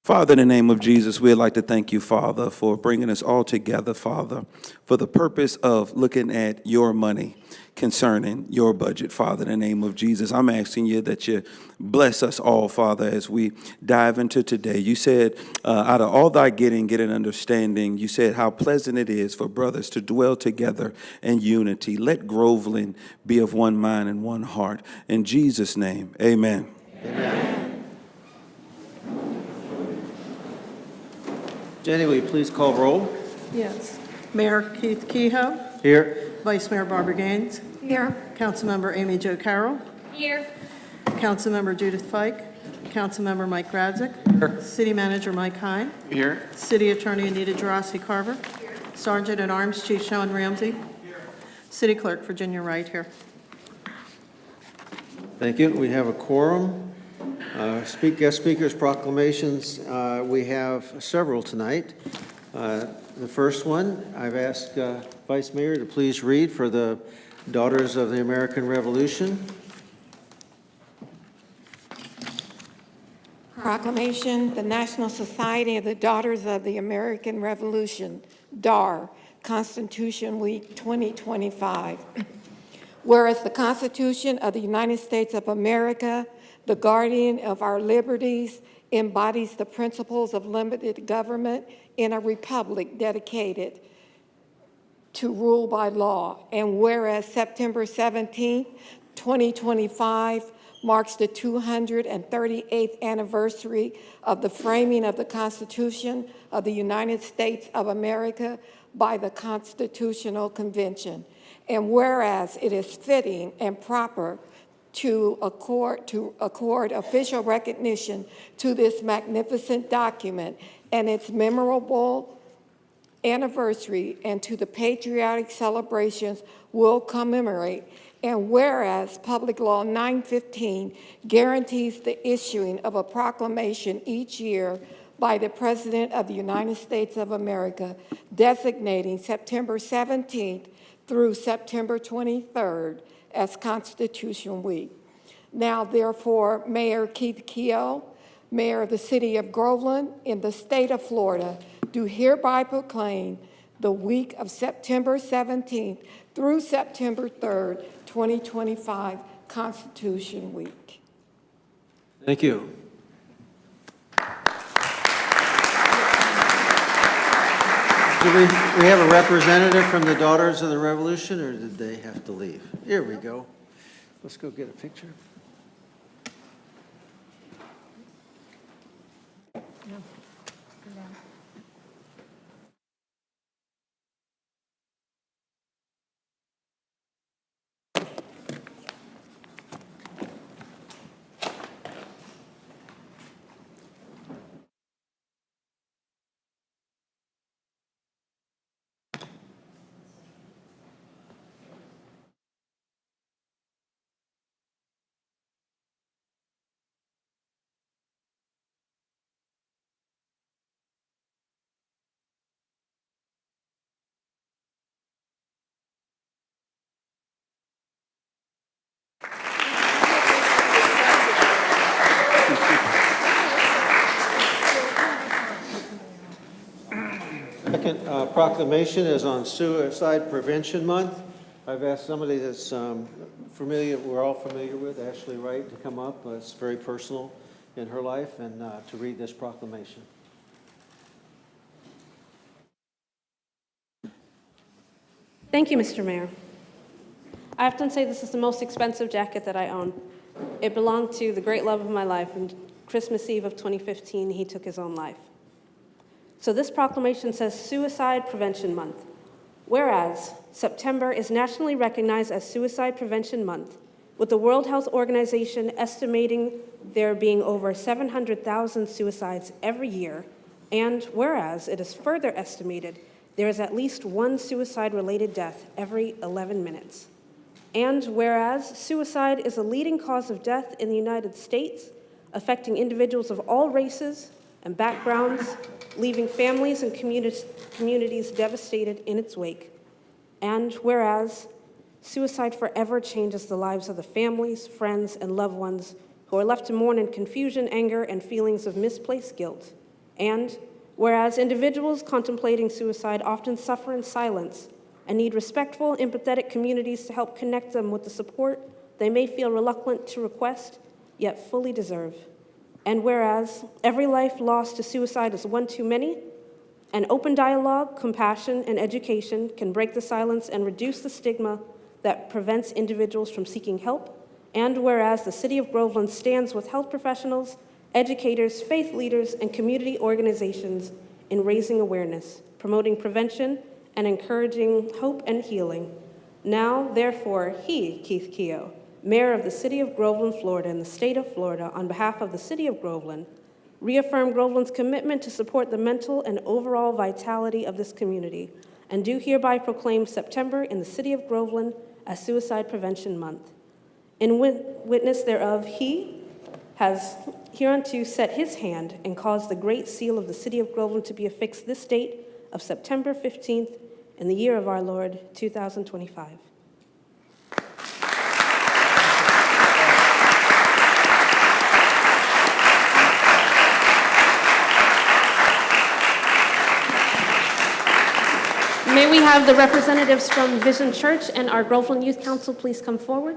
S17: Father, in the name of Jesus, we'd like to thank you, Father, for bringing us all together, Father, for the purpose of looking at your money concerning your budget, Father, in the name of Jesus. I'm asking you that you bless us all, Father, as we dive into today. You said, out of all thy getting, get an understanding. You said how pleasant it is for brothers to dwell together in unity. Let Groveland be of one mind and one heart. In Jesus' name, amen.
S2: Amen. Jenny, will you please call roll?
S9: Yes. Mayor Keith Kehoe.
S2: Here.
S9: Vice Mayor Barbara Gaines.
S8: Here.
S9: Councilmember Amy Jo Carroll.
S5: Here.
S9: Councilmember Judith Fike. Councilmember Mike Radzik.
S2: Here.
S9: City Manager Mike Hine.
S2: Here.
S9: City Attorney Anita Jarossi Carver. Sergeant at Arms Chief Sean Ramsey. City Clerk Virginia Wright here.
S2: Thank you. We have a quorum. Guest speakers, proclamations. We have several tonight. The first one, I've asked Vice Mayor to please read for the Daughters of the American Revolution.
S8: Proclamation, the National Society of the Daughters of the American Revolution, DAR, Constitution Week 2025. Whereas the Constitution of the United States of America, the guardian of our liberties, embodies the principles of limited government in a republic dedicated to rule by law. And whereas September 17, 2025 marks the 238th anniversary of the framing of the Constitution of the United States of America by the Constitutional Convention. And whereas it is fitting and proper to accord official recognition to this magnificent document and its memorable anniversary, and to the patriotic celebrations we'll commemorate. And whereas Public Law 915 guarantees the issuing of a proclamation each year by the President of the United States of America, designating September 17th through September 23rd as Constitution Week. Now, therefore, Mayor Keith Kehoe, Mayor of the City of Groveland in the state of Florida, do hereby proclaim the week of September 17th through September 3rd, 2025, Constitution Week.
S2: Thank you. Do we have a representative from the Daughters of the Revolution, or did they have to leave? Here we go. Let's go get a picture. Second proclamation is on Suicide Prevention Month. I've asked somebody that's familiar, we're all familiar with, Ashley Wright, to come up. It's very personal in her life, and to read this proclamation.
S18: Thank you, Mr. Mayor. I often say this is the most expensive jacket that I own. It belonged to the great love of my life, and Christmas Eve of 2015, he took his own life. So this proclamation says Suicide Prevention Month. Whereas September is nationally recognized as Suicide Prevention Month, with the World Health Organization estimating there being over 700,000 suicides every year, and whereas it is further estimated there is at least one suicide-related death every 11 minutes. And whereas suicide is a leading cause of death in the United States, affecting individuals of all races and backgrounds, leaving families and communities devastated in its wake. And whereas suicide forever changes the lives of the families, friends, and loved ones who are left to mourn in confusion, anger, and feelings of misplaced guilt. And whereas individuals contemplating suicide often suffer in silence and need respectful, empathetic communities to help connect them with the support they may feel reluctant to request, yet fully deserve. And whereas every life lost to suicide is one too many, and open dialogue, compassion, and education can break the silence and reduce the stigma that prevents individuals from seeking help. And whereas the City of Groveland stands with health professionals, educators, faith leaders, and community organizations in raising awareness, promoting prevention, and encouraging hope and healing. Now, therefore, he, Keith Keogh, Mayor of the City of Groveland, Florida, and the State of Florida, on behalf of the City of Groveland, reaffirm Groveland's commitment to support the mental and overall vitality of this community, and do hereby proclaim September in the City of Groveland as Suicide Prevention Month. In witness thereof, he has hereunto set his hand and caused the great seal of the City of Groveland to be affixed this date of September 15th in the year of our Lord, 2025. May we have the representatives from Vision Church and our Groveland Youth Council please come forward?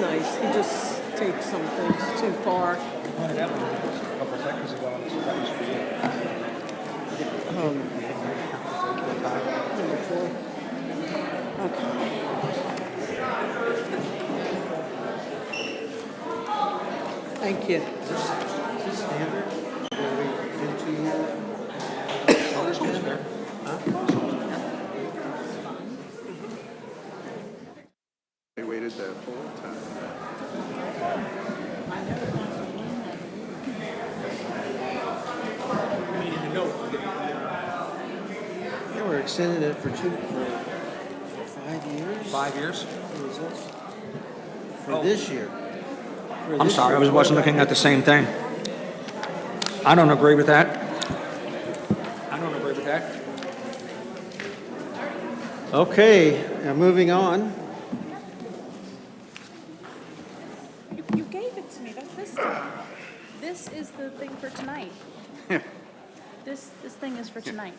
S9: nice. He just takes some things too far.
S7: Pointed out a couple seconds ago, and that was for you.
S9: Number 4. Okay. Thank you.
S1: They waited that whole time.
S2: Yeah, we're extending it for 5 years?
S7: 5 years?
S2: For this year. For
S7: I'm
S2: this
S7: sorry,
S2: year,
S7: I wasn't looking at the same thing. I don't agree with that. I don't agree with that.
S2: Okay, now moving on.
S5: You gave it to me, don't this time. This is the thing for tonight. This thing is for tonight.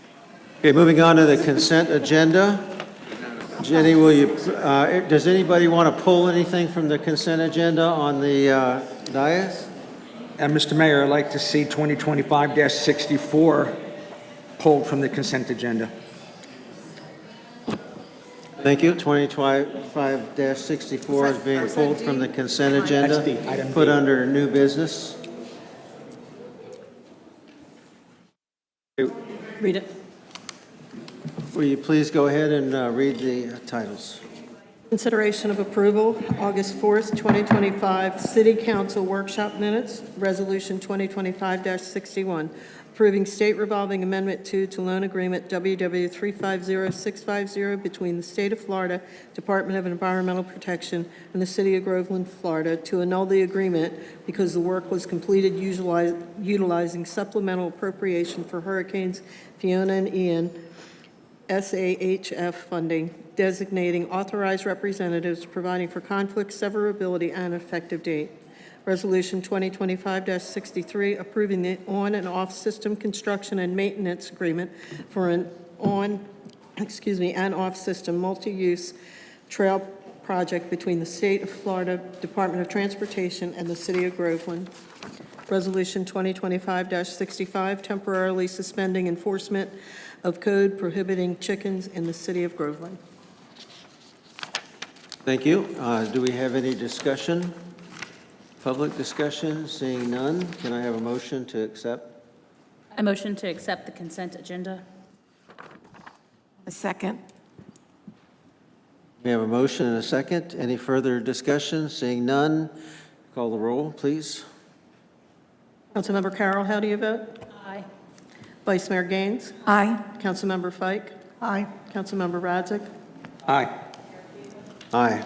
S2: Okay, moving on to the consent agenda. Jenny, will you, does anybody want to pull anything from the consent agenda on the dais?
S7: And Mr. Mayor, I'd like to see 2025-64 pulled from the consent agenda.
S2: Thank you. 2025-64 is being pulled from the consent agenda,
S7: That's D, item
S2: put
S7: D.
S2: under new business.
S5: Read it.
S2: Will you please go ahead and read the titles?
S9: Consideration of approval, August 4th, 2025, City Council Workshop Minutes, Resolution 2025-61, approving State Revolving Amendment 2 to Loan Agreement WW350650 between the State of Florida Department of Environmental Protection and the City of Groveland, Florida, to annul the agreement because the work was completed utilizing supplemental appropriation for Hurricanes Fiona and Ian, SAHF funding, designating authorized representatives, providing for conflict, severability, and effective date. Resolution 2025-63, approving the on- and off-system construction and maintenance agreement for an and off-system multi-use trail project between the State of Florida Department of Transportation and the City of Groveland. Resolution 2025-65, temporarily suspending enforcement of code prohibiting chickens in the City of Groveland.
S2: Thank you. Do we have any discussion? Public discussion? Seeing none, can I have a motion to accept?
S5: I motion to accept the consent agenda.
S8: A second.
S2: We have a motion and a second. Any further discussion? Seeing none, call the roll, please.
S9: Councilmember Carroll, how do you vote?
S5: Aye.
S9: Vice Mayor Gaines?
S8: Aye.
S9: Councilmember Fike?
S6: Aye.
S9: Councilmember Radzik?
S7: Aye.
S2: Aye.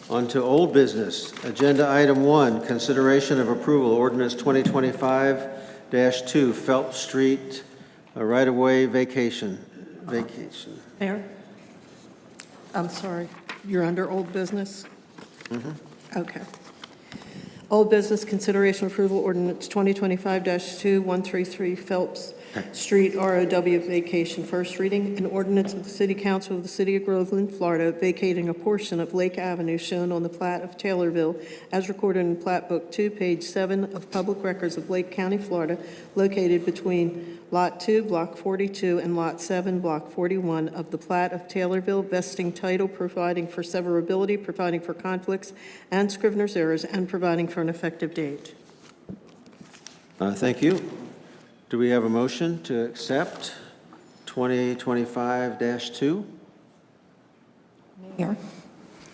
S2: On to old business. Agenda item 1, consideration of approval, ordinance 2025-2, Phelps Street, right-of-way vacation.
S9: Mayor? I'm sorry, you're under old business? Okay. Old business, consideration approval, ordinance 2025-2, 133 Phelps Street, ROW vacation, first reading. An ordinance of the City Council of the City of Groveland, Florida, vacating a portion of Lake Avenue shown on the plat of Taylorville as recorded in Plat Book 2, page 7 of Public Records of Lake County, Florida, located between Lot 2, Block 42, and Lot 7, Block 41 of the plat of Taylorville, vesting title, providing for severability, providing for conflicts and scrivener's errors, and providing for an effective date.
S2: Thank you. Do we have a motion to accept 2025-2?
S8: Mayor,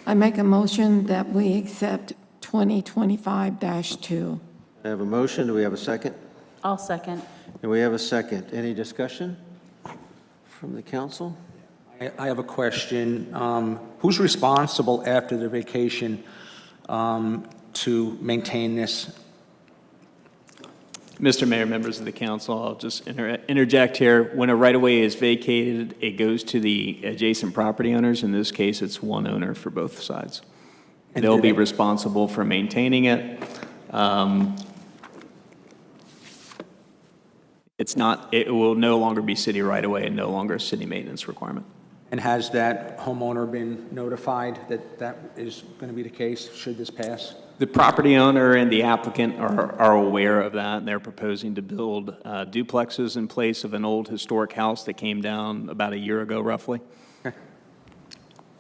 S8: I make a motion that we accept 2025-2.
S2: I have a motion. Do we have a second?
S5: I'll second.
S2: And we have a second. Any discussion from the council?
S7: I have a question. Who's responsible after the vacation to maintain this?
S12: Mr. Mayor, members of the council, I'll just interject here. When a right-of-way is vacated, it goes to the adjacent property owners. In this case, it's one owner for both sides.
S7: And
S12: They'll
S7: do
S12: be
S7: they-
S12: responsible for maintaining it. It will no longer be city right-of-way and no longer a city maintenance requirement.
S7: And has that homeowner been notified that that is going to be the case, should this pass?
S12: The property owner and the applicant are aware of that, and they're proposing to build duplexes in place of an old historic house that came down about a year ago, roughly.
S7: Okay.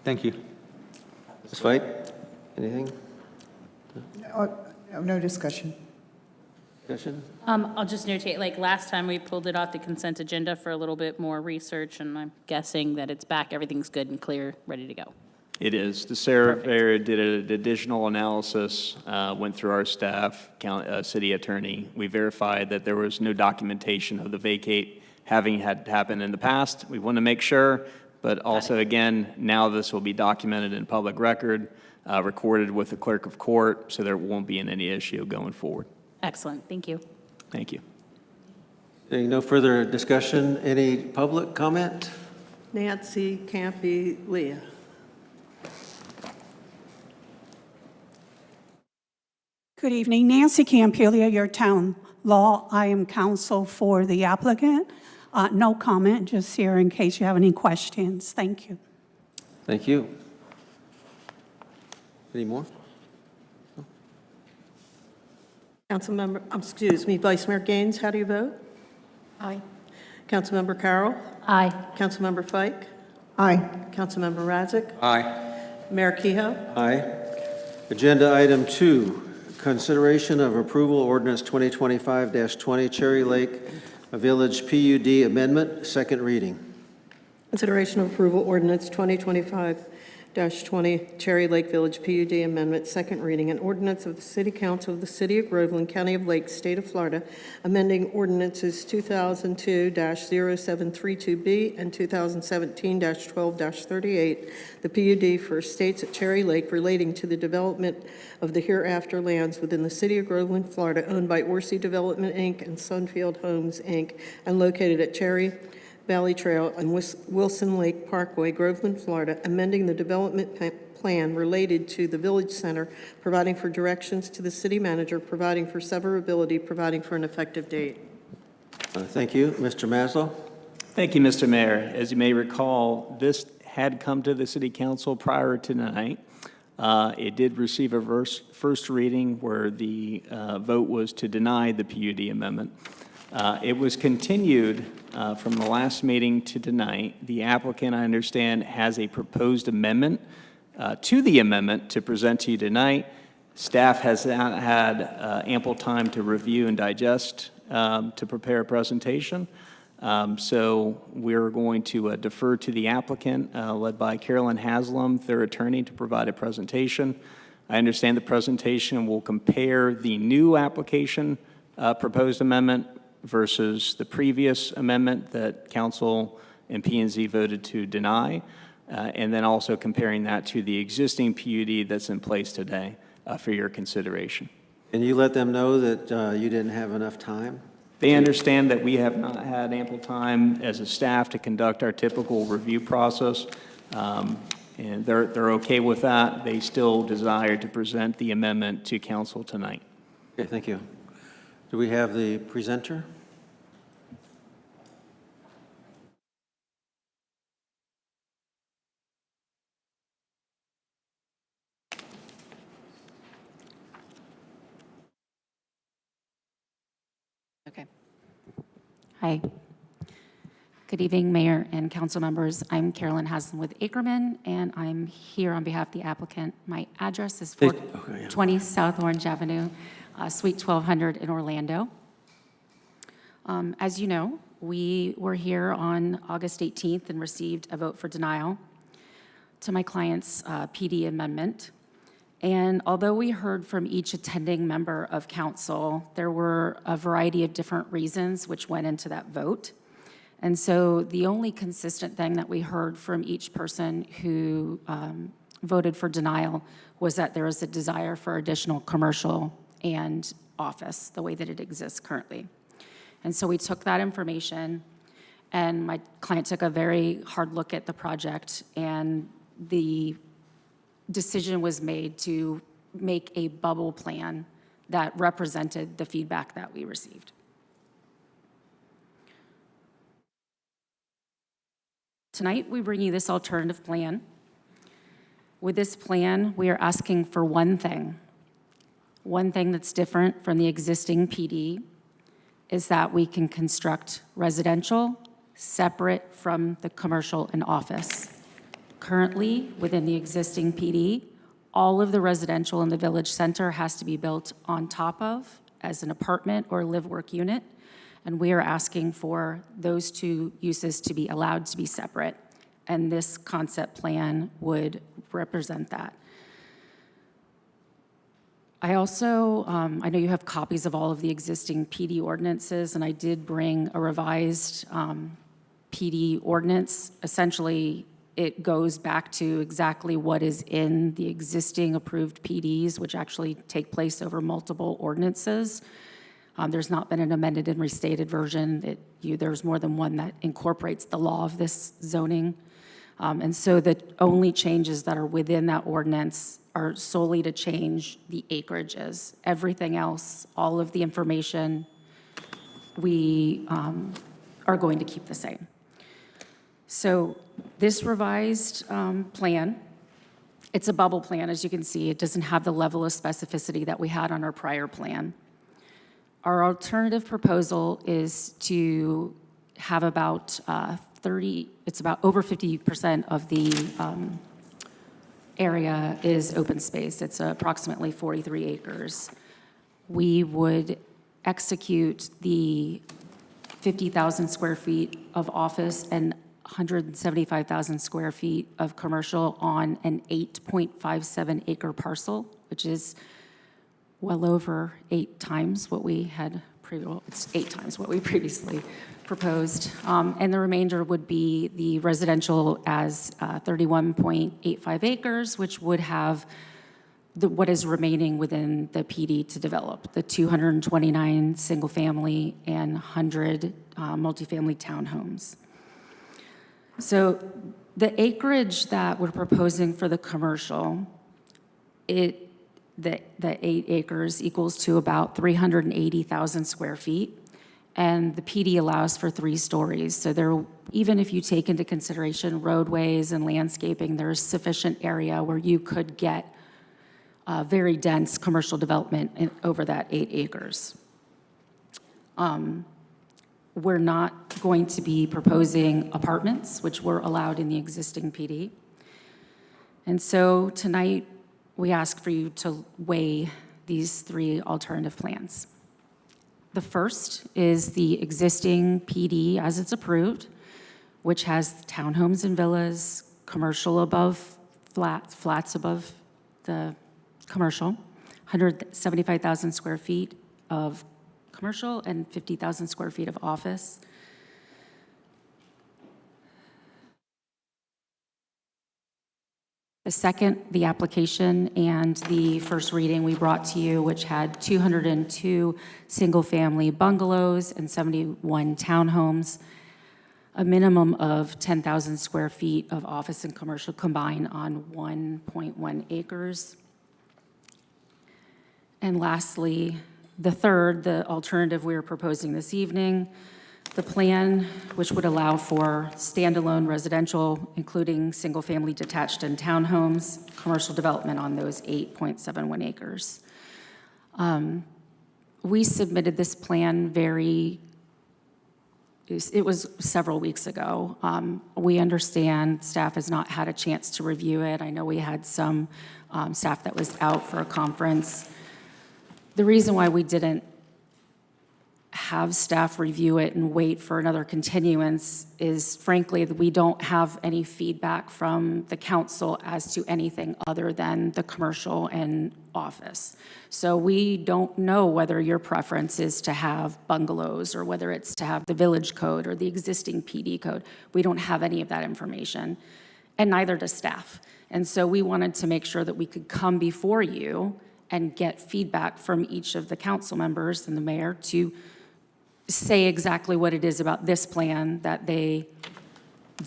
S7: Thank you.
S2: Ms. Fike, anything?
S6: No discussion.
S2: Discussion?
S5: I'll just notate, like last time we pulled it off the consent agenda for a little bit more research, and I'm guessing that it's back, everything's good and clear, ready to go.
S12: It is. The surveyor did an additional analysis, went through our staff, city attorney. We verified that there was no documentation of the vacate having had happened in the past. We want to make sure, but also, again, now this will be documented in public record, recorded with the clerk of court, so there won't be any issue going forward.
S5: Excellent, thank you.
S12: Thank you.
S2: Seeing no further discussion, any public comment?
S9: Nancy Campy, Leah.
S19: Good evening, Nancy Campilia, your town law. I am counsel for the applicant. No comment, just here in case you have any questions. Thank you.
S2: Thank you. Any more?
S9: Councilmember, excuse me, Vice Mayor Gaines, how do you vote?
S8: Aye.
S9: Councilmember Carroll?
S5: Aye.
S9: Councilmember Fike?
S6: Aye.
S9: Councilmember Radzik?
S7: Aye.
S9: Mayor Kehoe?
S2: Aye. Agenda item 2, consideration of approval ordinance 2025-20 Cherry Lake Village PUD amendment, second reading.
S9: Consideration of approval ordinance 2025-20 Cherry Lake Village PUD amendment, second reading, an ordinance of the City Council of the City of Groveland, County of Lake, State of Florida, amending ordinances 2002-0732B and 2017-12-38, the PUD for estates at Cherry Lake relating to the development of the hereafter lands within the City of Groveland, Florida, owned by Orsi Development, Inc. and Sunfield Homes, Inc., and located at Cherry Valley Trail and Wilson Lake Parkway, Groveland, Florida, amending the development plan related to the Village Center, providing for directions to the city manager, providing for severability, providing for an effective date.
S2: Thank you. Mr. Maslow?
S12: Thank you, Mr. Mayor. As you may recall, this had come to the City Council prior to tonight. It did receive a first reading where the vote was to deny the PUD amendment. It was continued from the last meeting to tonight. The applicant, I understand, has a proposed amendment to the amendment to present to you tonight. Staff has had ample time to review and digest to prepare a presentation. So we're going to defer to the applicant, led by Carolyn Haslam, their attorney, to provide a presentation. I understand the presentation will compare the new application proposed amendment versus the previous amendment that Council and P&Z voted to deny, and then also comparing that to the existing PUD that's in place today for your consideration.
S2: And you let them know that you didn't have enough time?
S12: They understand that we have not had ample time as a staff to conduct our typical review process, and they're okay with that. They still desire to present the amendment to Council tonight.
S2: Okay, thank you. Do we have the presenter?
S20: Okay. Hi. Good evening, Mayor and council members. I'm Carolyn Haslam with Ackerman, and I'm here on behalf of the applicant. My address is 420 South Orange Avenue, Suite 1200 in Orlando. As you know, we were here on August 18th and received a vote for denial to my client's PD amendment. And although we heard from each attending member of council, there were a variety of different reasons which went into that vote. And so the only consistent thing that we heard from each person who voted for denial was that there is a desire for additional commercial and office, the way that it exists currently. And so we took that information, and my client took a very hard look at the project, and the decision was made to make a bubble plan that represented the feedback that we received. Tonight, we bring you this alternative plan. With this plan, we are asking for one thing that's different from the existing PD is that we can construct residential separate from the commercial and office. Currently, within the existing PD, all of the residential in the village center has to be built on top of as an apartment or live-work unit, and we are asking for those two uses to be allowed to be separate, and this concept plan would represent that. I also, I know you have copies of all of the existing PD ordinances, and I did bring a revised PD ordinance. Essentially, it goes back to exactly what is in the existing approved PDs, which actually take place over multiple ordinances. There's not been an amended and restated version. There's more than one that incorporates the law of this zoning. And so the only changes that are within that ordinance are solely to change the acreages. Everything else, all of the information, we are going to keep the same. So this revised plan, it's a bubble plan, as you can see. It doesn't have the level of specificity that we had on our prior plan. Our alternative proposal is to have about it's about over 50% of the area is open space. It's approximately 43 acres. We would execute the 50,000 square feet of office and 175,000 square feet of commercial on an 8.57 acre parcel, which is well over 8 times what we had it's 8 times what we previously proposed. And the remainder would be the residential as 31.85 acres, which would have what is remaining within the PD to develop, the 229 single-family and 100 multifamily townhomes. So the acreage that we're proposing for the commercial, the 8 acres equals to about 380,000 square feet, and the PD allows for 3 stories. So there, even if you take into consideration roadways and landscaping, there's sufficient area where you could get very dense commercial development over that 8 acres. We're not going to be proposing apartments, which were allowed in the existing PD. And so tonight, we ask for you to weigh these 3 alternative plans. The first is the existing PD as it's approved, which has townhomes and villas, commercial above flats above the commercial, 175,000 square feet of commercial and 50,000 square feet of office. The second, the application and the first reading we brought to you, which had 202 single-family bungalows and 71 townhomes, a minimum of 10,000 square feet of office and commercial combined on 1.1 acres. And lastly, the third, the alternative we are proposing this evening, the plan, which would allow for standalone residential, including single-family detached and townhomes, commercial development on those 8.71 acres. We submitted this plan it was several weeks ago. We understand staff has not had a chance to review it. I know we had some staff that was out for a conference. The reason why we didn't have staff review it and wait for another continuance is, frankly, that we don't have any feedback from the council as to anything other than the commercial and office. So we don't know whether your preference is to have bungalows or whether it's to have the village code or the existing PD code. We don't have any of that information, and neither does staff. And so we wanted to make sure that we could come before you and get feedback from each of the council members and the mayor to say exactly what it is about this plan that they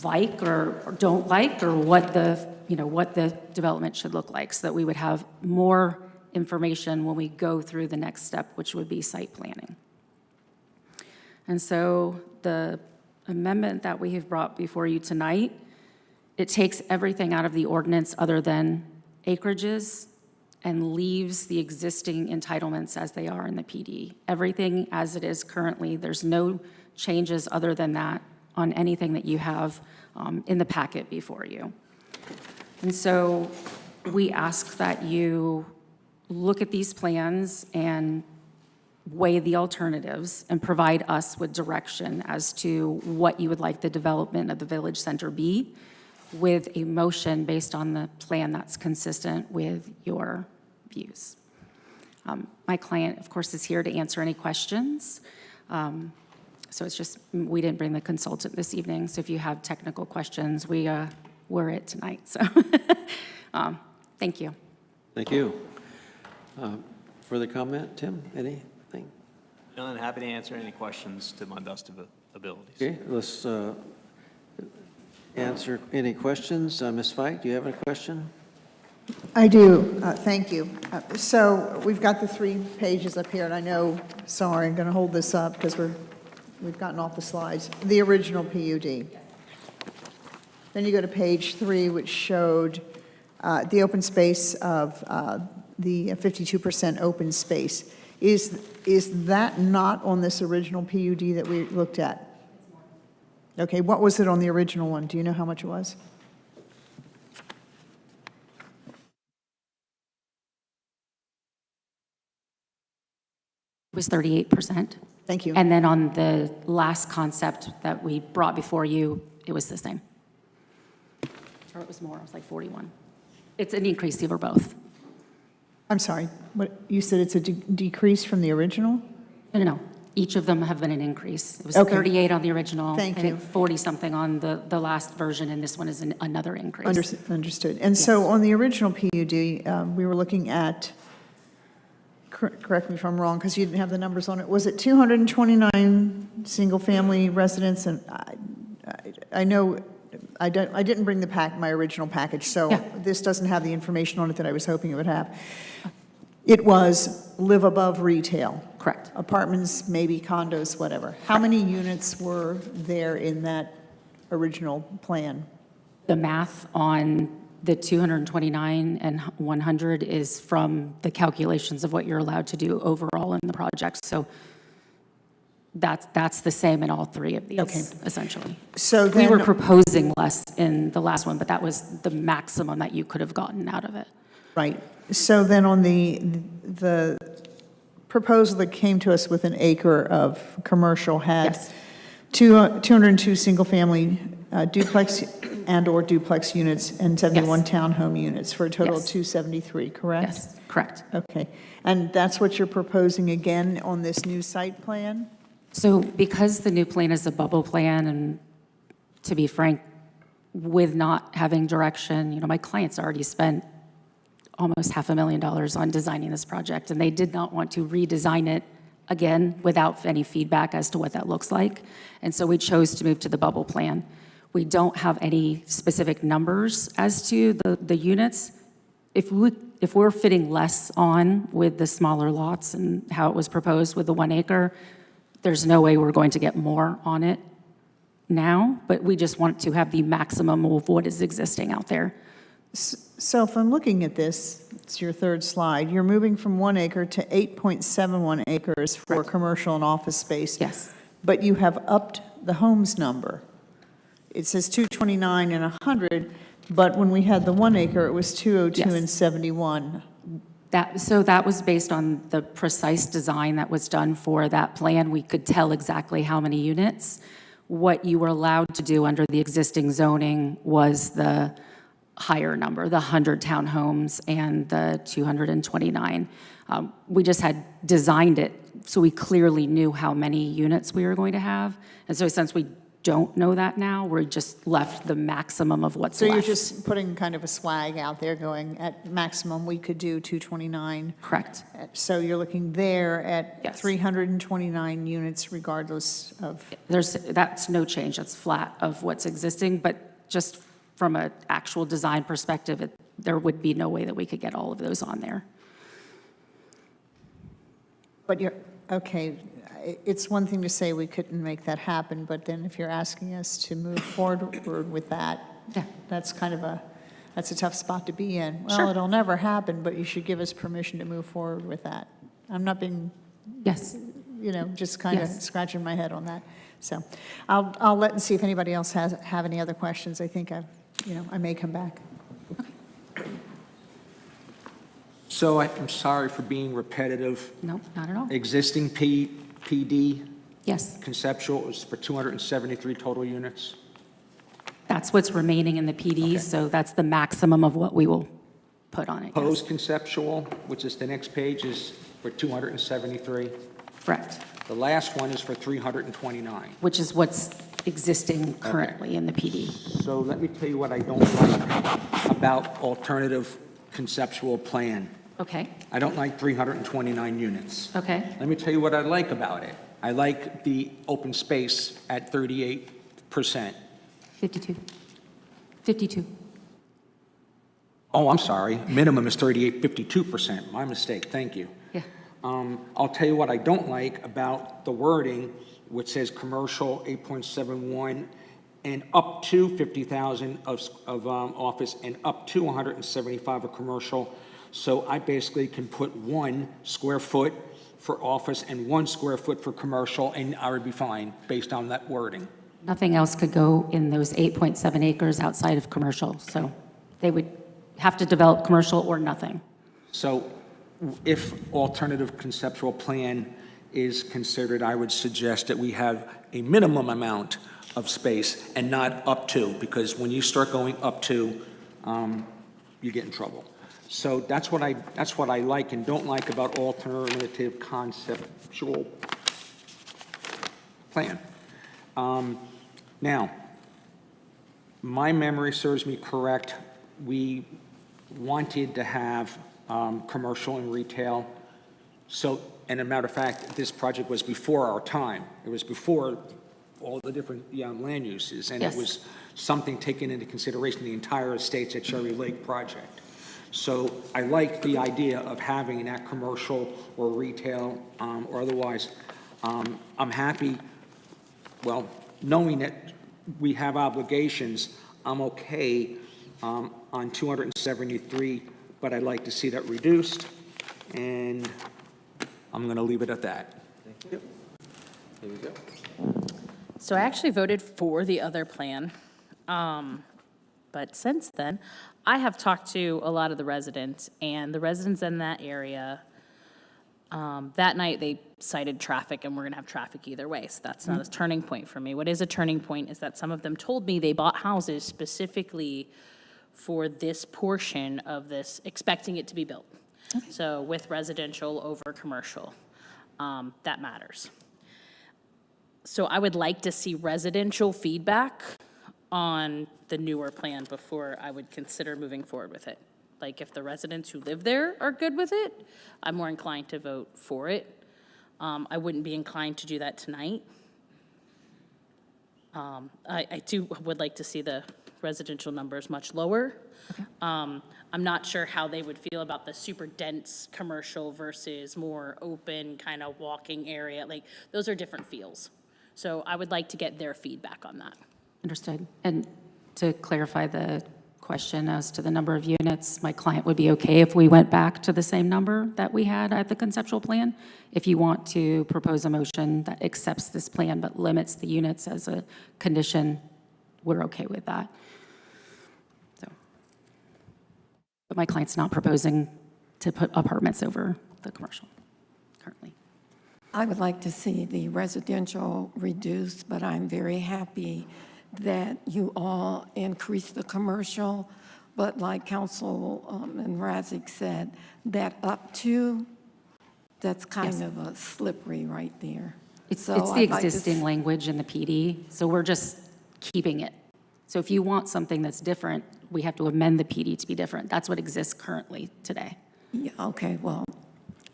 S20: like or don't like, or what the development should look like, so that we would have more information when we go through the next step, which would be site planning. And so the amendment that we have brought before you tonight, it takes everything out of the ordinance other than acreages and leaves the existing entitlements as they are in the PD. Everything as it is currently, there's no changes other than that on anything that you have in the packet before you. And so we ask that you look at these plans and weigh the alternatives and provide us with direction as to what you would like the development of the village center be, with a motion based on the plan that's consistent with your views. My client, of course, is here to answer any questions. So it's just, we didn't bring the consultant this evening, so if you have technical questions, we're it tonight, so. Thank you.
S2: Thank you. Further comment, Tim, anything?
S12: None, happy to answer any questions to my best of abilities.
S2: Okay, let's answer any questions. Ms. Fike, do you have a question?
S6: I do. Thank you. So we've got the 3 pages up here, and I know, sorry, I'm going to hold this up because we've gotten off the slides. The original PUD. Then you go to page 3, which showed the open space of the 52% open space. Is that not on this original PUD that we looked at? Okay, what was it on the original one? Do you know how much it was?
S20: It was 38%.
S6: Thank you.
S20: And then on the last concept that we brought before you, it was the same. Or it was more, it was like 41. It's an increase over both.
S6: I'm sorry, what, you said it's a decrease from the original?
S20: No. Each of them have been an increase. It was
S6: Okay.
S20: 38 on the original.
S6: Thank
S20: and
S6: you.
S20: 40-something on the last version, and this one is another increase.
S6: Understood. And so on the original PUD, we were looking at, correct me if I'm wrong, because you didn't have the numbers on it, was it 229 single-family residents? And I know, I didn't bring my original package, so this doesn't have the information on it that I was hoping it would have. It was live above retail.
S20: Correct.
S6: Apartments, maybe condos, whatever. How many units were there in that original plan?
S20: The math on the 229 and 100 is from the calculations of what you're allowed to do overall in the project. So that's the same in all 3 of these, essentially.
S6: So
S20: we
S6: then,
S20: were proposing less in the last one, but that was the maximum that you could have gotten out of it.
S6: right. So then on the proposal that came to us with an acre of commercial had 202 single-family duplex and/or duplex units and 71 townhome units for a total of 273, correct?
S20: Yes, correct.
S6: Okay. And that's what you're proposing again on this new site plan?
S20: So because the new plan is a bubble plan, and to be frank, with not having direction, my clients already spent almost $500,000 on designing this project, and they did not want to redesign it again without any feedback as to what that looks like. And so we chose to move to the bubble plan. We don't have any specific numbers as to the units. If we're fitting less on with the smaller lots and how it was proposed with the 1 acre, there's no way we're going to get more on it now, but we just want to have the maximum of what is existing out there.
S6: So if I'm looking at this, it's your 3rd slide, you're moving from 1 acre to 8.71 acres for commercial and office space.
S20: Yes.
S6: But you have upped the homes number. It says 229 and 100, but when we had the 1 acre, it was 202 and 71.
S20: So that was based on the precise design that was done for that plan. We could tell exactly how many units. What you were allowed to do under the existing zoning was the higher number, the 100 townhomes and the 229. We just had designed it so we clearly knew how many units we were going to have. And so since we don't know that now, we're just left the maximum of what's
S6: So
S20: left.
S6: you're just putting kind of a swag out there going, at maximum, we could do 229.
S20: Correct.
S6: So you're looking there at 329 units regardless of...
S20: That's no change, that's flat of what's existing, but just from an actual design perspective, there would be no way that we could get all of those on there.
S6: But okay, it's one thing to say we couldn't make that happen, but then if you're asking us to move forward with that, that's kind of that's a tough spot to be in. Well,
S20: Sure.
S6: it'll never happen, but you should give us permission to move forward with that. I'm not being,
S20: Yes.
S6: just kind of
S20: Yes.
S6: scratching my head on that. So I'll let and see if anybody else have any other questions. I think I may come back.
S7: So I'm sorry for being repetitive.
S20: No, not at all.
S7: Existing PD
S20: Yes,
S7: conceptual is for 273 total units.
S20: that's what's remaining in the PD, so that's the maximum of what we will put on it. yes.
S7: Post-conceptual, which is the next page, is for 273.
S20: Correct,
S7: The last one is for 329.
S20: which is what's existing currently in the PD.
S7: So let me tell you what I don't like about alternative conceptual plan.
S20: Okay,
S7: I don't like 329 units.
S20: okay,
S7: Let me tell you what I like about it. I like the open space at 38%.
S20: 52. 52.
S7: Oh, I'm sorry. Minimum is 38, 52%. My mistake. Thank you.
S20: Yeah.
S7: I'll tell you what I don't like about the wording, which says commercial 8.71 and up to 50,000 of office and up to 175 of commercial. So I basically can put 1 square foot for office and 1 square foot for commercial, and I would be fine based on that wording.
S20: Nothing else could go in those 8.7 acres outside of commercial, so they would have to develop commercial or nothing.
S7: So if alternative conceptual plan is considered, I would suggest that we have a minimum amount of space and not up to, because when you start going up to, you get in trouble. So that's what I like and don't like about alternative conceptual plan. Now, my memory serves me correct. We wanted to have commercial and retail. So, and a matter of fact, this project was before our time. It was before all the different land uses, and
S20: Yes.
S7: it was something taken into consideration, the entire estates at Cherry Lake project. So I like the idea of having that commercial or retail or otherwise. I'm happy, well, knowing that we have obligations, I'm okay on 273, but I'd like to see that reduced, and I'm going to leave it at that.
S2: Thank you. Here we go.
S5: So I actually voted for the other plan. But since then, I have talked to a lot of the residents, and the residents in that area, that night they cited traffic, and we're going to have traffic either way. So that's not a turning point for me. What is a turning point is that some of them told me they bought houses specifically for this portion of this, expecting it to be built. So with residential over commercial, that matters. So I would like to see residential feedback on the newer plan before I would consider moving forward with it. Like, if the residents who live there are good with it, I'm more inclined to vote for it. I wouldn't be inclined to do that tonight. I would like to see the residential numbers much lower. I'm not sure how they would feel about the super dense commercial versus more open kind of walking area. Like, those are different feels. So I would like to get their feedback on that.
S20: Understood. And to clarify the question as to the number of units, my client would be okay if we went back to the same number that we had at the conceptual plan. If you want to propose a motion that accepts this plan but limits the units as a condition, we're okay with that. So, but my client's not proposing to put apartments over the commercial currently.
S8: I would like to see the residential reduced, but I'm very happy that you all increase the commercial. But like Councilman Razik said, that up to, that's kind of a slippery right there.
S20: It's
S8: So
S20: the
S8: I'd like to
S20: existing language in the PD, so we're just keeping it. So if you want something that's different, we have to amend the PD to be different. That's what exists currently today.
S8: Yeah, okay, well,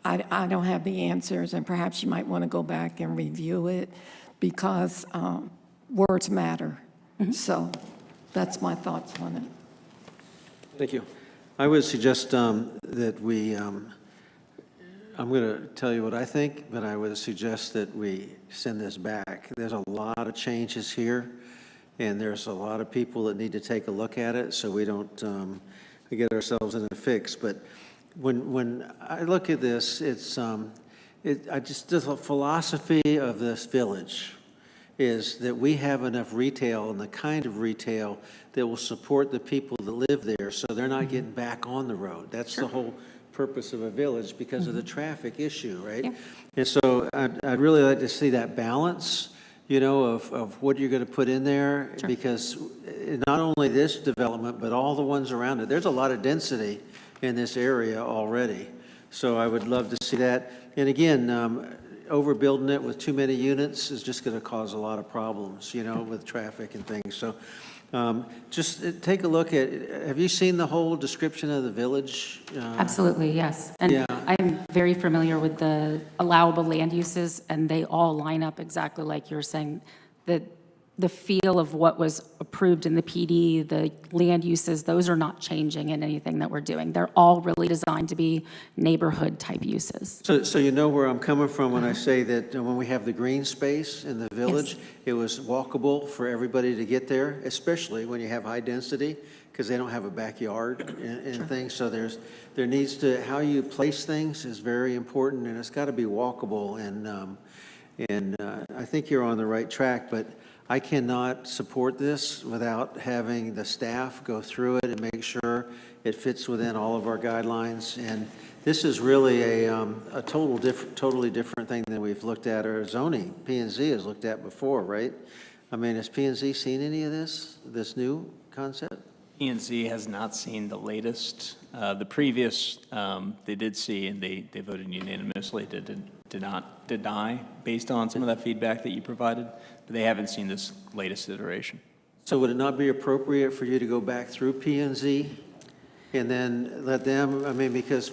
S8: I don't have the answers, and perhaps you might want to go back and review it, because words matter. So that's my thoughts on it.
S2: Thank you. I would suggest that we I'm going to tell you what I think, but I would suggest that we send this back. There's a lot of changes here, and there's a lot of people that need to take a look at it, so we don't get ourselves in a fix. But when I look at this, the philosophy of this village is that we have enough retail and the kind of retail that will support the people that live there, so they're not getting back on the road. That's the whole purpose of a village, because of the traffic issue, right?
S20: Yeah.
S2: And so I'd really like to see that balance, of what you're going to put in there, because not only this development, but all the ones around it, there's a lot of density in this area already. So I would love to see that. And again, overbuilding it with too many units is just going to cause a lot of problems, with traffic and things. So just take a look at, have you seen the whole description of the village?
S20: Absolutely, yes. And
S2: Yeah.
S20: I'm very familiar with the allowable land uses, and they all line up exactly like you're saying. The feel of what was approved in the PD, the land uses, those are not changing in anything that we're doing. They're all really designed to be neighborhood-type uses.
S2: So you know where I'm coming from when I say that when we have the green space in the village, it was walkable for everybody to get there, especially when you have high density, because they don't have a backyard and things. So there needs to, how you place things is very important, and it's got to be walkable. And I think you're on the right track, but I cannot support this without having the staff go through it and make sure it fits within all of our guidelines. And this is really a totally different thing than we've looked at, or zoning P&Z has looked at before, right? I mean, has P&Z seen any of this new concept?
S12: P&Z has not seen the latest. The previous, they did see, and they voted unanimously to did not deny, based on some of that feedback that you provided, but they haven't seen this latest iteration.
S2: So would it not be appropriate for you to go back through P&Z and then let them, because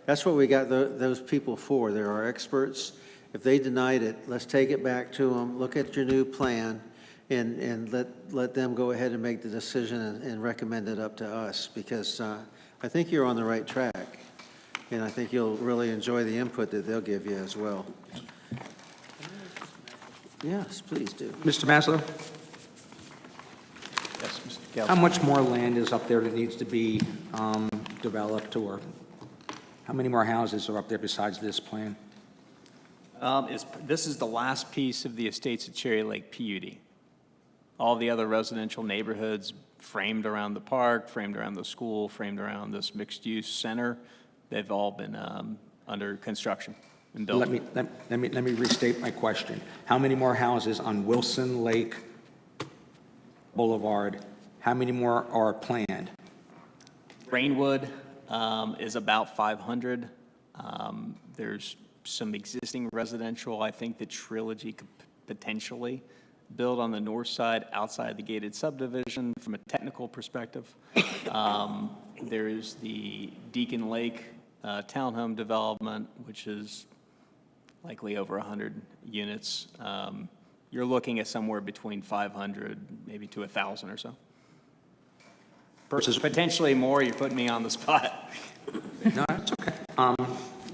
S2: that's what we got those people for. They're our experts. If they denied it, let's take it back to them, look at your new plan, and let them go ahead and make the decision and recommend it up to us, because I think you're on the right track, and I think you'll really enjoy the input that they'll give you as well. Yes, please do.
S7: Mr. Maslow?
S12: Yes, Mr. Gale.
S7: How much more land is up there that needs to be developed, or how many more houses are up there besides this plan?
S12: This is the last piece of the Estates at Cherry Lake PUD. All the other residential neighborhoods framed around the park, framed around the school, framed around this mixed-use center, they've all been under construction and built.
S7: Let me restate my question. How many more houses on Wilson Lake Boulevard, how many more are planned?
S12: Rainwood is about 500. There's some existing residential. I think the Trilogy could potentially build on the north side outside the gated subdivision from a technical perspective. There is the Deacon Lake townhome development, which is likely over 100 units. You're looking at somewhere between 500, maybe to 1,000 or so. Versus potentially more. You're putting me on the spot.
S7: No, that's okay.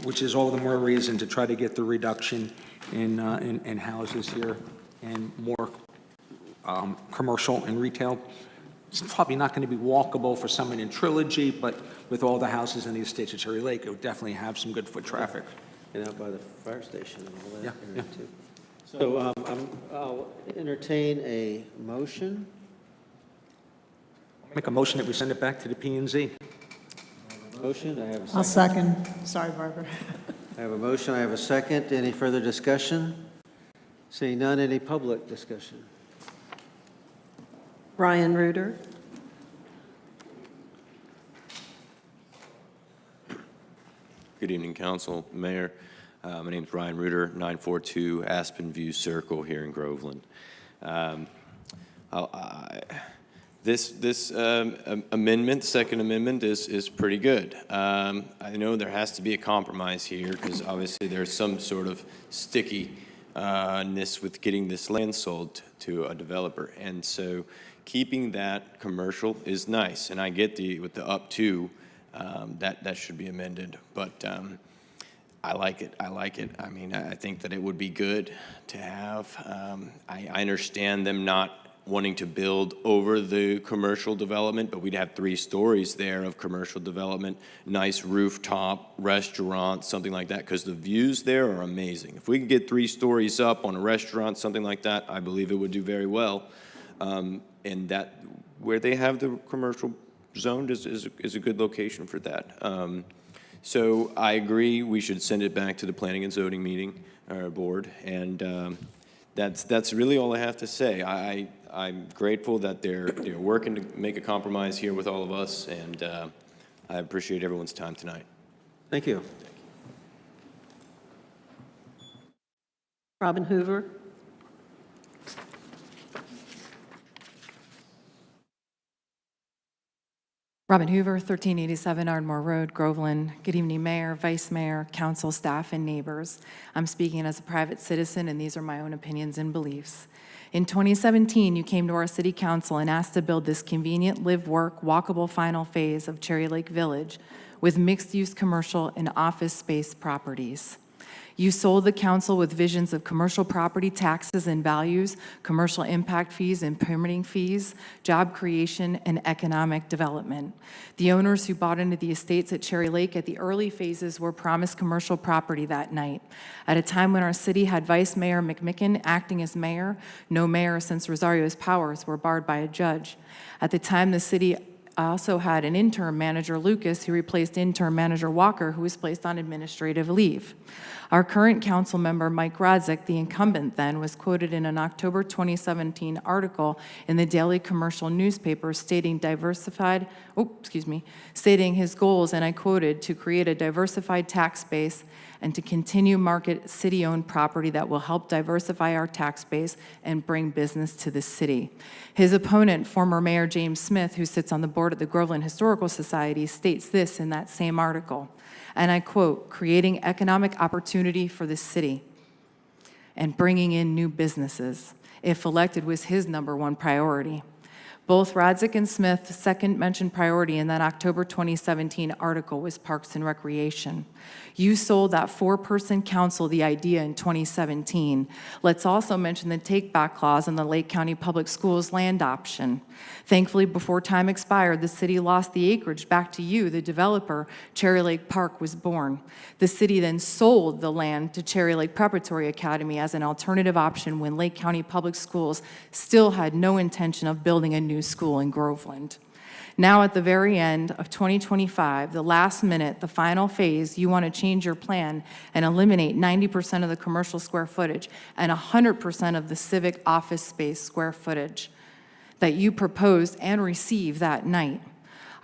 S7: Which is all the more reason to try to get the reduction in houses here and more commercial and retail. It's probably not going to be walkable for someone in Trilogy, but with all the houses in the Estates of Cherry Lake, it would definitely have some good foot traffic.
S2: And out by the fire station and all that
S7: Yeah.
S2: area too. So I'll entertain a motion.
S7: Make a motion that we send it back to the P&Z.
S2: Motion, I have a second.
S6: I'll second. Sorry, Barbara.
S2: I have a motion, I have a second. Any further discussion? Seeing none, any public discussion?
S9: Ryan Reuter.
S21: Good evening, Council, Mayor. My name is Ryan Reuter, 942 Aspen View Circle here in Groveland. This amendment, second amendment, is pretty good. I know there has to be a compromise here because obviously there's some sort of stickiness with getting this land sold to a developer, and so keeping that commercial is nice. And I get with the up to that should be amended, but I like it. I like it. I mean, I think that it would be good to have. I understand them not wanting to build over the commercial development, but we'd have 3 stories there of commercial development, nice rooftop, restaurant, something like that, because the views there are amazing. If we could get 3 stories up on a restaurant, something like that, I believe it would do very well. And that, where they have the commercial zoned is a good location for that. So I agree, we should send it back to the Planning and Zoning meeting, board, and that's really all I have to say. I'm grateful that they're working to make a compromise here with all of us, and I appreciate everyone's time tonight.
S2: Thank you.
S9: Robin Hoover.
S4: Robin Hoover, 1387 Ardmore Road, Groveland. Good evening, Mayor, Vice Mayor, Council, staff, and neighbors. I'm speaking as a private citizen, and these are my own opinions and beliefs. In 2017, you came to our City Council and asked to build this convenient live-work, walkable final phase of Cherry Lake Village with mixed-use commercial and office space properties. You sold the council with visions of commercial property taxes and values, commercial impact fees and permitting fees, job creation, and economic development. The owners who bought into the estates at Cherry Lake at the early phases were promised commercial property that night. At a time when our city had Vice Mayor McMicken acting as mayor, no mayor since Rosario's powers were barred by a judge. At the time, the city also had an interim manager, Lucas, who replaced interim manager Walker, who was placed on administrative leave. Our current council member, Mike Rodzik, the incumbent then, was quoted in an October 2017 article in the Daily Commercial newspaper stating stating his goals, and I quoted, to create a diversified tax base and to continue market city-owned property that will help diversify our tax base and bring business to the city. His opponent, former Mayor James Smith, who sits on the board at the Groveland Historical Society, states this in that same article, and I quote, creating economic opportunity for the city and bringing in new businesses, if elected, was his #1 priority. Both Rodzik and Smith's second mentioned priority in that October 2017 article was Parks and Recreation. You sold that 4-person council the idea in 2017. Let's also mention the take-back clause in the Lake County Public Schools land option. Thankfully, before time expired, the city lost the acreage back to you, the developer. Cherry Lake Park was born. The city then sold the land to Cherry Lake Preparatory Academy as an alternative option when Lake County Public Schools still had no intention of building a new school in Groveland. Now at the very end of 2025, the last minute, the final phase, you want to change your plan and eliminate 90% of the commercial square footage and 100% of the civic office space square footage that you proposed and received that night.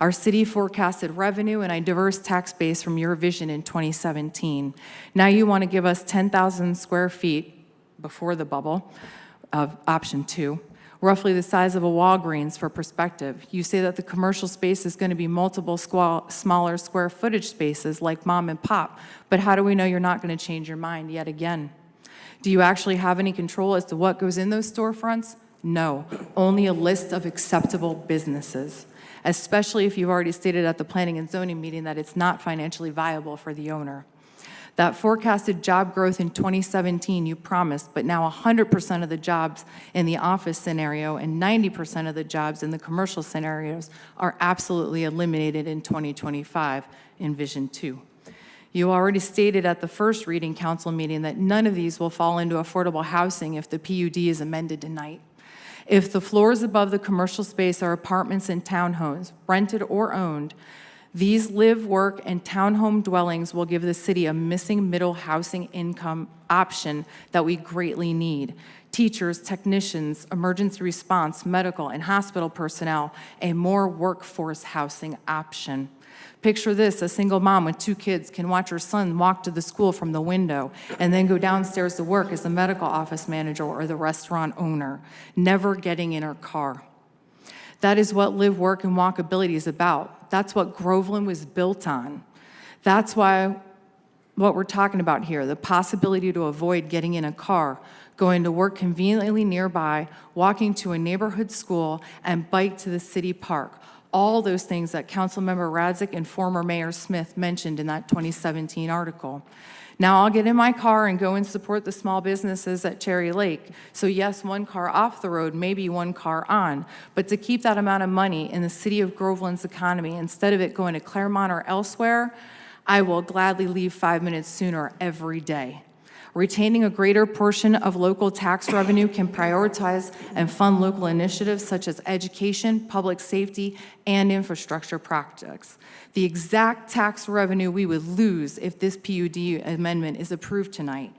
S4: Our city forecasted revenue and a diverse tax base from your vision in 2017. Now you want to give us 10,000 square feet before the bubble of option 2. Roughly the size of a Walgreens for perspective. You say that the commercial space is going to be multiple smaller square footage spaces like mom and pop, but how do we know you're not going to change your mind yet again? Do you actually have any control as to what goes in those storefronts? No, only a list of acceptable businesses, especially if you've already stated at the Planning and Zoning meeting that it's not financially viable for the owner. That forecasted job growth in 2017 you promised, but now 100% of the jobs in the office scenario and 90% of the jobs in the commercial scenarios are absolutely eliminated in 2025 in Vision 2. You already stated at the first reading council meeting that none of these will fall into affordable housing if the PUD is amended tonight. If the floors above the commercial space are apartments and townhomes, rented or owned, these live, work, and townhome dwellings will give the city a missing middle housing income option that we greatly need. Teachers, technicians, emergency response, medical, and hospital personnel, a more workforce housing option. Picture this, a single mom with 2 kids can watch her son walk to the school from the window and then go downstairs to work as the medical office manager or the restaurant owner, never getting in her car. That is what live, work, and walkability is about. That's what Groveland was built on. That's why what we're talking about here, the possibility to avoid getting in a car, going to work conveniently nearby, walking to a neighborhood school, and bike to the city park. All those things that Councilmember Radzik and former Mayor Smith mentioned in that 2017 article. Now I'll get in my car and go and support the small businesses at Cherry Lake. So yes, one car off the road, maybe one car on, but to keep that amount of money in the city of Groveland's economy, instead of it going to Claremont or elsewhere, I will gladly leave 5 minutes sooner every day. Retaining a greater portion of local tax revenue can prioritize and fund local initiatives such as education, public safety, and infrastructure projects. The exact tax revenue we would lose if this PUD amendment is approved tonight.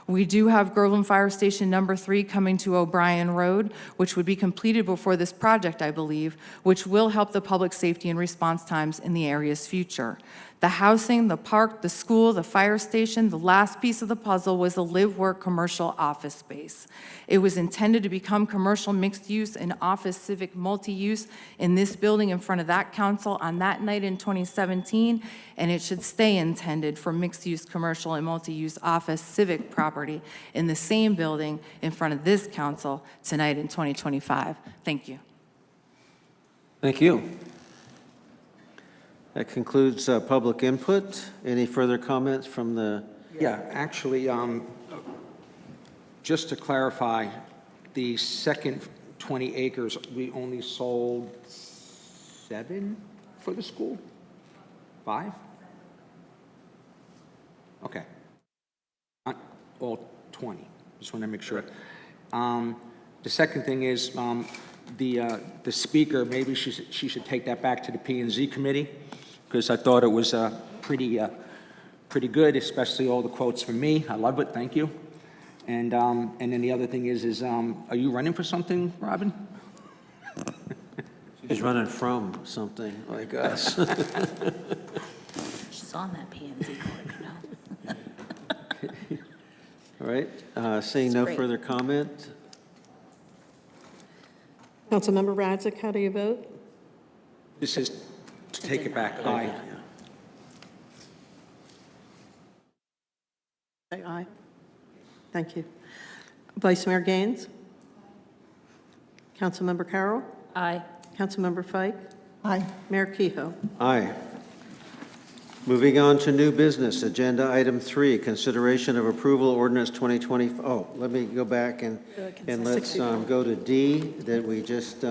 S4: We do have Groveland Fire Station number 3 coming to O'Brien Road, which would be completed before this project, I believe, which will help the public safety and response times in the area's future. The housing, the park, the school, the fire station, the last piece of the puzzle was the live-work commercial office space. It was intended to become commercial mixed-use and office civic multi-use in this building in front of that council on that night in 2017, and it should stay intended for mixed-use commercial and multi-use office civic property in the same building in front of this council tonight in 2025. Thank you.
S2: Thank you. That concludes public input. Any further comments from the?
S7: Yeah, actually, just to clarify, the second 20 acres, we only sold 7 for the school? 5? Okay. Not all 20. Just want to make sure. The second thing is the speaker, maybe she should take that back to the P&Z committee, because I thought it was pretty good, especially all the quotes from me. I love it. Thank you. And then the other thing is are you running for something, Robin?
S2: She's running from something like us.
S15: She's on that P&Z board, you know.
S2: All right. Seeing no further comment.
S9: Councilmember Radzik, how do you vote?
S7: This is to take it back. Aye.
S9: Say aye. Thank you. Vice Mayor Gaines? Councilmember Carroll?
S5: Aye.
S9: Councilmember Fike?
S6: Aye.
S9: Mayor Kehoe?
S2: Aye. Moving on to new business, agenda item 3, consideration of approval ordinance 2020. Oh, let me go back and let's go to D that we just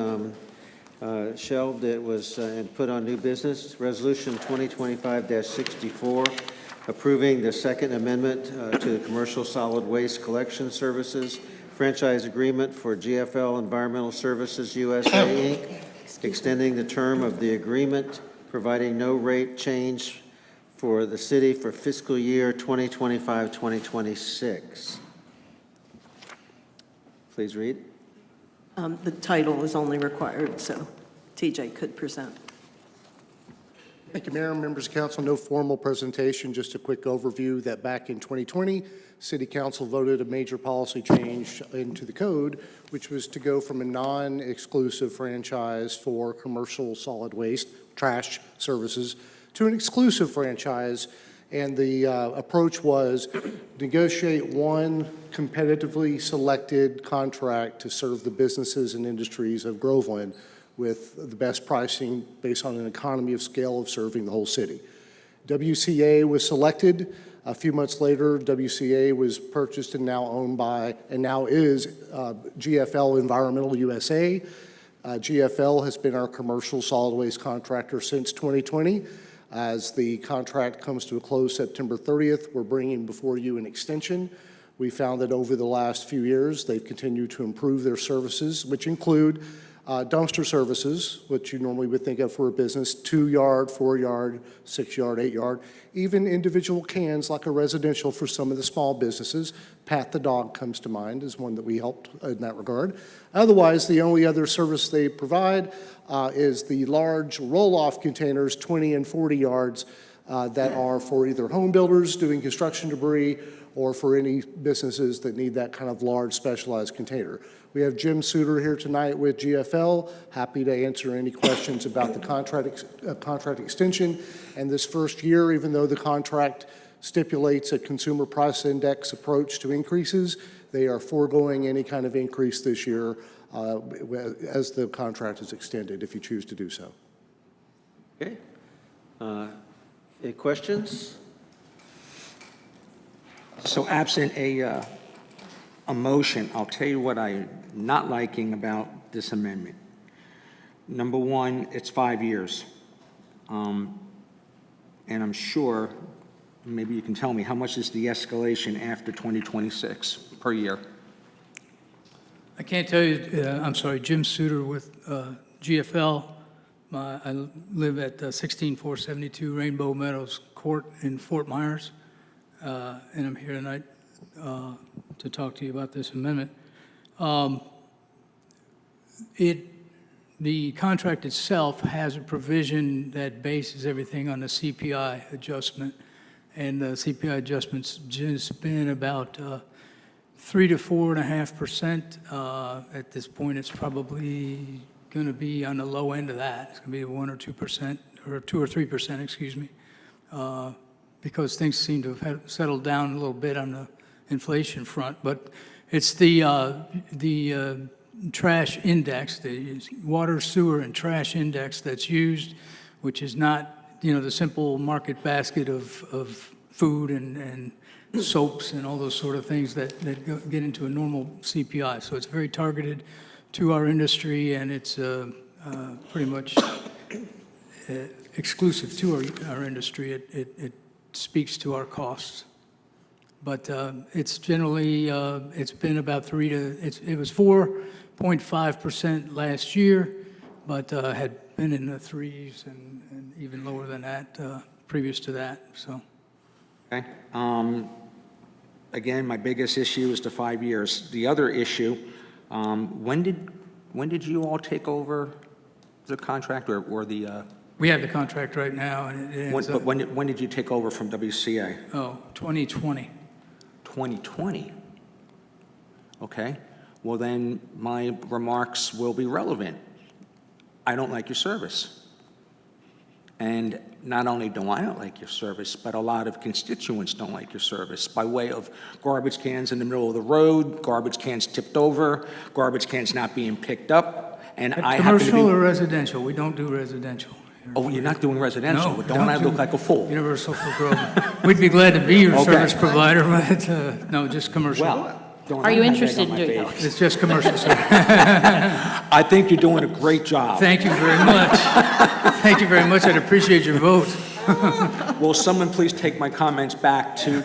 S2: shelved. It was and put on new business. Resolution 2025-64, approving the second amendment to the Commercial Solid Waste Collection Services franchise agreement for GFL Environmental Services USA, Inc., extending the term of the agreement, providing no rate change for the city for fiscal year 2025-2026. Please read.
S9: The title is only required, so TJ could present.
S13: Thank you, Mayor, members of council. No formal presentation, just a quick overview that back in 2020, City Council voted a major policy change into the code, which was to go from a non-exclusive franchise for commercial solid waste, trash services, to an exclusive franchise. And the approach was negotiate one competitively selected contract to serve the businesses and industries of Groveland with the best pricing based on an economy of scale of serving the whole city. WCA was selected. A few months later, WCA was purchased and now owned by, and now is GFL Environmental USA. GFL has been our commercial solid waste contractor since 2020. As the contract comes to a close September 30th, we're bringing before you an extension. We found that over the last few years, they've continued to improve their services, which include dumpster services, which you normally would think of for a business, 2-yard, 4-yard, 6-yard, 8-yard, even individual cans like a residential for some of the small businesses. Pat the Dog comes to mind as one that we helped in that regard. Otherwise, the only other service they provide is the large roll-off containers, 20 and 40 yards, that are for either home builders doing construction debris or for any businesses that need that kind of large specialized container. We have Jim Suter here tonight with GFL, happy to answer any questions about the contract extension. And this first year, even though the contract stipulates a consumer price index approach to increases, they are foregoing any kind of increase this year as the contract is extended, if you choose to do so.
S2: Okay. Any questions?
S7: So absent a motion, I'll tell you what I'm not liking about this amendment. Number one, it's 5 years. And I'm sure, maybe you can tell me, how much is the escalation after 2026 per year?
S11: I can't tell you, I'm sorry, Jim Suter with GFL. I live at 16472 Rainbow Meadows Court in Fort Myers, and I'm here tonight to talk to you about this amendment. The contract itself has a provision that bases everything on the CPI adjustment, and the CPI adjustment's just been about 3 to 4.5%. At this point, it's probably going to be on the low end of that. It's going to be 1 or 2%, or 2 or 3%, excuse me, because things seem to have settled down a little bit on the inflation front. But it's the trash index, the water, sewer, and trash index that's used, which is not, the simple market basket of food and soaps and all those sort of things that get into a normal CPI. So it's very targeted to our industry, and it's pretty much exclusive to our industry. It speaks to our costs. But it's generally, it's been about it was 4.5% last year, but had been in the threes and even lower than that previous to that, so.
S7: Okay. Again, my biggest issue is the 5 years. The other issue, when did you all take over the contract or the?
S11: We have the contract right now, and it ends up.
S7: But when did you take over from WCA?
S11: Oh, 2020.
S7: 2020. Okay. Well, then my remarks will be relevant. I don't like your service. And not only do I not like your service, but a lot of constituents don't like your service by way of garbage cans in the middle of the road, garbage cans tipped over, garbage cans not being picked up. And I happen to be...
S11: Commercial or residential? We don't do residential.
S7: Oh, you're not doing residential?
S11: No,
S7: Don't I look like a fool?
S11: Universal for Groveland. We'd be glad to be your service provider, but no, just commercial.
S7: Well,
S5: Are you interested in doing that?
S11: It's just commercial, sir.
S7: I think you're doing a great job.
S11: Thank you very much. Thank you very much. I'd appreciate your vote.
S7: Will someone please take my comments back to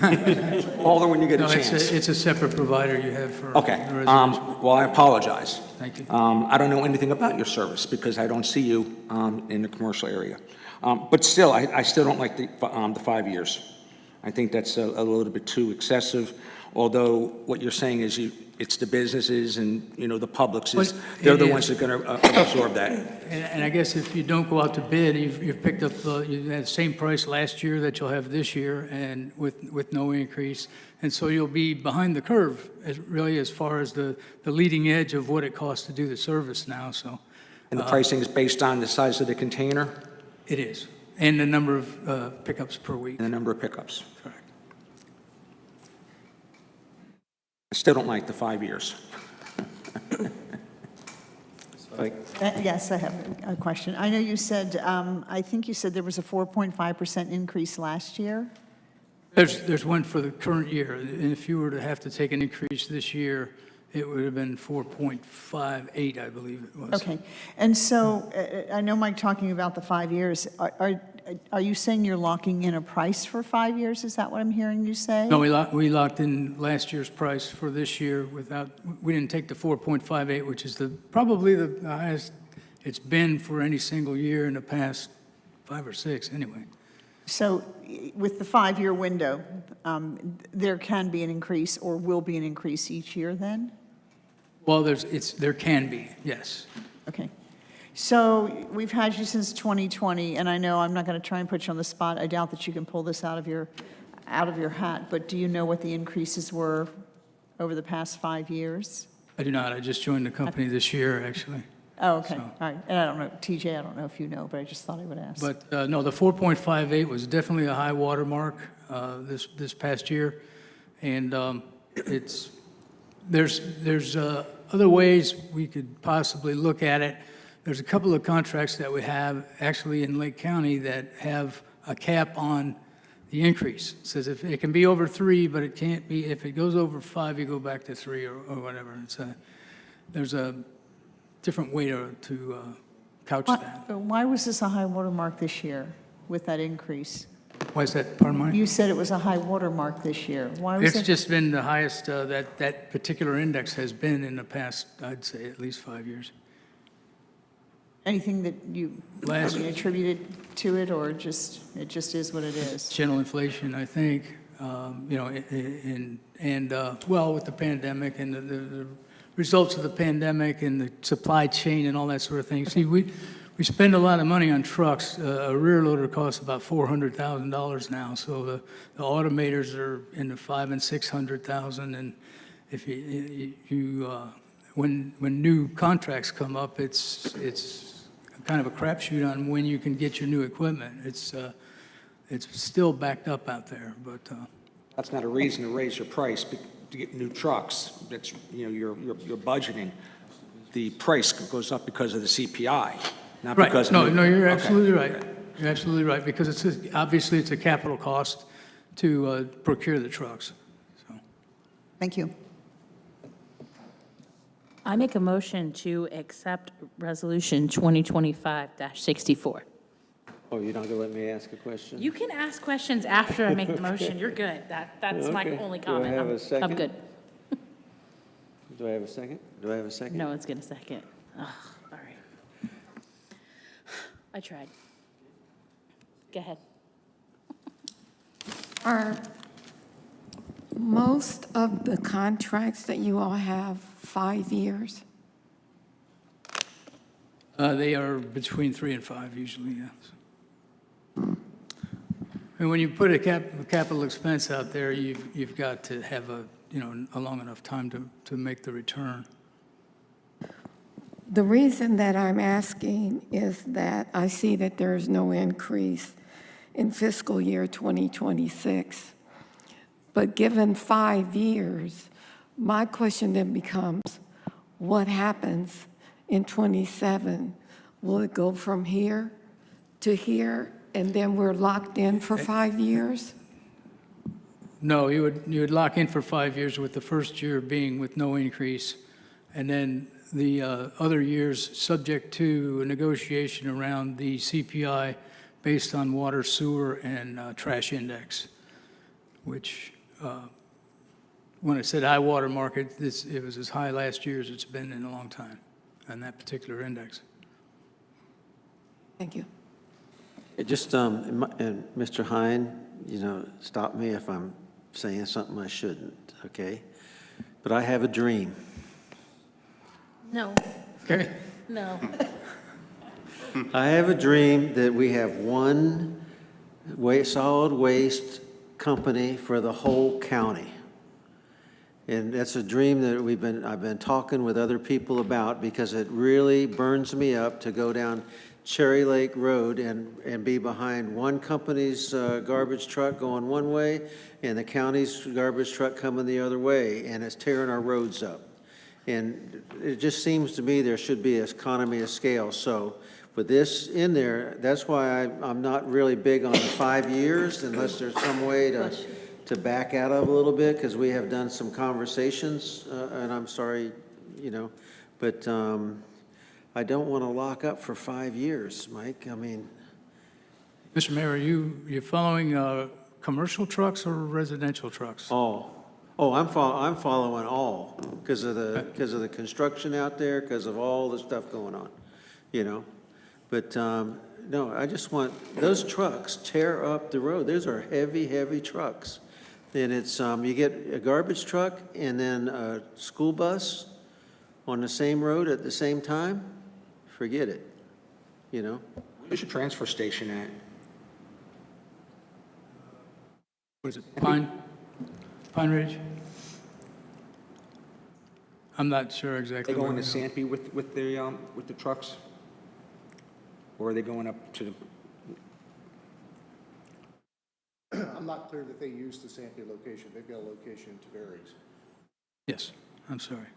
S7: Alder when you get a chance?
S11: It's a separate provider you have for
S7: Okay.
S11: residential.
S7: Well, I apologize.
S11: Thank you.
S7: I don't know anything about your service because I don't see you in the commercial area. But still, I still don't like the 5 years. I think that's a little bit too excessive. Although what you're saying is it's the businesses and, the publics, they're the ones that are going to absorb that.
S11: And I guess if you don't go out to bid, you've picked up, you had the same price last year that you'll have this year and with no increase. And so you'll be behind the curve as far as the leading edge of what it costs to do the service now, so.
S7: And the pricing is based on the size of the container?
S11: It is. And the number of pickups per week.
S7: And the number of pickups.
S11: Correct.
S7: I still don't like the 5 years.
S6: Yes, I have a question. I know you said, I think you said there was a 4.5% increase last year?
S11: There's one for the current year, and if you were to have to take an increase this year, it would have been 4.58, I believe it was.
S6: Okay. And so, I know Mike talking about the 5 years. Are you saying you're locking in a price for 5 years? Is that what I'm hearing you say?
S11: No, we locked in last year's price for this year we didn't take the 4.58, which is probably the highest it's been for any single year in the past 5 or 6 anyway.
S6: So with the 5-year window, there can be an increase or will be an increase each year then?
S11: Well, there can be, yes.
S6: Okay. So we've had you since 2020, and I know I'm not going to try and put you on the spot. I doubt that you can pull this out of your hat, but do you know what the increases were over the past 5 years?
S11: I do not. I just joined the company this year, actually.
S6: Oh, okay.
S11: So.
S6: All right. And I don't know, TJ, I don't know if you know, but I just thought I would ask.
S11: But no, the 4.58 was definitely a high water mark this past year, and there's other ways we could possibly look at it. There's a couple of contracts that we have actually in Lake County that have a cap on the increase. It says if it can be over 3, but it can't be, if it goes over 5, you go back to 3 or whatever. There's a different way to couch that.
S6: Why was this a high water mark this year with that increase?
S11: Why is that, pardon me?
S6: You said it was a high water mark this year. Why was
S11: It's
S6: it?
S11: just been the highest that particular index has been in the past, I'd say, at least 5 years.
S6: Anything that you
S11: Last-
S6: attributed to it, or it just is what it is?
S11: General inflation, I think, well, with the pandemic and the results of the pandemic and the supply chain and all that sort of thing. See, we spend a lot of money on trucks. A rear loader costs about $400,000 now, so the automators are in the $500,000 and $600,000. And if when new contracts come up, it's kind of a crapshoot on when you can get your new equipment. It's still backed up out there, but
S7: That's not a reason to raise your price to get new trucks. That's, you're budgeting. The price goes up because of the CPI, not
S11: right.
S7: because of...
S11: No, you're
S7: Okay.
S11: absolutely right. You're absolutely right, because obviously it's a capital cost to procure the trucks. So.
S6: Thank you.
S5: I make a motion to accept Resolution 2025-64.
S2: Oh, you're not going to let me ask a question?
S5: You can ask questions after I make the motion. You're good. That's my
S2: Okay.
S5: only
S2: Do I
S5: comment.
S2: have a second?
S5: I'm good.
S2: Do I have a second? Do I have a second?
S5: No one's going to second. Ugh, all right. I tried. Go ahead.
S8: Are most of the contracts that you all have 5 years?
S11: They are between 3 and 5 usually, yes. And when you put a capital expense out there, you've got to have a long enough time to make the return.
S8: The reason that I'm asking is that I see that there is no increase in fiscal year 2026. But given 5 years, my question then becomes, what happens in 27? Will it go from here to here, and then we're locked in for 5 years?
S11: No, you would lock in for 5 years, with the first year being with no increase, and then the other years subject to a negotiation around the CPI based on water, sewer, and trash index, which, when I said high water market, it was as high last year as it's been in a long time on that particular index.
S8: Thank you.
S2: Just, and Mr. Hine, stop me if I'm saying something I shouldn't, okay? But I have a dream.
S5: No.
S11: Okay.
S5: No.
S2: I have a dream that we have one solid waste company for the whole county. And that's a dream that I've been talking with other people about, because it really burns me up to go down Cherry Lake Road and be behind one company's garbage truck going one way and the county's garbage truck coming the other way, and it's tearing our roads up. And it just seems to me there should be an economy of scale. So with this in there, that's why I'm not really big on 5 years, unless there's some way to back out of a little bit, because we have done some conversations, and I'm sorry, but I don't want to lock up for 5 years, Mike. I mean.
S11: Mr. Mayor, are you following commercial trucks or residential trucks?
S2: All. Oh, I'm following all, because of the construction out there, because of all the stuff going on, But, no, I just want, those trucks tear up the road. Those are heavy, heavy trucks. And it's, you get a garbage truck and then a school bus on the same road at the same time, forget it,
S7: Where's your transfer station at?
S11: What is it, Pine Ridge? I'm not sure exactly.
S7: They going to
S11: where they
S7: Sanpete with the trucks? Or are they going up to the...
S13: I'm not clear that they use the Sanpete location. They've got a location in Tavares.
S11: Yes, I'm sorry.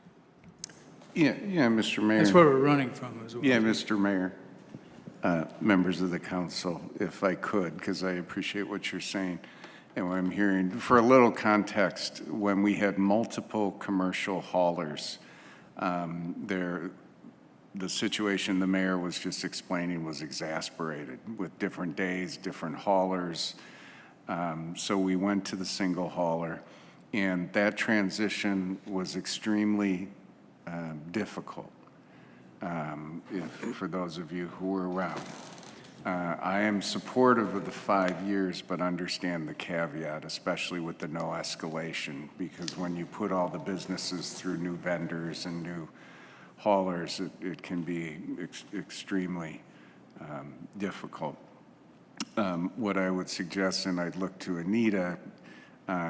S1: Yeah, Mr. Mayor.
S11: That's where we're running from as well.
S1: Yeah, Mr. Mayor. members of the council, if I could, because I appreciate what you're saying and what I'm hearing. For a little context, when we had multiple commercial haulers, the situation the mayor was just explaining was exasperated with different days, different haulers. So we went to the single hauler, and that transition was extremely difficult. For those of you who were around. I am supportive of the 5 years, but understand the caveat, especially with the no escalation, because when you put all the businesses through new vendors and new haulers, it can be extremely difficult. What I would suggest, and I'd look to Anita,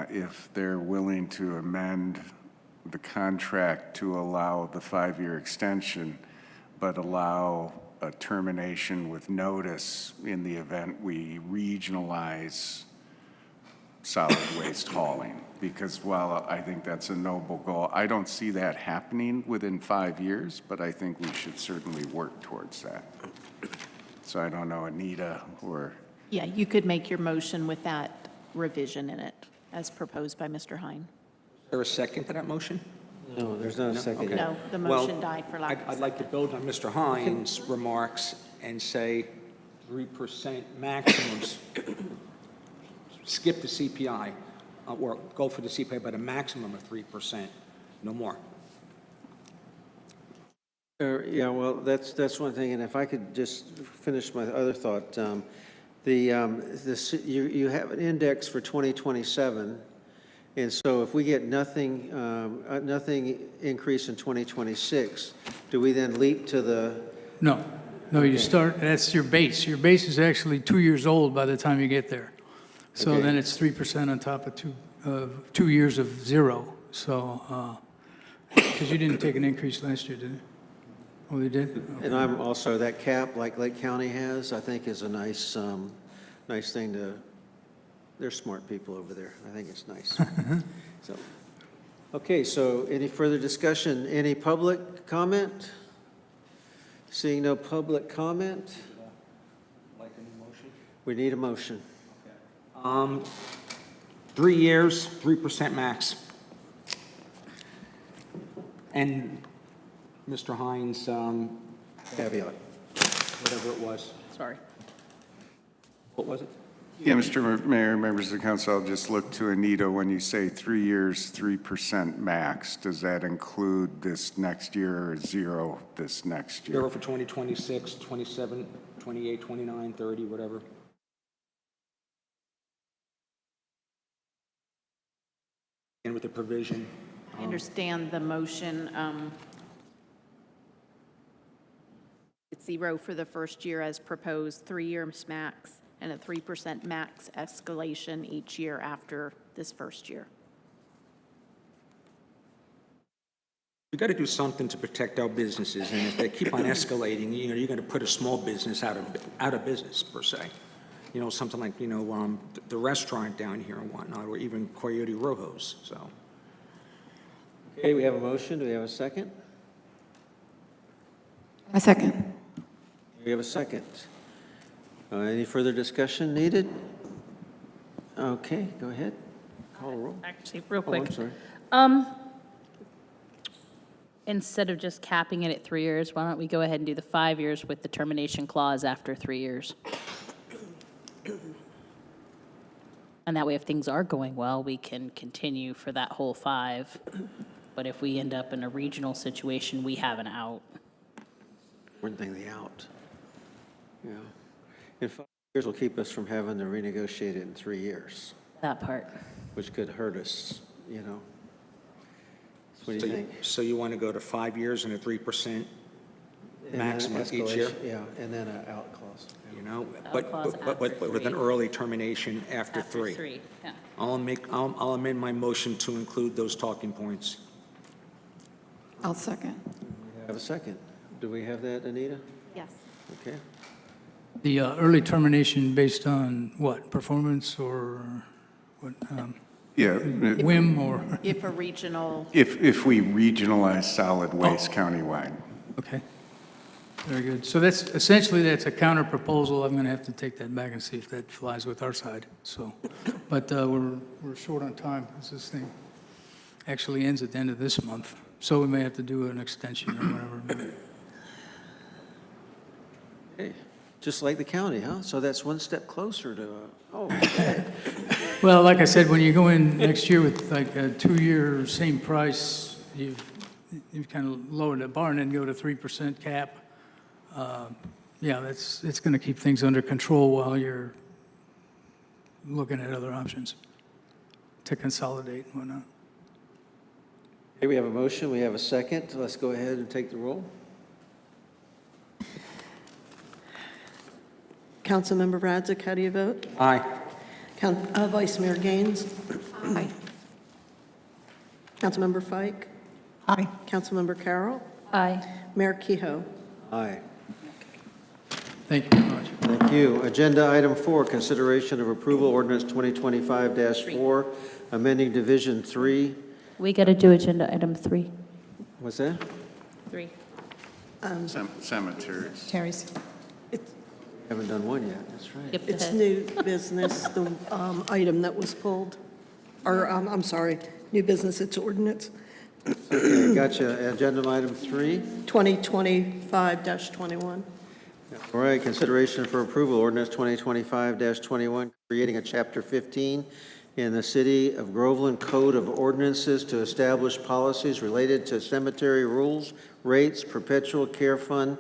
S1: if they're willing to amend the contract to allow the 5-year extension, but allow a termination with notice in the event we regionalize solid waste hauling. Because while I think that's a noble goal, I don't see that happening within 5 years, but I think we should certainly work towards that. So I don't know, Anita, or...
S15: Yeah, you could make your motion with that revision in it, as proposed by Mr. Hine.
S7: Is there a second to that motion?
S2: No, there's not a second.
S7: Okay.
S15: No, the
S7: Well,
S15: motion died for lack of a
S7: I'd like to build on Mr. Hines' remarks and say 3% maximums. Skip the CPI, or go for the CPI, but a maximum of 3%, no more.
S2: Yeah, well, that's one thing, and if I could just finish my other thought. You have an index for 2027, and so if we get nothing increase in 2026, do we then leap to the?
S11: No, you start, that's your base. Your base is actually 2 years old by the time you get there. So
S2: Okay.
S11: then it's 3% on top of 2 years of zero. So, because you didn't take an increase last year, did you? Oh, they did? Okay.
S2: And I'm also, that cap like Lake County has, I think is a nice, nice thing to, they're smart people over there. I think it's nice. So, okay, so any further discussion? Any public comment? Seeing no public comment?
S7: Like a motion?
S2: We need a motion.
S7: 3 years, 3% max. And Mr. Hines,
S2: Caveat.
S7: whatever it was.
S5: Sorry.
S7: What was it?
S1: Yeah, Mr. Mayor, members of the council, I'll just look to Anita. When you say 3 years, 3% max, does that include this next year or zero this next year?
S7: 0 for 2026, 27, 28, 29, 30, whatever. And with the provision.
S15: I understand the motion. It's 0 for the first year as proposed, 3 years max, and a 3% max escalation each year after this first year.
S7: We got to do something to protect our businesses, and if they keep on escalating, you're going to put a small business out of business, per se. Something like, the restaurant down here and whatnot, or even Coyote Rojos, so.
S2: Okay, we have a motion. Do we have a second?
S8: A second.
S2: We have a second. Any further discussion needed? Okay, go ahead. Call a roll.
S5: Actually, real
S2: Oh,
S5: quick.
S2: I'm sorry.
S5: Instead of just capping it at 3 years, why don't we go ahead and do the 5 years with the termination clause after 3 years? And that way, if things are going well, we can continue for that whole 5. But if we end up in a regional situation, we have an out.
S2: One thing, the out. Yeah. In 5 years will keep us from having to renegotiate it in 3 years,
S5: That part.
S2: which could hurt us, What do you think?
S7: So you want to go to 5 years and a 3%
S2: And then
S7: maximum each year?
S2: escalation, Yeah, and then an out clause.
S7: But with an early termination after 3.
S5: 3, yeah.
S7: I'll amend my motion to include those talking points.
S8: I'll second.
S2: Have a second. Do we have that, Anita?
S15: Yes.
S2: Okay.
S11: The early termination based on what, performance or what,
S1: Yeah.
S11: whim or?
S15: If a regional,
S1: If we regionalize solid waste countywide.
S11: Okay. Very good. So that's, essentially, that's a counter proposal. I'm going to have to take that back and see if that flies with our side, so. But we're short on time, 'cause this thing actually ends at the end of this month. So we may have to do an extension or whatever.
S2: Okay, just like the county, huh? So that's one step closer to, okay.
S11: Well, like I said, when you go in next year with like a 2-year same price, you've kind of lowered the bar and then go to 3% cap. Yeah, it's going to keep things under control while you're looking at other options to consolidate and whatnot.
S2: Okay, we have a motion, we have a second. Let's go ahead and take the roll.
S9: Councilmember Radzik, how do you vote?
S7: Aye.
S9: Vice Mayor Gaines?
S6: Aye.
S9: Councilmember Fike?
S6: Aye.
S9: Councilmember Carroll?
S5: Aye.
S9: Mayor Kehoe?
S2: Aye.
S11: Thank you very much.
S2: Thank you. Agenda item 4, consideration of approval ordinance 2025-4, amending Division 3.
S5: We got to do agenda item 3.
S2: What's that?
S5: 3.
S1: Cemeteries.
S6: Terry's.
S2: Haven't done one yet, that's right.
S5: Skipped
S9: It's
S5: ahead.
S9: new business, the item that was pulled. Or, I'm sorry, new business, it's ordinance.
S2: Okay, gotcha. Agenda item 3.
S9: 2025-21.
S2: All right, consideration for approval, ordinance 2025-21, creating a Chapter 15 in the City of Groveland Code of Ordinances to establish policies related to cemetery rules, rates, perpetual care fund,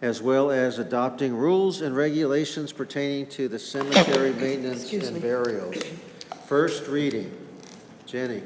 S2: as well as adopting rules and regulations pertaining to the cemetery maintenance
S9: Excuse
S2: and
S9: me.
S2: burials. First reading. Jenny.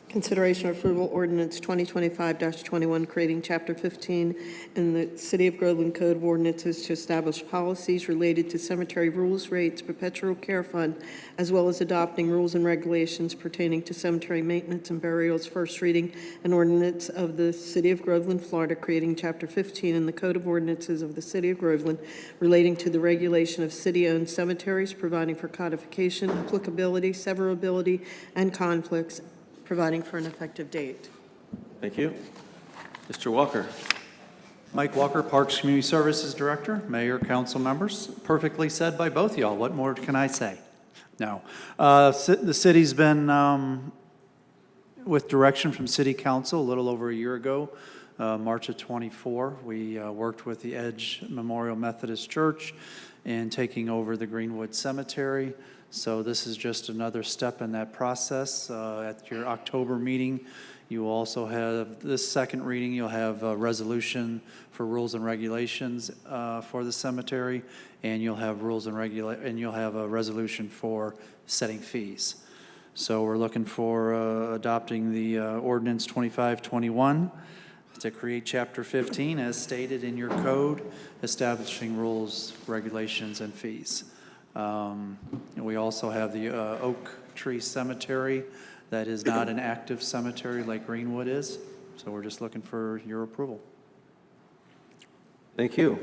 S9: Consideration of approval ordinance 2025-21, creating Chapter 15 in the City of Groveland Code of Ordinances to establish policies related to cemetery rules, rates, perpetual care fund, as well as adopting rules and regulations pertaining to cemetery maintenance and burials. First reading, an ordinance of the City of Groveland, Florida, creating Chapter 15 in the Code of Ordinances of the City of Groveland relating to the regulation of city-owned cemeteries, providing for codification, applicability, severability, and conflicts, providing for an effective date.
S2: Thank you. Mr. Walker.
S14: Mike Walker, Parks Community Services Director, Mayor, Council members. Perfectly said by both y'all. What more can I say? No. The city's been with direction from City Council a little over a year ago, March of 24. We worked with the Edge Memorial Methodist Church in taking over the Greenwood Cemetery. So this is just another step in that process. At your October meeting, you will also have, this second reading, you'll have a resolution for rules and regulations for the cemetery, and you'll have you'll have a resolution for setting fees. So we're looking for adopting the ordinance 2521 to create Chapter 15 as stated in your code, establishing rules, regulations, and fees. We also have the Oak Tree Cemetery that is not an active cemetery like Greenwood is. So we're just looking for your approval.
S2: Thank you.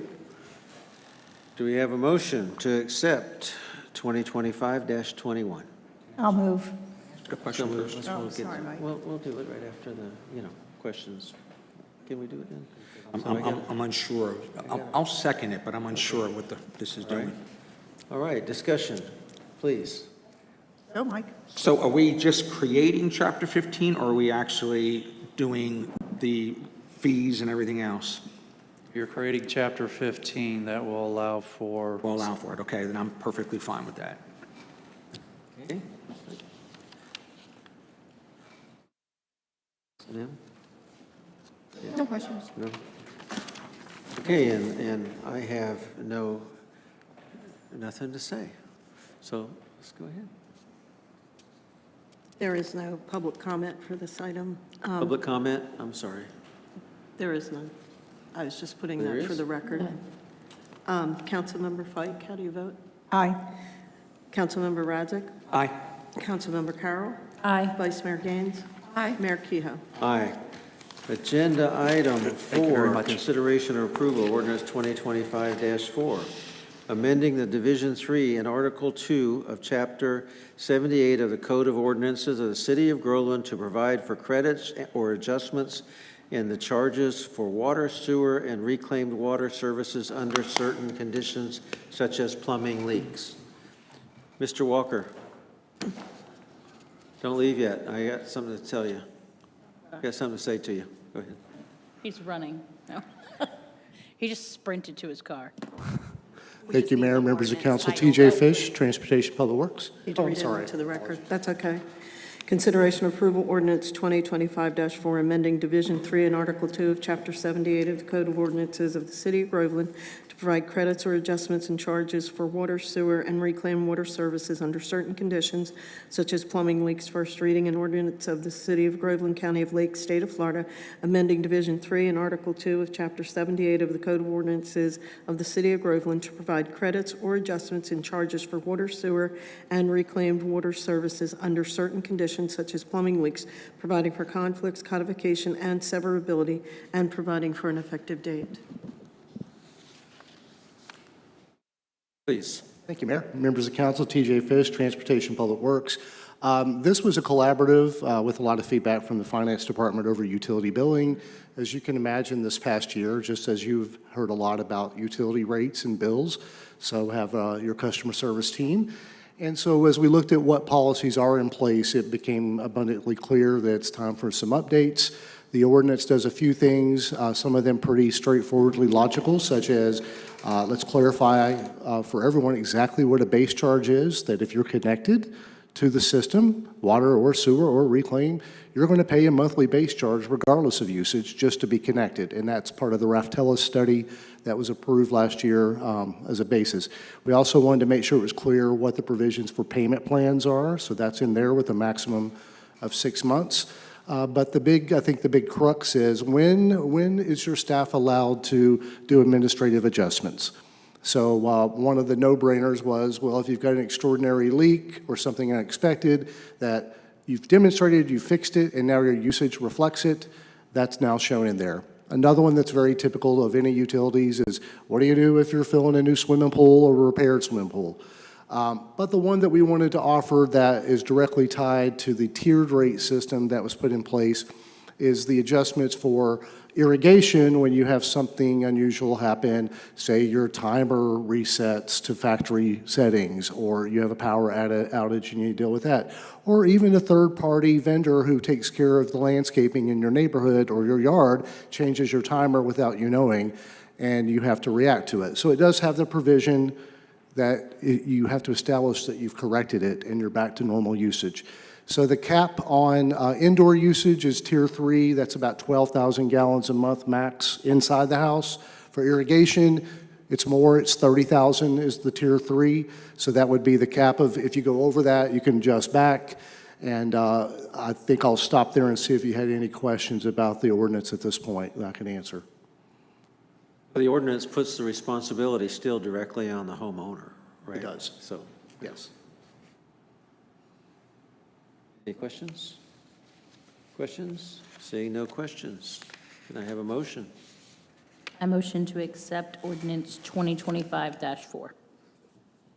S2: Do we have a motion to accept 2025-21?
S6: I'll move.
S7: Good question first.
S6: Oh, sorry, Mike.
S2: We'll do it right after the, questions. Can we do it then?
S7: I'm unsure. I'll second it, but I'm unsure what this is doing.
S2: All right, discussion, please.
S6: Go, Mike.
S7: So are we just creating Chapter 15, or are we actually doing the fees and everything else?
S14: You're creating Chapter 15 that will allow for...
S7: We'll allow for it, okay, then I'm perfectly fine with that.
S2: Okay.
S8: No questions.
S2: No. Okay, and I have nothing to say. So let's go ahead.
S9: There is no public comment for this item.
S2: Public comment? I'm sorry.
S9: There is none. I was just putting
S2: There
S9: that for
S2: is?
S9: the record. Councilmember Fike, how do you vote?
S6: Aye.
S9: Councilmember Radzik?
S7: Aye.
S9: Councilmember Carroll?
S5: Aye.
S9: Vice Mayor Gaines?
S8: Aye.
S9: Mayor Kehoe?
S2: Aye. Agenda item
S14: you very
S2: 4,
S14: much.
S2: consideration or approval, ordinance 2025-4, amending the Division 3 and Article 2 of Chapter 78 of the Code of Ordinances of the City of Groveland to provide for credits or adjustments and the charges for water, sewer, and reclaimed water services under certain conditions such as plumbing leaks. Mr. Walker, don't leave yet. I got something to tell you. I got something to say to you. Go ahead.
S5: He's running. No. He just sprinted to his car.
S13: Thank you, Mayor, members of council.
S5: title.
S13: TJ Fish, Transportation Public Works.
S9: Need to read it into the record. That's okay. Consideration approval ordinance 2025-4, amending Division 3 and Article 2 of Chapter 78 of the Code of Ordinances of the City of Groveland to provide credits or adjustments and charges for water, sewer, and reclaimed water services under certain conditions, such as plumbing leaks. First reading, an ordinance of the City of Groveland, County of Lake, State of Florida, amending Division 3 and Article 2 of Chapter 78 of the Code of Ordinances of the City of Groveland to provide credits or adjustments in charges for water, sewer, and reclaimed water services under certain conditions such as plumbing leaks, providing for conflicts, codification, and severability, and providing for an effective date.
S2: Please.
S13: Thank you, Mayor. Members of council, TJ Fish, Transportation Public Works. This was a collaborative with a lot of feedback from the Finance Department over utility billing. As you can imagine, this past year, just as you've heard a lot about utility rates and bills, so have your customer service team. And so as we looked at what policies are in place, it became abundantly clear that it's time for some updates. The ordinance does a few things, some of them pretty straightforwardly logical, such as let's clarify for everyone exactly what a base charge is, that if you're connected to the system, water or sewer or reclaim, you're going to pay a monthly base charge regardless of usage just to be connected. And that's part of the Raftelis study that was approved last year as a basis. We also wanted to make sure it was clear what the provisions for payment plans are. So that's in there with a maximum of 6 months. But I think the big crux is when is your staff allowed to do administrative adjustments? So one of the no-brainers was, well, if you've got an extraordinary leak or something unexpected that you've demonstrated, you fixed it, and now your usage reflects it, that's now shown in there. Another one that's very typical of any utilities is, what do you do if you're filling a new swimming pool or a repaired swimming pool? But the one that we wanted to offer that is directly tied to the tiered rate system that was put in place is the adjustments for irrigation when you have something unusual happen, say your timer resets to factory settings, or you have a power outage and you need to deal with that, or even a third-party vendor who takes care of the landscaping in your neighborhood or your yard changes your timer without you knowing, and you have to react to it. So it does have the provision that you have to establish that you've corrected it and you're back to normal usage. So the cap on indoor usage is Tier 3. That's about 12,000 gallons a month max inside the house. For irrigation, it's more. It's 30,000 is the Tier 3. So that would be the cap of, if you go over that, you can adjust back. And I think I'll stop there and see if you had any questions about the ordinance at this point that I can answer.
S2: The ordinance puts the responsibility still directly on the homeowner, right?
S13: It does.
S2: So,
S13: Yes.
S2: any questions? Questions? Seeing no questions, can I have a motion?
S5: I motion to accept ordinance 2025-4.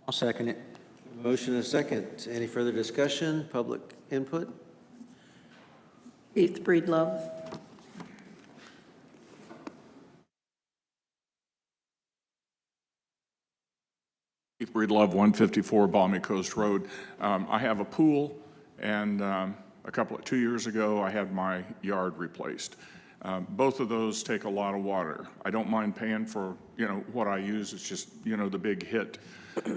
S7: I'll second it.
S2: Motion and a second. Any further discussion, public input?
S9: Keith Breedlove.
S3: Keith Breedlove, 154 Balmy Coast Road. I have a pool, and 2 years ago, I had my yard replaced. Both of those take a lot of water. I don't mind paying for, what I use. It's just, the big hit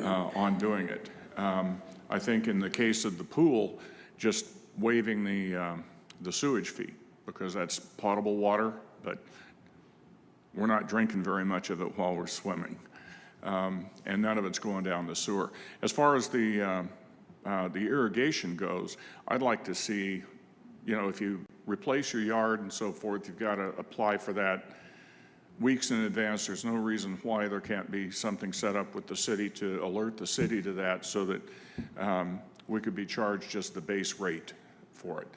S3: on doing it. I think in the case of the pool, just waiving the sewage fee, because that's potable water, but we're not drinking very much of it while we're swimming. And none of it's going down the sewer. As far as the irrigation goes, I'd like to see, if you replace your yard and so forth, you've got to apply for that weeks in advance. There's no reason why there can't be something set up with the city to alert the city to that so that we could be charged just the base rate for it.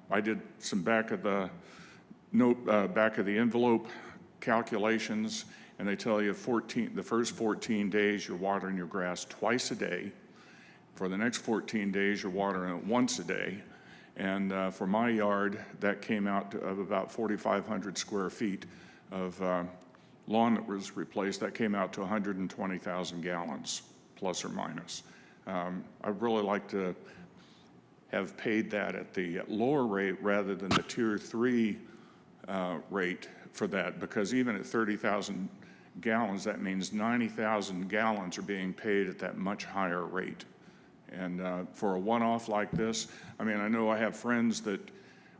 S3: I did some back of the envelope calculations, and they tell you the first 14 days you're watering your grass twice a day. For the next 14 days, you're watering it once a day. And for my yard, that came out to of about 4,500 square feet of lawn that was replaced. That came out to 120,000 gallons, plus or minus. I'd really like to have paid that at the lower rate rather than the Tier 3 rate for that, because even at 30,000 gallons, that means 90,000 gallons are being paid at that much higher rate. And for a one-off like this, I mean, I know I have friends that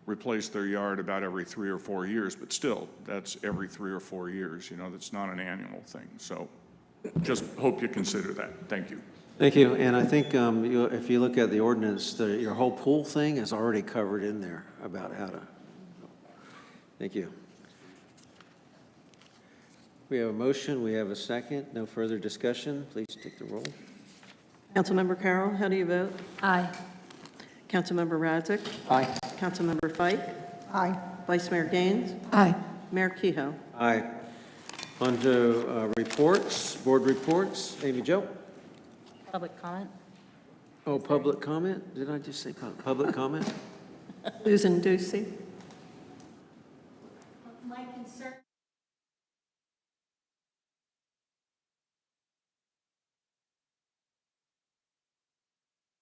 S3: replace their yard about every 3 or 4 years, but still, that's every 3 or 4 years, you know, that's not an annual thing. So just hope you consider that. Thank you.
S2: Thank you, and I think if you look at the ordinance, your whole pool thing is already covered in there about how to. Thank you. We have a motion, we have a second, no further discussion. Please take the roll.
S9: Councilmember Carroll, how do you vote?
S5: Aye.
S9: Councilmember Radzik?
S2: Aye.
S9: Councilmember Fike?
S6: Aye.
S9: Vice Mayor Gaines?
S8: Aye.
S9: Mayor Kehoe?
S2: Aye. On to reports, board reports. Amy Jo?
S5: Public comment?
S2: Oh, public comment? Did I just say public comment?
S9: Susan Ducey?
S5: My concern.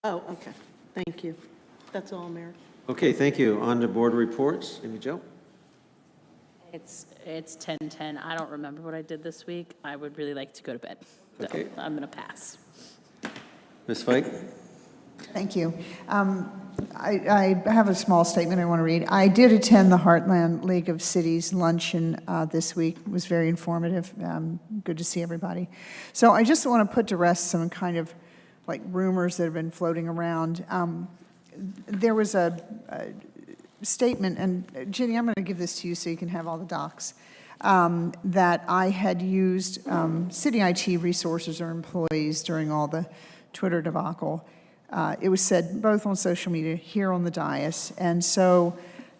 S9: Oh, okay. Thank you. That's all, Mayor.
S2: Okay, thank you. On to board reports. Amy Jo?
S5: It's 10:10. I don't remember what I did this week. I would really like to go to bed. So
S2: Okay.
S5: I'm going to pass.
S2: Ms. Fike?
S6: Thank you. I have a small statement I want to read. I did attend the Heartland League of Cities luncheon this week. It was very informative. Good to see everybody. So I just want to put to rest some kind of like rumors that have been floating around. There was a statement, and Ginny, I'm going to give this to you so you can have all the docs, that I had used city IT resources or employees during all the Twitter debacle. It was said both on social media, here on the dais. And so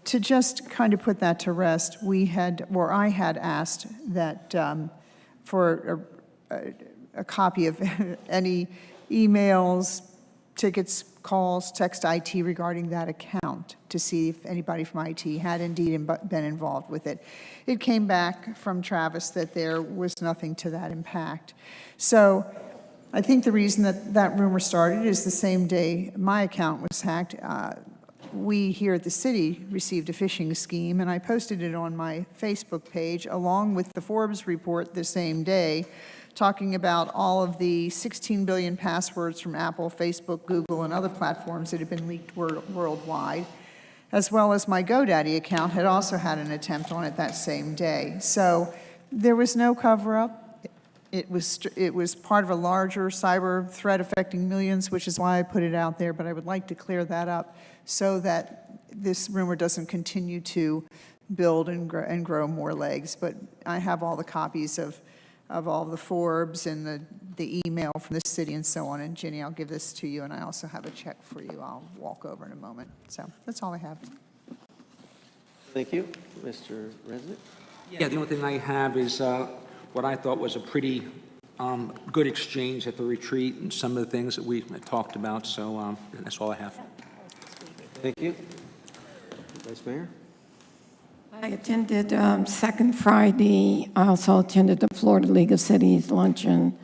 S6: to just kind of put that to rest, I had asked that for a copy of any emails, tickets, calls, text IT regarding that account to see if anybody from IT had indeed been involved with it. It came back from Travis that there was nothing to that impact. So I think the reason that rumor started is the same day my account was hacked. We here at the city received a phishing scheme, and I posted it on my Facebook page along with the Forbes report the same day, talking about all of the 16 billion passwords from Apple, Facebook, Google, and other platforms that had been leaked worldwide, as well as my GoDaddy account had also had an attempt on it that same day. So there was no cover-up. It was part of a larger cyber threat affecting millions, which is why I put it out there, but I would like to clear that up so that this rumor doesn't continue to build and grow more legs. But I have all the copies of all the Forbes and the email from the city and so on. And Ginny, I'll give this to you, and I also have a check for you. I'll walk over in a moment. So that's all I have.
S2: Thank you. Mr. Resnick?
S7: Yeah, the only thing I have is what I thought was a pretty good exchange at the retreat and some of the things that we talked about. So that's all I have.
S2: Thank you. Vice Mayor?
S8: I attended second Friday. I also attended the Florida League of Cities luncheon.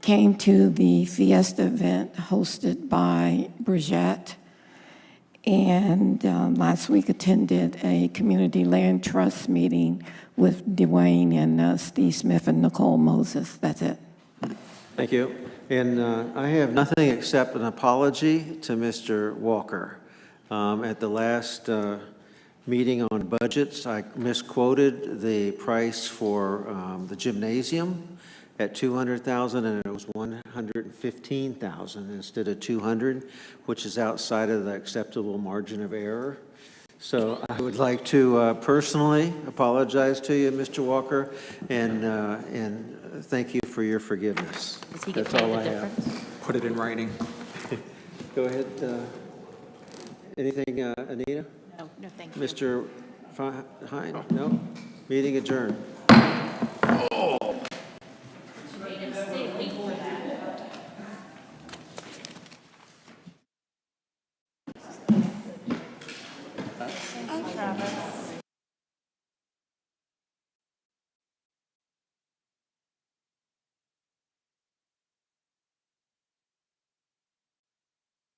S8: Came to the Fiesta event hosted by Brigitte. And last week attended a community land trust meeting with Dwayne and Steve Smith and Nicole Moses. That's it.
S2: Thank you. And I have nothing except an apology to Mr. Walker. At the last meeting on budgets, I misquoted the price for the gymnasium at $200,000, and it was $115,000 instead of $200,000, which is outside of the acceptable margin of error. So I would like to personally apologize to you, Mr. Walker, and thank you for your forgiveness.
S5: Does he get
S2: That's all
S5: paid
S2: I
S5: the
S2: have.
S5: difference?
S7: Put it in writing.
S2: Go ahead. Anything, Anita?
S15: No, thank you.
S2: Mr. Hine? No? Meeting adjourned.
S4: Travis.